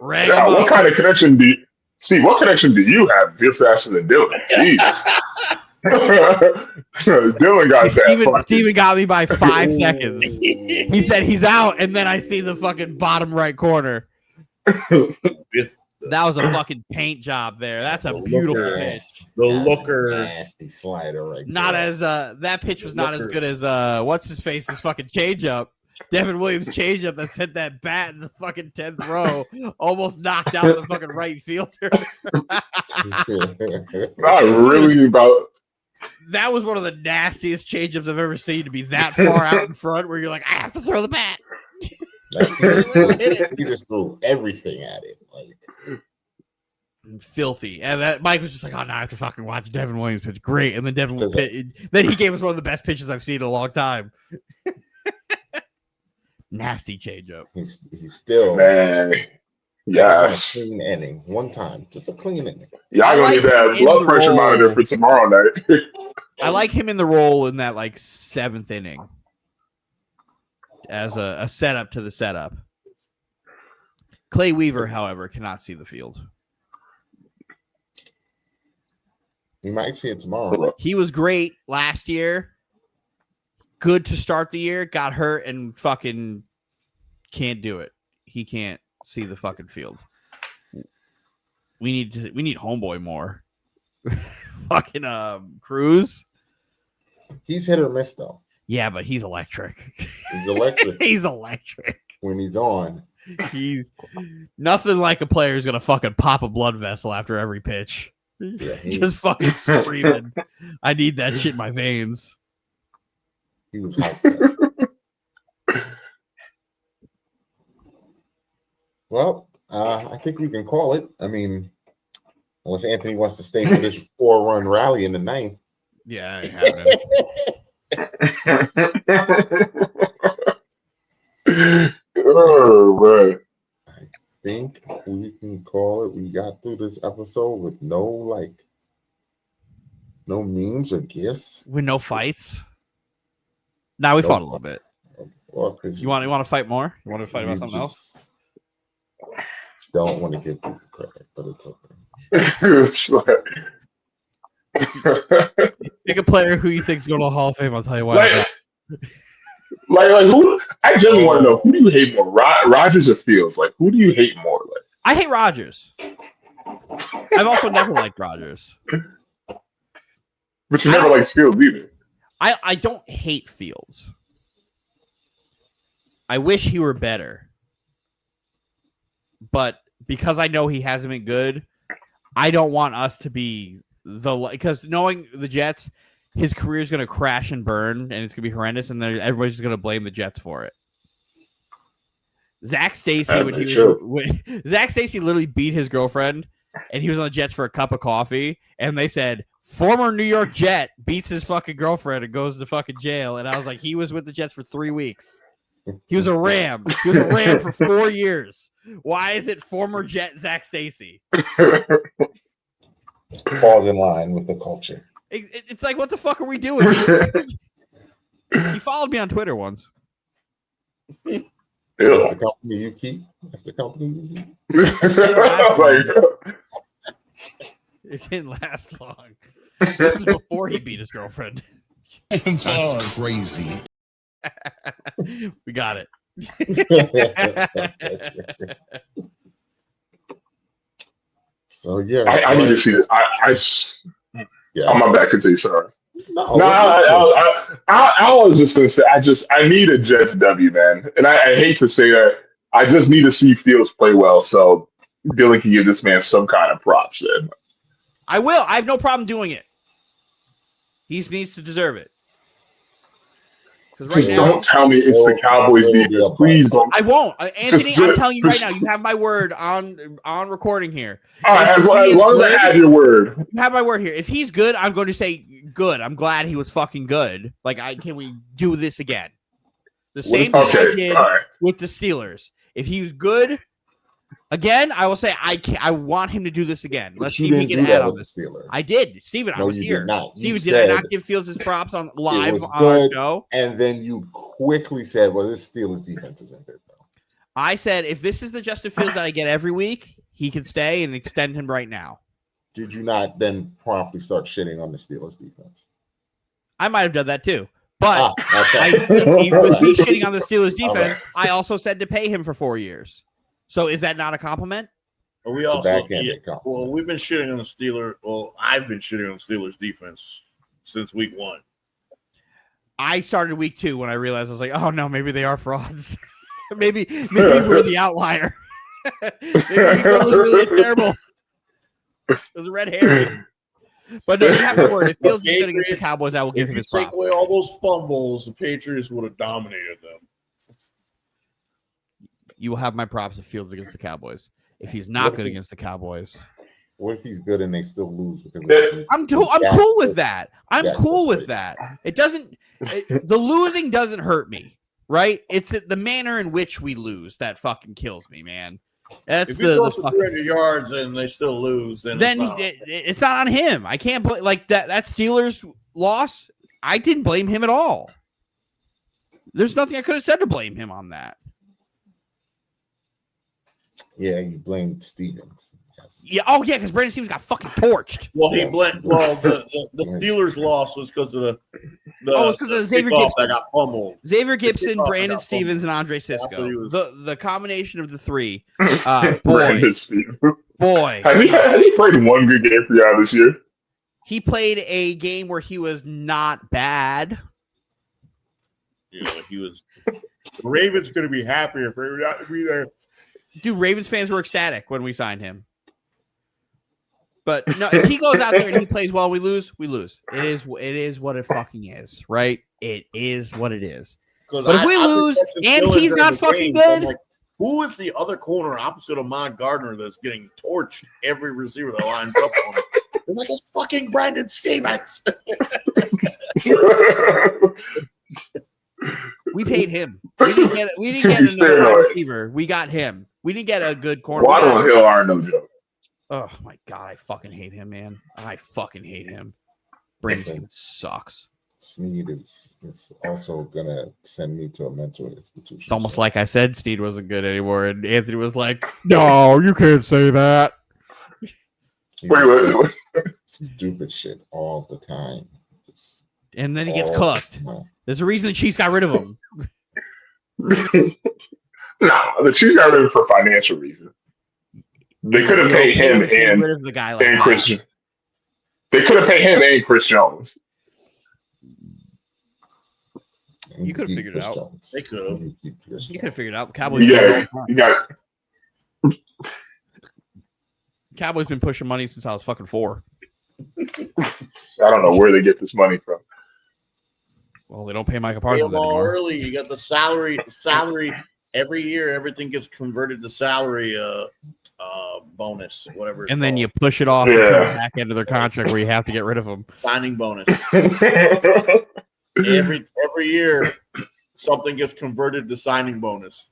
Yeah, what kind of connection do you, Steve? What connection do you have if you're faster than Dylan? Jeez. Dylan got that. Steven got me by 5 seconds. He said he's out, and then I see the fucking bottom right corner. That was a fucking paint job there. That's a beautiful pitch. The looker, nasty slider, right? Not there. As that pitch was not as good as what's his face's fucking changeup. Devin Williams' changeup that sent that bat in the fucking 10th row, almost knocked out the fucking right fielder. Not really about. That was one of the nastiest changeups I've ever seen, to be that far out in front where you're like, I have to throw the bat. He just threw everything at it, like filthy. And that Mike was just like, "Oh no, I have to fucking watch Devin Williams pitch. Great." And then then he gave us one of the best pitches I've seen in a long time. Nasty changeup. He's still man. Yes. Clean inning. One time, just a clean inning. Yeah, I gonna get that blood pressure monitor for tomorrow night. I like him in the role in that like 7th inning as a setup to the setup. Clay Weaver, however, cannot see the field. He might see it tomorrow. He was great last year. Good to start the year. Got hurt and fucking can't do it. He can't see the fucking field. We need homeboy more. Fucking Cruz. He's hit or miss though. Yeah, but he's electric. He's electric. He's electric. When he's on. He's nothing like a player who's gonna fucking pop a blood vessel after every pitch. Yeah, just fucking screaming. I need that shit in my veins. He was hyped. Well, I think we can call it. I mean, unless Anthony wants to stay for this 4-run rally in the 9th. Yeah, I ain't having it. Oh man. I think we can call it. We got through this episode with no memes or gifts. With no fights. Now we fought a little bit. Well, you want to fight more? You want to fight about something else? Don't want to give people credit, but it's okay. Pick a player who you think's going to the Hall of Fame. I'll tell you why. Like who? I genuinely want to know, who do you hate more, Rodgers or Fields? Like, who do you hate more? Like, I hate Rodgers. I've also never liked Rodgers, but you never liked Fields either. I don't hate Fields. I wish he were better, but because I know he hasn't been good, I don't want us to be because knowing the Jets, his career is going to crash and burn, and it's going to be horrendous, and then everybody's just going to blame the Jets for it. Zach Stacy, Zach Stacy literally beat his girlfriend, and he was on the Jets for a cup of coffee, and they said, former New York Jet beats his fucking girlfriend and goes to fucking jail. And I was like, he was with the Jets for 3 weeks. He was a Ram. He was a Ram for 4 years. Why is it former Jet Zach Stacy? falls in line with the culture. It's like, what the fuck are we doing? He followed me on Twitter once. That's the company you keep. That's the company you keep. It didn't last long. This was before he beat his girlfriend. That's crazy. We got it. So yeah, I need to see it. Yes. I'm back to you, sorry. No, I was just gonna say I need a Jets W, man, and I hate to say that. I just need to see Fields play well, so Dylan can give this man some kind of props, man. I will. I have no problem doing it. He needs to deserve it. Right now, don't tell me it's the Cowboys defense. Please don't. I won't. Anthony, I'm telling you right now, you have my word on recording here. All right, as long as I have your word. You have my word here. If he's good, I'm going to say good. I'm glad he was fucking good. Like, can we do this again? The same thing I did with the Steelers. If he was good, again, I will say I want him to do this again. Let's see if we can add on the Steelers. I did, Steven. I was here. Steven, did I not give Fields his props on live on our show? And then you quickly said, "Well, this Steelers defense isn't good, though." I said, if this is the Justin Fields that I get every week, he can stay and extend him right now. Did you not then promptly start shitting on the Steelers defense? I might have done that too. But with me shitting on the Steelers defense, I also said to pay him for 4 years. So is that not a compliment? We also, well, we've been shitting on the Steelers. Well, I've been shitting on the Steelers defense since week 1. I started week 2 when I realized I was like, oh no, maybe they are frauds. maybe we're the outlier. Maybe week 1 was really terrible. It was a red herring. But no, you have the word. If Fields is good against the Cowboys, I will give him his props. Take away all those fumbles, the Patriots would have dominated them. You will have my props if Fields against the Cowboys. If he's not good against the Cowboys, what if he's good and they still lose? I'm cool with that. I'm cool with that. It doesn't. The losing doesn't hurt me, right? It's the manner in which we lose that fucking kills me, man. That's if he goes for 300 yards and they still lose, then it's not on him. I can't blame that Steelers loss. I didn't blame him at all. There's nothing I could have said to blame him on that. Yeah, you blamed Stevens. Yes. Yeah. Oh yeah, because Brandon Stevens got fucking torched. Well, he blamed. Well, the Steelers loss was because of it's because of Xavier Gibson that got fumbled. Xavier Gibson, Brandon Stevens, and Andre Sisco. The combination of the three. Brandon Stevens. Boy, has he played one good game for y'all this year? He played a game where he was not bad. Yeah, he was. The Ravens going to be happier for him not to be there. Dude, Ravens fans were ecstatic when we signed him. But no, if he goes out there and he plays well, we lose. It is what it fucking is, right? It is what it is. But if we lose and he's not fucking good, like, who is the other corner opposite of Mon Gardner that's getting torched every receiver that lines up on him? They're like, it's fucking Brandon Stevens. We paid him. We didn't get another wide receiver. We got him. We didn't get a good corner. Waddle and Hill are no joke. Oh my god, I fucking hate him, man. I fucking hate him. Brandon sucks. Snead is also gonna send me to a mental institution. It's almost like I said Snead wasn't good anymore, and Anthony was like, "No, you can't say that." Wait. Stupid shit all the time. And then he gets cooked. There's a reason the Chiefs got rid of him. No, the Chiefs got rid of him for financial reasons. They could have paid him and rid of the guy like Christian. They could have paid him and Chris Jones. You could have figured it out. Jones. They could have. You could have figured it out. Cowboys. Cowboys been pushing money since I was fucking 4. I don't know where they get this money from. Well, they don't pay Micah Parsons anymore. Early, you got the salary. Every year, everything gets converted to salary bonus, whatever. And then you push it off to the back end of their contract where you have to get rid of them. Signing bonus. every year, something gets converted to signing bonus.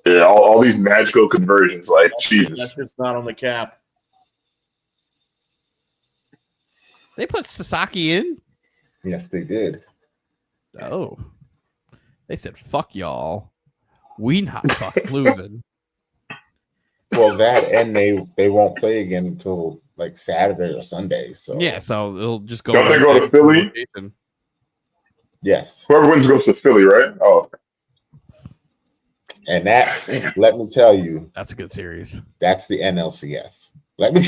Yeah, all these magical conversions, like Jesus. That's just not on the cap. They put Sasaki in? Yes, they did. Oh. They said, fuck y'all. We not fucking losing. Well, that and they won't play again until like Saturday or Sunday. So yeah, so they'll just go. Don't they go to Philly? Yes. Whoever wins goes to Philly, right? Oh. And that, let me tell you, that's a good series. That's the NLCS. Let me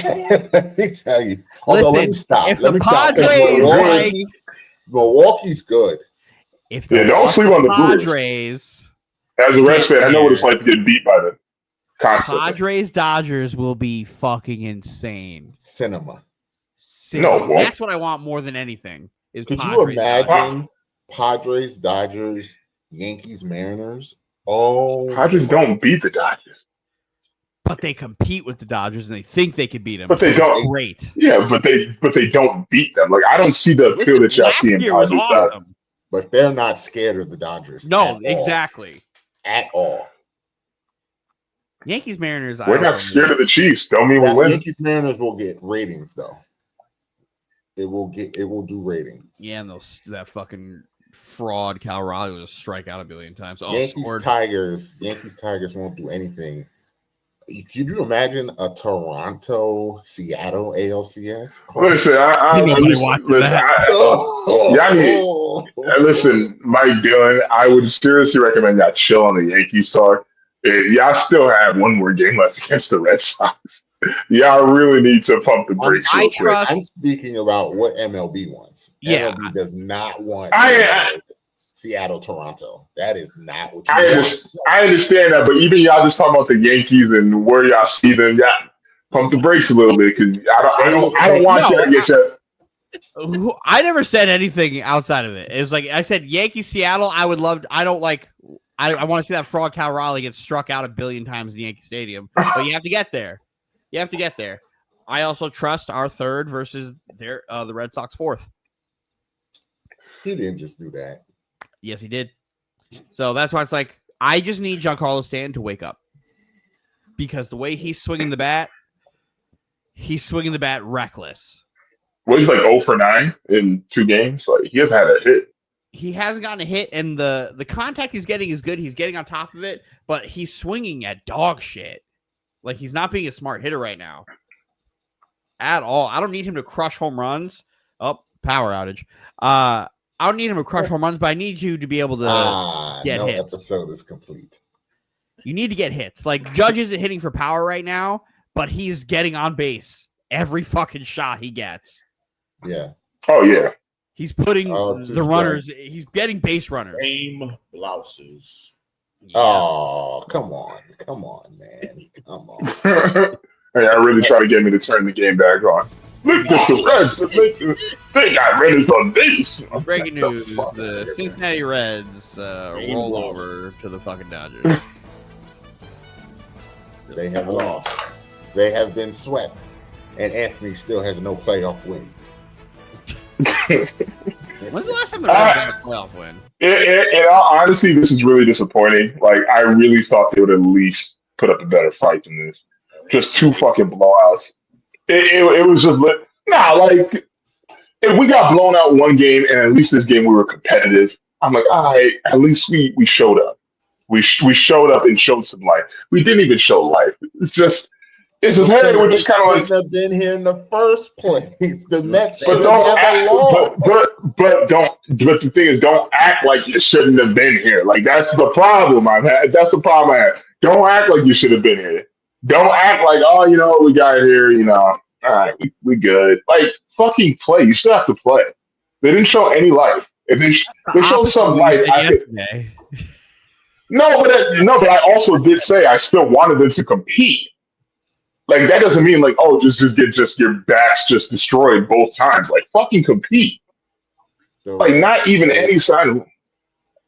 tell you. Although, let me stop. If let me Padres stop. Milwaukee's good. If don't sleep on the Padres. As a Reds fan, I know what it's like to get beat by the concept. Padres Dodgers will be fucking insane. Cinema. No, that's what I want more than anything. Could you imagine Padres, Dodgers, Yankees, Mariners? Oh, Padres don't beat the Dodgers, but they compete with the Dodgers and they think they could beat them. But they don't. Great. Yeah, but they don't beat them. Like I don't see the appeal that y'all see in Padres. Awesome. But they're not scared of the Dodgers. No, exactly. At all. Yankees Mariners. We're not scared of the Chiefs. Don't mean we win. Yankees Mariners will get ratings though. It will do ratings. Yeah, and that fucking fraud Cal Raleigh will just strike out a billion times. Yankees Tigers won't do anything. Could you imagine a Toronto Seattle ALCS? Listen, Mike Dillon, I would seriously recommend y'all chill on the Yankees talk. Y'all still have one more game left against the Red Sox. Y'all really need to pump the brakes real quick. I'm speaking about what MLB wants. Yeah. MLB does not want Seattle, Toronto. That is not what you want. I understand that, but even y'all just talking about the Yankees and where y'all see them, y'all pump the brakes a little bit because I don't want you to get your. I never said anything outside of it. It was like I said, Yankees, Seattle. I would love. I don't like. I want to see that fraud Cal Raleigh get struck out a billion times in Yankee Stadium, but you have to get there. You have to get there. I also trust our third versus the Red Sox fourth. He didn't just do that. Yes, he did. So that's why it's like I just need Giancarlo Stanton to wake up because the way he's swinging the bat reckless. Was he like 0 for 9 in 2 games? Like he hasn't had a hit. He hasn't gotten a hit, and the contact he's getting is good. He's getting on top of it, but he's swinging at dog shit. Like he's not being a smart hitter right now at all. I don't need him to crush home runs. Oh, power outage. I don't need him to crush home runs, but I need you to be able to get hits. Episode is complete. You need to get hits. Like Judge isn't hitting for power right now, but he's getting on base every fucking shot he gets. Yeah. Oh yeah. He's putting the runners. He's getting base runners. Same blouses. Yeah. Oh, come on, man, come on. Hey, I really try to get me to turn the game back on. Look at the Reds. They got Reds on base. Breaking news: the Cincinnati Reds roll over to the fucking Dodgers. They have lost. They have been swept, and Anthony still has no playoff wins. When's the last time the Reds got a playoff win? In all honesty, this is really disappointing. Like, I really thought they would at least put up a better fight than this. Just 2 fucking blowouts. It was just like if we got blown out one game and at least this game we were competitive, I'm like, all right, at least we showed up. We showed up and showed some life. We didn't even show life. It's just hey, we're just kind of like have been here in the first place. The Mets but should don't have never act, lost. but the thing is, don't act like you shouldn't have been here. Like that's the problem I've had. That's the problem I had. Don't act like you should have been here. Don't act like, oh, we got here, all right, we good. Like fucking play. You still have to play. They didn't show any life. If they showed some life, yesterday. But I also did say I still wanted them to compete. Like that doesn't mean like, oh, just get your backs just destroyed both times. Like fucking compete. Like not even any sign of.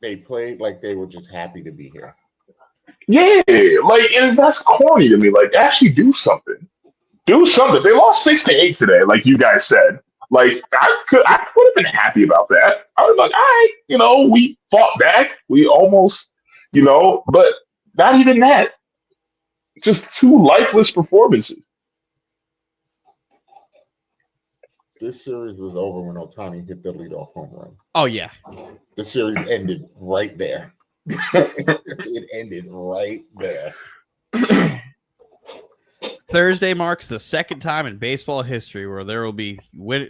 They played like they were just happy to be here. Yeah, like, and that's corny to me. Like, actually do something. Do something. They lost 6-8 today, like you guys said. Like, I would have been happy about that. I was like, all right, we fought back. We almost, but not even that. Just 2 lifeless performances. This series was over when Ohtani hit the leadoff home run. Oh, yeah. The series ended right there. It ended right there. Thursday marks the second time in baseball history where there will be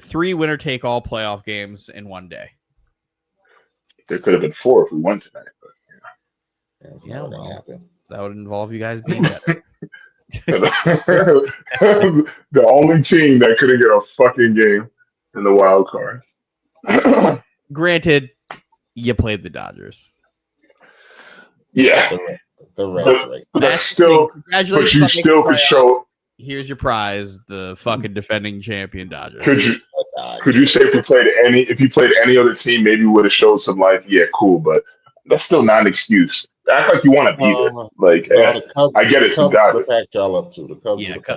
3 winner-take-all playoff games in one day. There could have been 4 if we won tonight. But, That's not going to happen. That would involve you guys being better. The only team that couldn't get a fucking game in the wild card. Granted, you played the Dodgers. Yeah. The Reds, right? That's still, but you still could show. Here's your prize, the fucking defending champion Dodgers. Could you say if you played any other team, maybe we would have showed some life? Yeah, cool, but that's still not an excuse. Act like you want to be there. Like, Cubs, I get it. The Cubs would have packed y'all up too. The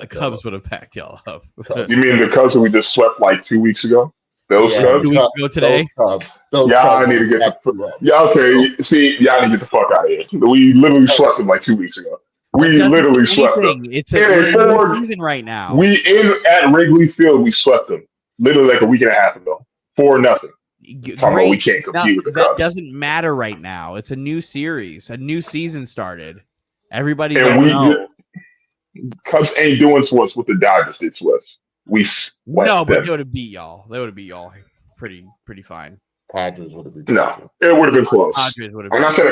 Cubs would have packed y'all up. You mean the Cubs that we just swept like 2 weeks ago? Those Cubs? 2 weeks ago today? Those Cubs need to get okay. See, y'all need to get the fuck out of here. We literally swept them like 2 weeks ago. We literally swept them. It's a season right now. We at Wrigley Field, we swept them literally like a week and a half ago. 4-0. We can't compete with the Cubs. That doesn't matter right now. It's a new series. A new season started. Everybody's Cubs ain't doing to us what the Dodgers did to us. We swept them. But they would have beat y'all. They would have beat y'all pretty fine. Padres would have been it would have been close. I'm not saying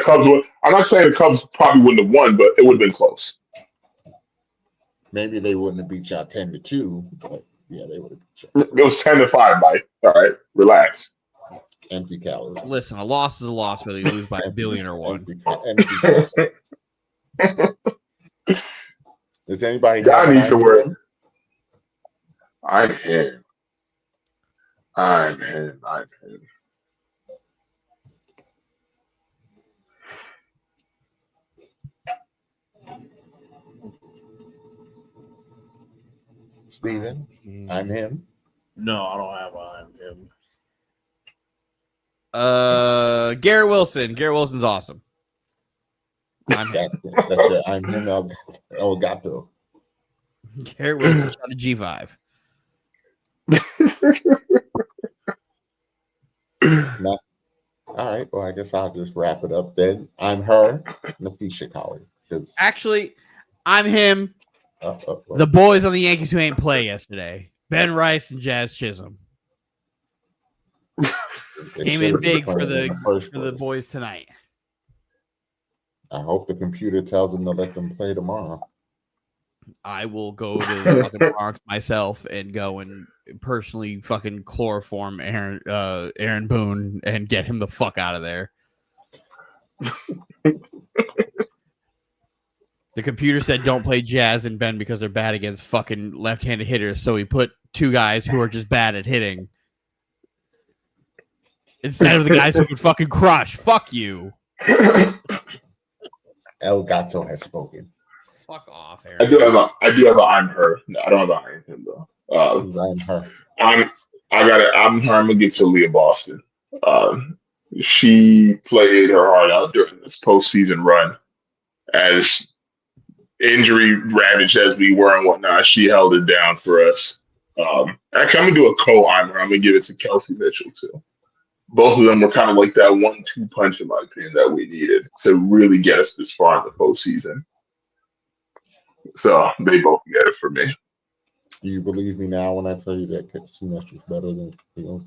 the Cubs probably wouldn't have won, but it would have been close. Maybe they wouldn't have beat y'all 10-2, but yeah, they would have beat y'all. It was 10-5, Mike. All right, relax. Empty calories. Listen, a loss is a loss, whether you lose by a billion or one. Does anybody? God needs to work. I'm him. Steven, I'm him. No, I don't have I'm him. Garrett Wilson. Garrett Wilson's awesome. That's it. I'm him. Elgato. Garrett Wilson shot a G5. No. All right. Well, I guess I'll just wrap it up then. I'm her, Nafisha Colley. Actually, I'm him. The boys on the Yankees who ain't play yesterday. Ben Rice and Jazz Chisholm. Came in big for the boys tonight. I hope the computer tells them to let them play tomorrow. I will go to the fucking Bronx myself and go and personally fucking chloroform Aaron Boone and get him the fuck out of there. The computer said don't play Jazz and Ben because they're bad against fucking left-handed hitters, so we put 2 guys who are just bad at hitting instead of the guys who can fucking crush. Fuck you. El Gato has spoken. Fuck off, Aaron. I do have a I'm her. No, I don't have a I'm him though. I'm her. I'm her. I'm gonna get to Leah Boston. She played her heart out during this postseason run. As injury ravaged as we were and whatnot, she held it down for us. Actually, I'm gonna do a co-honor. I'm gonna give it to Kelsey Mitchell too. Both of them were kind of like that 1-2 punch, in my opinion, that we needed to really get us this far in the postseason. So they both get it for me. Do you believe me now when I tell you that Kelsey Mitchell's better than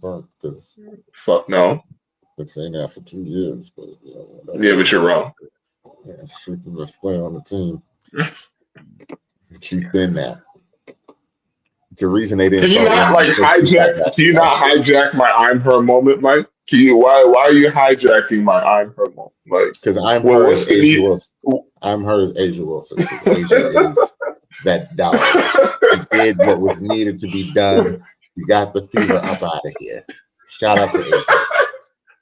Burke? Because Fuck no. been saying that for 2 years, but Yeah, but you're wrong. Yeah, she's the best player on the team. She's been that. It's the reason they didn't. Can you not hijack? Can you not hijack my "I'm her" moment, Mike? Can you? Why are you hijacking my "I'm her" moment? Like, because I'm her is Asia Wilson. I'm her is Asia Wilson. Because Asia is that dog. She did what was needed to be done. You got the fever up out of here. Shout out to Asia.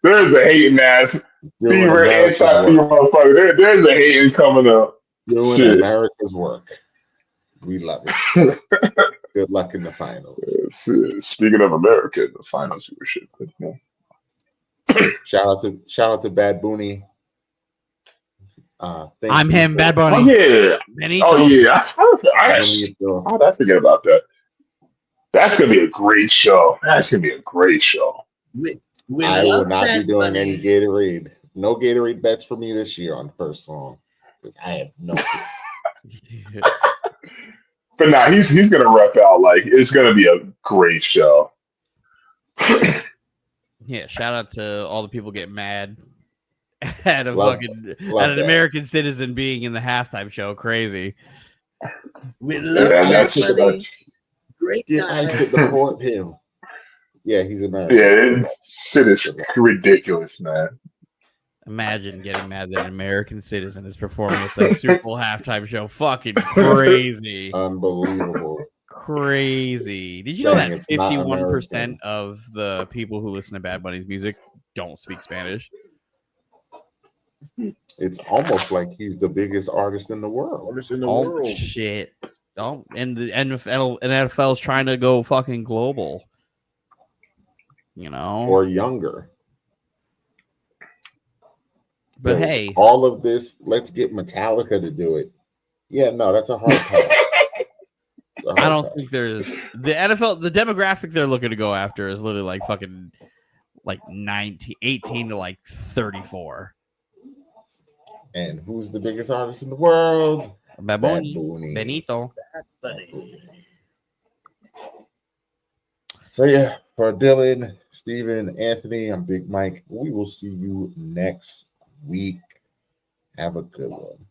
There's a hating ass fever, anti-fever motherfucker. There's a hating coming up. Doing America's work. We love it. Good luck in the finals. Speaking of America, the finals were shit. Shout out to Bad Bunny. I'm him, Bad Bunny. Oh yeah. Benito. Oh yeah. How did I forget about that? That's gonna be a great show. That's gonna be a great show. I will not be doing any Gatorade. No Gatorade bets for me this year on the first song. I have no clue. But nah, he's gonna rep out. Like, it's gonna be a great show. Yeah, shout out to all the people getting mad at an American citizen being in the halftime show. Crazy. We love that money. Great guy. I could deport him. Yeah, he's American. Yeah, shit is ridiculous, man. Imagine getting mad that an American citizen is performing at the Super Bowl halftime show. Fucking crazy. Unbelievable. Crazy. Did you know that 51% of the people who listen to Bad Bunny's music don't speak Spanish? It's almost like he's the biggest artist in the world. Shit. Oh, and the NFL is trying to go fucking global. You know? Or younger. But hey, all of this, let's get Metallica to do it. Yeah, no, that's a hard pass. I don't think there's the NFL, the demographic they're looking to go after is literally like fucking like 18 to like 34. And who's the biggest artist in the world? Bad Bunny. Benito. So yeah, for Dylan, Steven, Anthony, I'm Big Mike. We will see you next week. Have a good one.